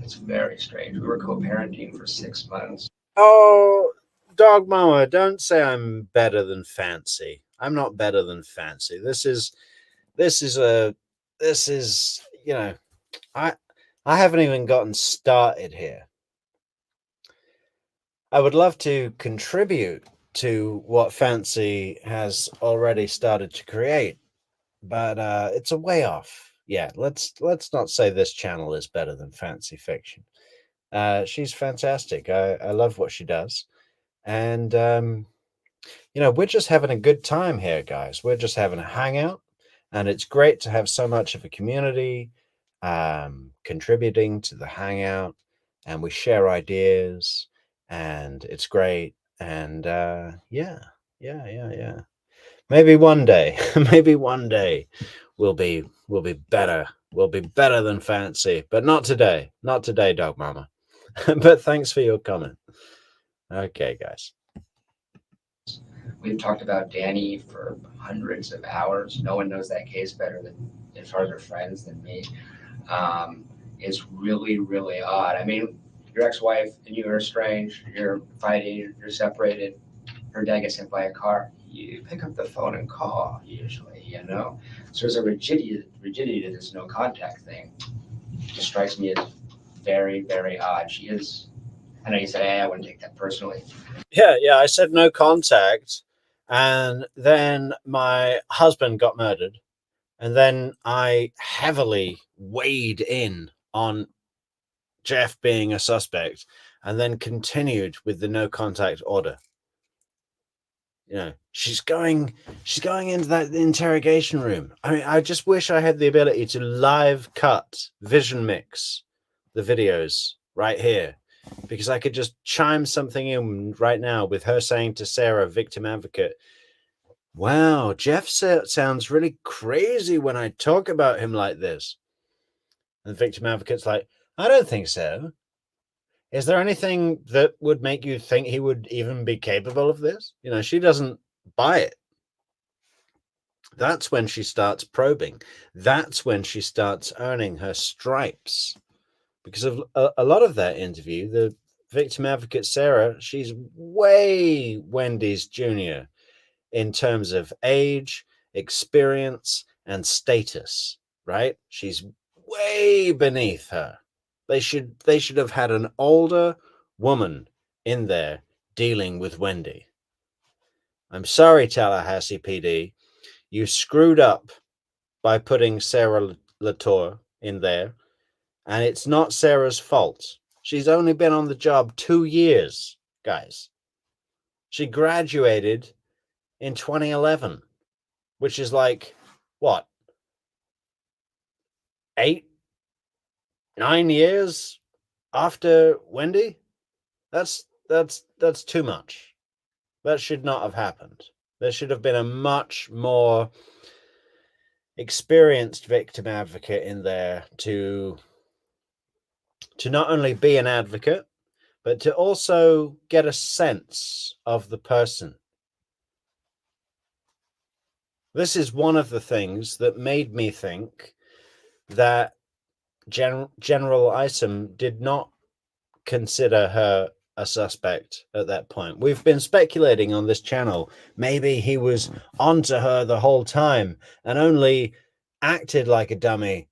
It's very strange. We were co-parenting for 6 months. Oh, dog mama, don't say I'm better than Fancy. I'm not better than Fancy. This is, you know, I haven't even gotten started here. I would love to contribute to what Fancy has already started to create, but it's a way off. Yeah, let's not say this channel is better than Fancy Fiction. She's fantastic. I love what she does. And, you know, we're just having a good time here, guys. We're just having a hangout. And it's great to have so much of a community contributing to the hangout. And we share ideas. And it's great. And yeah. Maybe one day, we'll be better. We'll be better than Fancy. But not today. Not today, Dog Mama. But thanks for your comment. Okay, guys. We've talked about Danny for hundreds of hours. No one knows that case better than, as far as her friends, than me. It's really, really odd. I mean, your ex-wife and you are estranged, you're fighting, you're separated. Her dad gets hit by a car. You pick up the phone and call, usually, you know? So there's a rigidity to this no contact thing. It just strikes me as very, very odd. She is, I know you said, hey, I wouldn't take that personally. Yeah, I said no contact. And then my husband got murdered. And then I heavily weighed in on Jeff being a suspect and then continued with the no contact order. You know, she's going into that interrogation room. I mean, I just wish I had the ability to live cut, vision mix the videos right here, because I could just chime something in right now with her saying to Sarah, victim advocate, wow, Jeff sounds really crazy when I talk about him like this. And the victim advocate's like, I don't think so. Is there anything that would make you think he would even be capable of this? You know, she doesn't buy it. That's when she starts probing. That's when she starts earning her stripes. Because of a lot of that interview, the victim advocate, Sarah, she's way Wendy's junior in terms of age, experience, and status, right? She's way beneath her. They should have had an older woman in there dealing with Wendy. I'm sorry, Tallahassee PD. You screwed up by putting Sarah Latour in there, and it's not Sarah's fault. She's only been on the job 2 years, guys. She graduated in 2011, which is like, what, 8, 9 years after Wendy? That's too much. That should not have happened. There should have been a much more experienced victim advocate in there to not only be an advocate, but to also get a sense of the person. This is one of the things that made me think that General Isom did not consider her a suspect at that point. We've been speculating on this channel. Maybe he was onto her the whole time and only acted like a dummy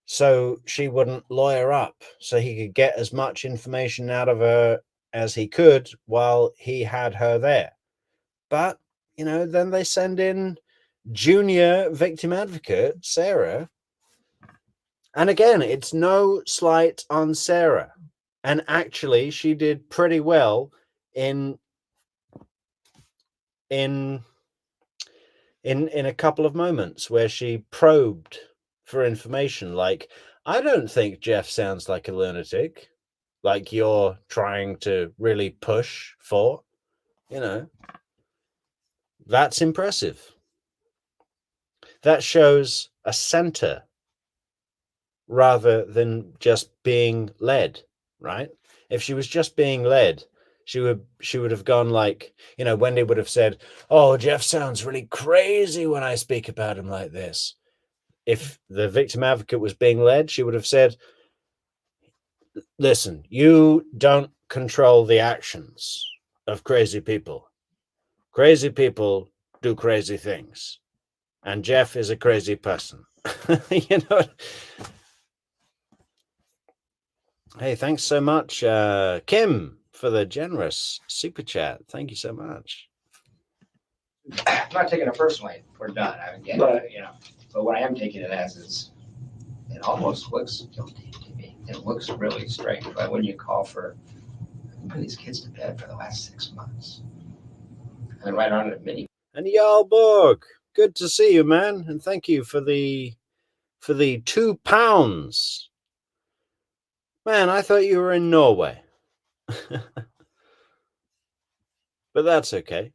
so she wouldn't lawyer up, so he could get as much information out of her as he could while he had her there. But, then they send in junior victim advocate, Sarah. And again, it's no slight on Sarah. And actually, she did pretty well in a couple of moments where she probed for information. Like, I don't think Jeff sounds like a lunatic, like you're trying to really push for. That's impressive. That shows a center rather than just being led, right? If she was just being led, she would have gone like, Wendy would have said, "Oh, Jeff sounds really crazy when I speak about him like this." If the victim advocate was being led, she would have said, "Listen, you don't control the actions of crazy people. Crazy people do crazy things. And Jeff is a crazy person." Hey, thanks so much, Kim, for the generous super chat. Thank you so much. I'm not taking it personally. We're done. I get Right. it, But what I am taking it as is, it almost looks guilty to me. It looks really strange. Why wouldn't you call for putting these kids to bed for the last 6 months? And right on a mini. And Jarlborg, good to see you, man. And thank you for the £2. Man, I thought you were in Norway. But that's okay.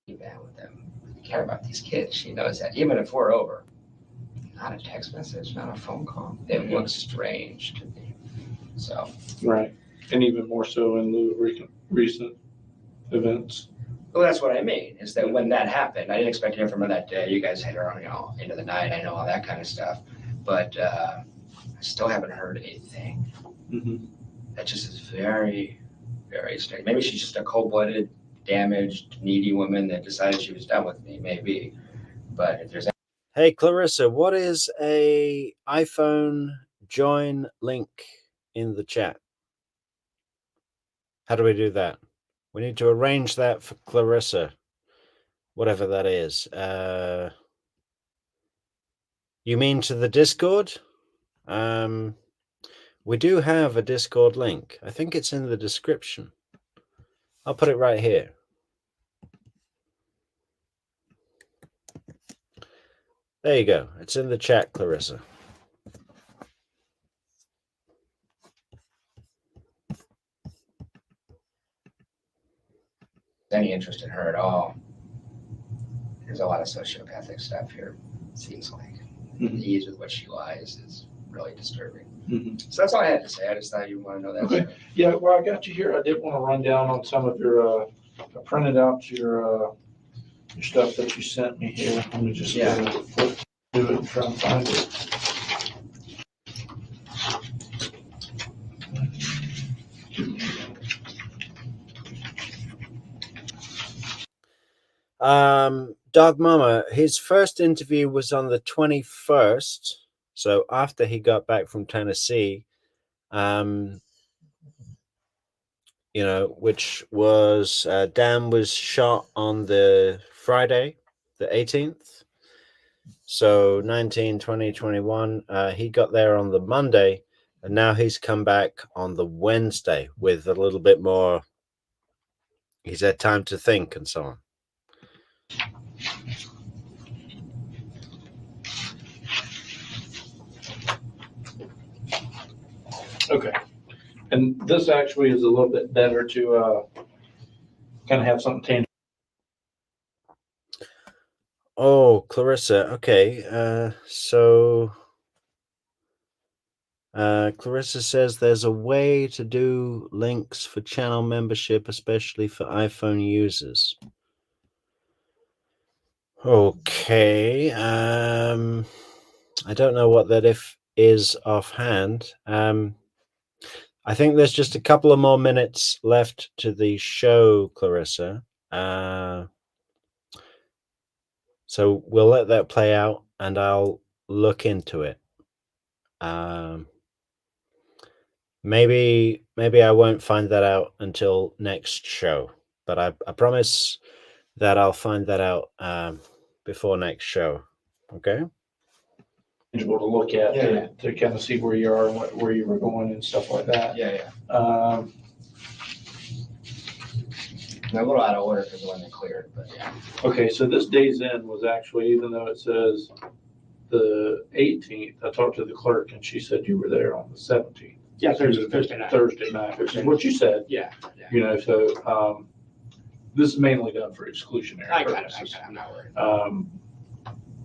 Bad with them. You care about these kids. She knows that. Even if we're over, not a text message, not a phone call. It looks strange to me. So. Right. And even more so in the recent events. Well, that's what I mean, is that when that happened, I didn't expect to hear from her that day. You guys had her on, into the night. I know all that kind of stuff. But I still haven't heard anything. Mm-hmm. That just is very, very strange. Maybe she's just a cold-blooded, damaged, needy woman that decided she was done with me, maybe. But if there's... Hey, Clarissa, what is a iPhone join link in the chat? How do we do that? We need to arrange that for Clarissa, whatever that is. You mean to the Discord? We do have a Discord link. I think it's in the description. I'll put it right here. There you go. It's in the chat, Clarissa. Any interest in her at all. There's a lot of sociopathic stuff here, it seems like. Mm-hmm. The ease with which she lies is really disturbing. Mm-hmm. So that's all I had to say. I just thought you want to know that. Okay. Yeah, well, I got you here. I did want to run down on some of your, I printed out your stuff that you sent me here. Let me just flip through it and try and find it. Dog Mama, his first interview was on the 21st, so after he got back from Tennessee, which was Dan was shot on the Friday, the 18th. So 19, 20, 21. He got there on the Monday, and now he's come back on the Wednesday with a little bit more. He's had time to think and so on. Okay. And this actually is a little bit better to kind of have something tangible. Oh, Clarissa. Okay. Clarissa says there's a way to do links for channel membership, especially for iPhone users. Okay. I don't know what that if is offhand. I think there's just a couple of more minutes left to the show, Clarissa. So we'll let that play out, and I'll look into it. Maybe I won't find that out until next show, but I promise that I'll find that out before next show. Okay. Tangible to look at Yeah. to kind of see where you are and where you were going and stuff like that. Yeah. Um, They're a little out of order because of when they cleared, but yeah. okay, so this day's end was actually, even though it says the 18th, I talked to the clerk and she said you were there on the 17th. Yeah, Thursday night. Thursday night, which is what you said. Yeah. You know, so this is mainly done for exclusionary I got it. purposes. I'm not worried.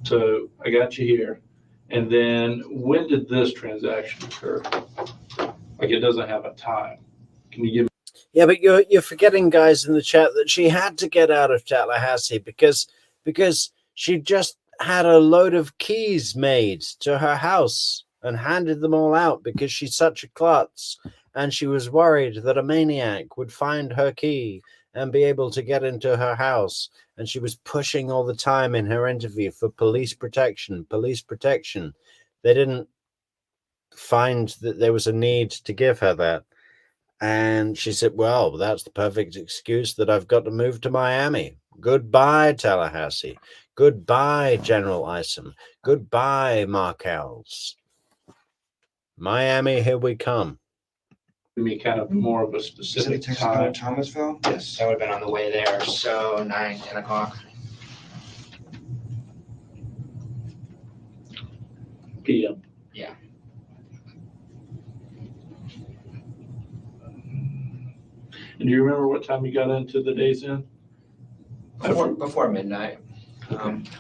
So I got you here. And then when did this transaction occur? Like, it doesn't have a time. Can you give me? Yeah, but you're forgetting, guys, in the chat, that she had to get out of Tallahassee because she just had a load of keys made to her house and handed them all out because she's such a klutz, and she was worried that a maniac would find her key and be able to get into her house. And she was pushing all the time in her interview for police protection. They didn't find that there was a need to give her that. And she said, well, that's the perfect excuse that I've got to move to Miami. Goodbye, Tallahassee. Goodbye, General Isom. Goodbye, Markells. Miami, here we come. Give me kind of more of a specific time. Thomasville? Yes. That would have been on the way there, so 9, 10 o'clock. PM. Yeah. And do you remember what time you got into the day's end? Before midnight.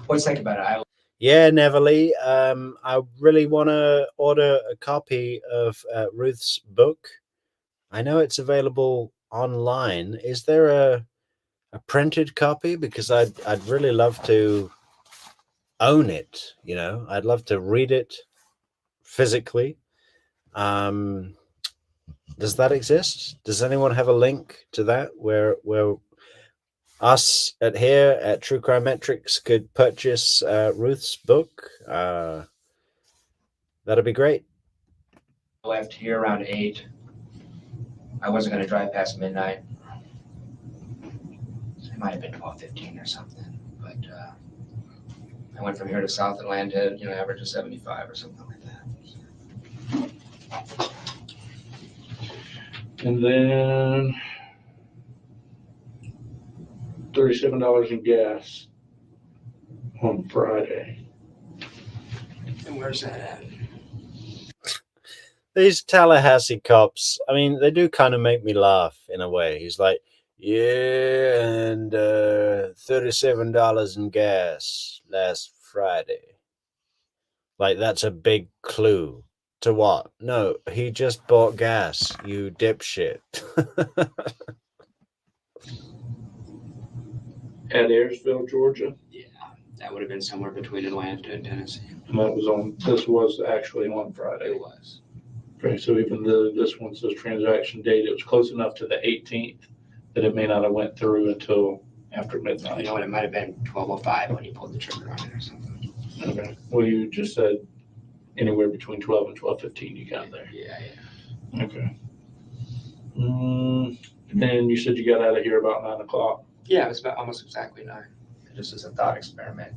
What's think about it? Yeah, Neverly. I really want to order a copy of Ruth's book. I know it's available online. Is there a printed copy? Because I'd really love to own it. You know, I'd love to read it physically. Does that exist? Does anyone have a link to that where us here at True Crime Metrix could purchase Ruth's book? That'd be great. Left here around 8. I wasn't going to drive past midnight. It might have been 12:15 or something, but I went from here to South and landed, average of 75 or something like that. And then $37 in gas on Friday. And where's that at? These Tallahassee cops, I mean, they do kind of make me laugh in a way. He's like, yeah, and $37 in gas last Friday. Like, that's a big clue to what? No, he just bought gas, you dipshit. At Ayersville, Georgia. Yeah, that would have been somewhere between Atlanta and Tennessee. And this was actually on Friday. It was. Okay, so even though this one says transaction date, it was close enough to the 18th that it may not have went through until after midnight. It might have been 12:05 when you pulled the trigger on it or something. Okay. Well, you just said anywhere between 12 and 12:15 you got there. Yeah. Okay. And then you said you got out of here about 9 o'clock. Yeah, it was about almost exactly 9. Just as a thought experiment.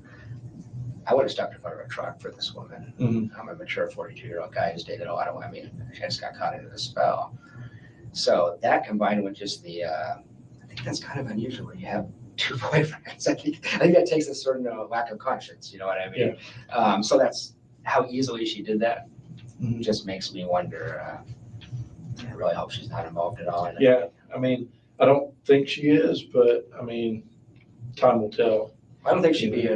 I would have stopped in front of a truck for this woman. Mm-hmm. I'm a mature 42-year-old guy who's dated a lot of women. I just got caught into the spell. So that combined with just I think that's kind of unusual when you have 2 boyfriends. I think that takes a certain lack of conscience, you know what I mean? Yeah. So that's how easily she did that. Mm-hmm. Just makes me wonder. I really hope she's not involved at all. Yeah, I mean, I don't think she is, but I mean, time will tell. I don't think she'd be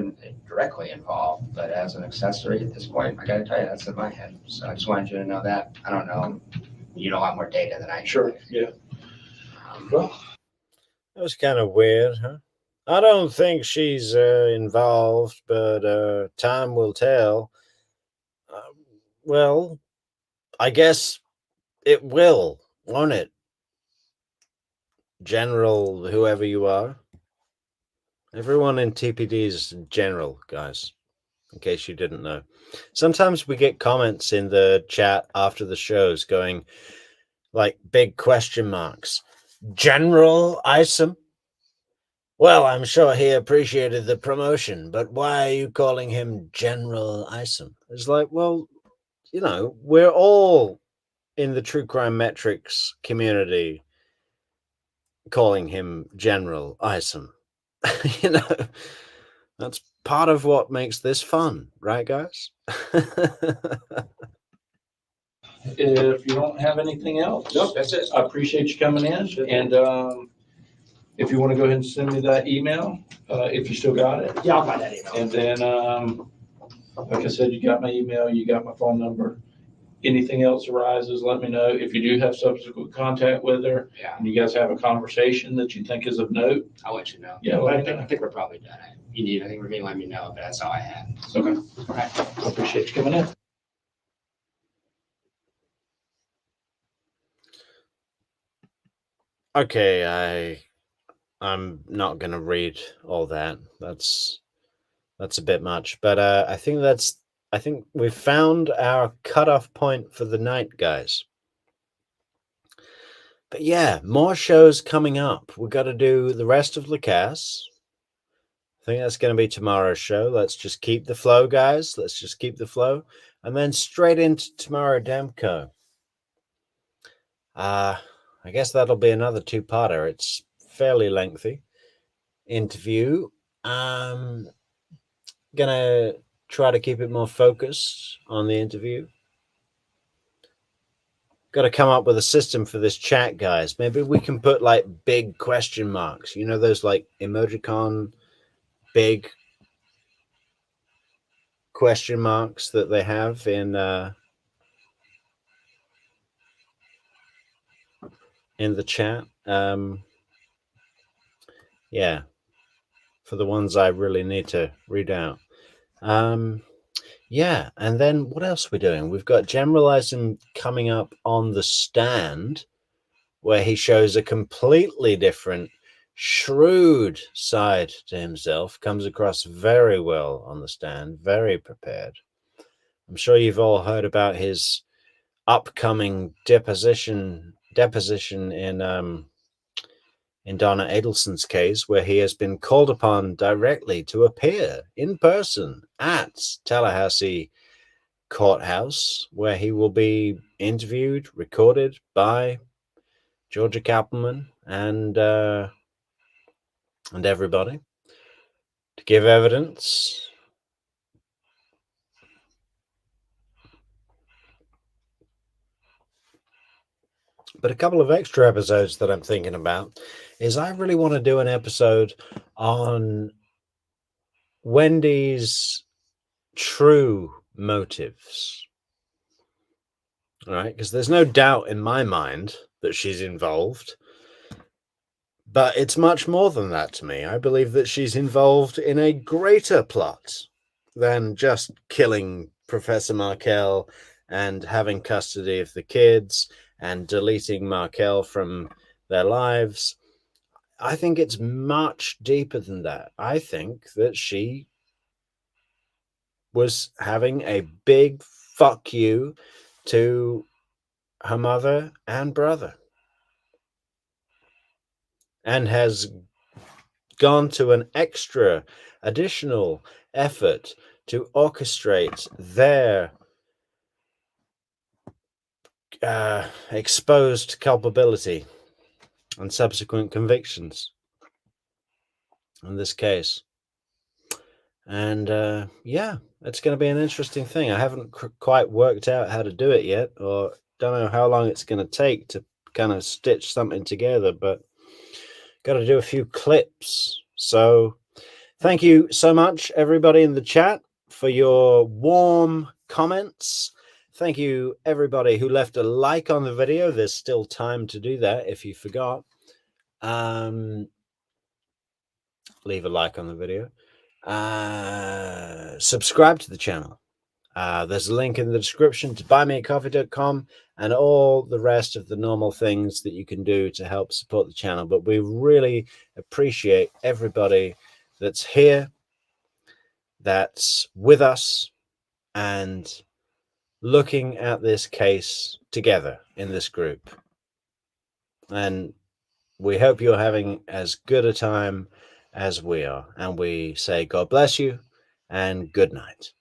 directly involved, but as an accessory at this point, I got to tell you, that's in my head. So I just wanted you to know that. I don't know. You know a lot more data than I do. Sure, yeah. Well, that was kind of weird, huh? I don't think she's involved, but time will tell. Well, I guess it will, won't it? General, whoever you are. Everyone in TPD is general, guys, in case you didn't know. Sometimes we get comments in the chat after the shows going like big question marks. General Isom? Well, I'm sure he appreciated the promotion, but why are you calling him General Isom? It's like, well, you know, we're all in the True Crime Metrix community calling him General Isom. You know, that's part of what makes this fun, right, guys? If you don't have anything else. Nope, that's it. I appreciate you coming in, and if you want to go ahead and send me that email, if you still got it. Yeah, I'll find that email. And then, like I said, you got my email, you got my phone number. Anything else arises, let me know. If you do have subsequent contact with her, Yeah, and you guys have a conversation that you think is of note, I'll let you know. Yeah, But let me I think, know. I think we're probably done. You need anything from me, let me know, but that's all I had. okay. All right. I appreciate you coming in. Okay, I'm not gonna read all that. That's a bit much, but I think we've found our cutoff point for the night, guys. But yeah, more shows coming up. We've got to do the rest of Lacasse. I think that's going to be tomorrow's show. Let's just keep the flow, guys. Let's just keep the flow, and then straight into Tomorrow Demko. I guess that'll be another two-parter. It's fairly lengthy interview. Gonna try to keep it more focused on the interview. Got to come up with a system for this chat, guys. Maybe we can put like big question marks. You know those like emojicon big question marks that they have in the chat. Yeah, for the ones I really need to read out. Yeah, and then what else are we doing? We've got Generalizing coming up on the stand, where he shows a completely different, shrewd side to himself, comes across very well on the stand, very prepared. I'm sure you've all heard about his upcoming deposition in Donna Adelson's case, where he has been called upon directly to appear in person at Tallahassee Courthouse, where he will be interviewed, recorded by Georgia Kappelman and everybody to give evidence. But a couple of extra episodes that I'm thinking about is I really want to do an episode on Wendy's true motives. All right, because there's no doubt in my mind that she's involved. But it's much more than that to me. I believe that she's involved in a greater plot than just killing Professor Markel and having custody of the kids and deleting Markel from their lives. I think it's much deeper than that. I think that she was having a big fuck you to her mother and brother, and has gone to an additional effort to orchestrate their exposed culpability and subsequent convictions in this case. And yeah, it's going to be an interesting thing. I haven't quite worked out how to do it yet, or don't know how long it's going to take to kind of stitch something together, but got to do a few clips. So thank you so much, everybody in the chat, for your warm comments. Thank you, everybody who left a like on the video. There's still time to do that if you forgot. Leave a like on the video. Subscribe to the channel. There's a link in the description to buymeacoffee.com and all the rest of the normal things that you can do to help support the channel. But we really appreciate everybody that's here, that's with us, and looking at this case together in this group. And we hope you're having as good a time as we are. And we say God bless you and good night.